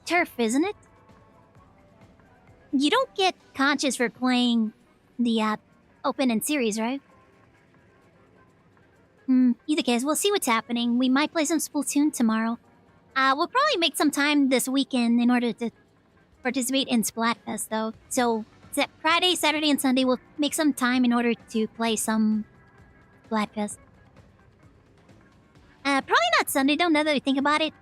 Turf, isn't it? You don't get conches for playing the Open and Series, right? Either case, we'll see what's happening. We might play some Splatoon tomorrow. We'll probably make some time this weekend in order to participate in Splatfest, though. So, Friday, Saturday, and Sunday, we'll make some time in order to play some Splatfest. Probably not Sunday, though, now that I think about it.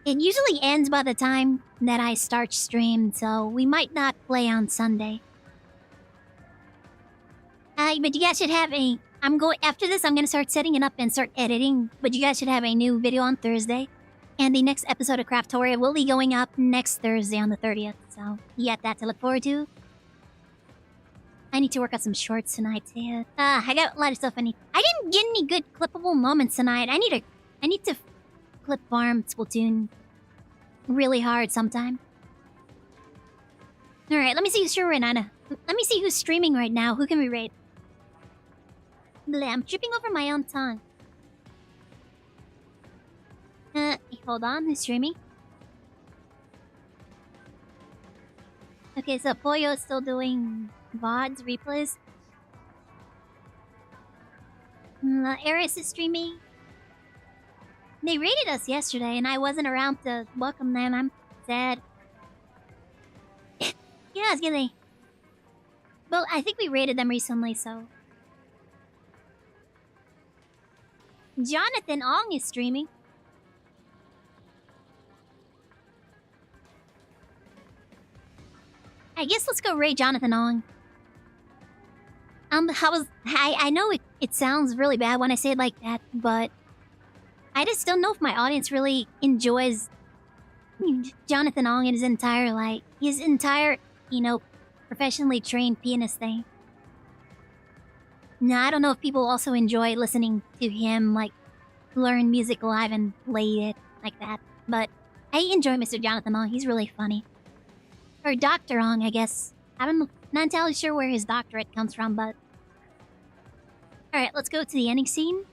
It usually ends by the time that I start stream, so we might not play on Sunday. But you guys should have after this, I'm gonna start setting it up and start editing, but you guys should have a new video on Thursday. And the next episode of Craftoria will be going up next Thursday on the 30th, so you got that to look forward to. I need to work on some shorts tonight, too. I got a lot of stuff I didn't get any good clippable moments tonight. I need to clip farm Splatoon really hard sometime. Alright, let me see who's streaming right now. Let me see who's streaming right now. Who can we rate? I'm tripping over my own tongue. Hold on, who's streaming? Okay, so Pollo is still doing VODs, replays. Eris is streaming. They rated us yesterday and I wasn't around to welcome them. I'm sad. Yeah, it's gonna... Well, I think we rated them recently, so... Jonathan Ong is streaming. I guess let's go rate Jonathan Ong. I know it sounds really bad when I say it like that, but I just don't know if my audience really enjoys Jonathan Ong and his entire, professionally trained pianist thing. Now, I don't know if people also enjoy listening to him, like, learn music live and play it like that, but I enjoy Mr. Jonathan Ong. He's really funny. Or Dr. Ong, I guess. I'm not entirely sure where his doctorate comes from, but... Alright, let's go to the ending scene.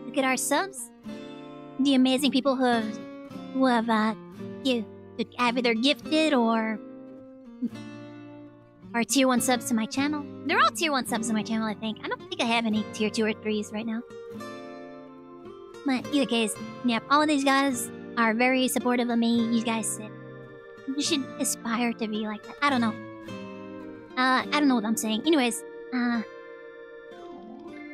Look at our subs. The amazing people who have either gifted or are tier 1 subs to my channel. They're all tier 1 subs to my channel, I think. I don't think I have any tier 2 or 3s right now. But either case, yep, all of these guys are very supportive of me. You guys should aspire to be like that. I don't know. I don't know what I'm saying. Anyways,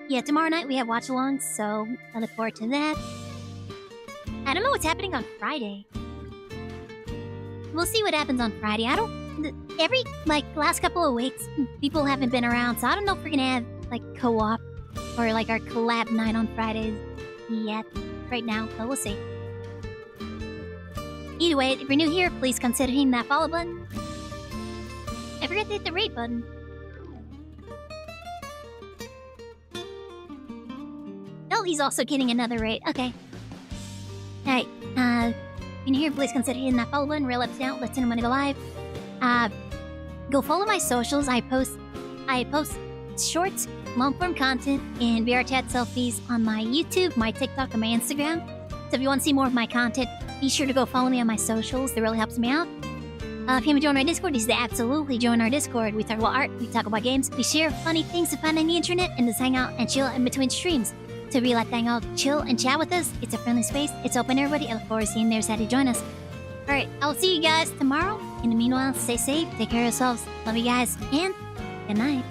yeah, tomorrow night we have watch-alongs, so I look forward to that. I don't know what's happening on Friday. We'll see what happens on Friday. every, like, last couple of weeks, people haven't been around, so I don't know if we're gonna have, like, co-op or, like, our collab night on Fridays yet right now, but we'll see. Either way, if you're new here, please consider hitting that follow button. I forgot to hit the rate button. Oh, he's also getting another rate. Okay. Alright, if you're new here, please consider hitting that follow button. Real episode out, let's send money go live. Go follow my socials. I post shorts, long-form content, and VRChat selfies on my YouTube, my TikTok, and my Instagram. So if you want to see more of my content, be sure to go follow me on my socials. That really helps me out. If you haven't joined our Discord, you should absolutely join our Discord. We talk about art, we talk about games, we share funny things to find on the internet, and just hang out and chill in between streams. So if you like to hang out, chill, and chat with us, it's a friendly space. It's open to everybody. I look forward to seeing you there, so to join us. Alright, I'll see you guys tomorrow. In the meanwhile, stay safe, take care of yourselves. Love you guys, and good night.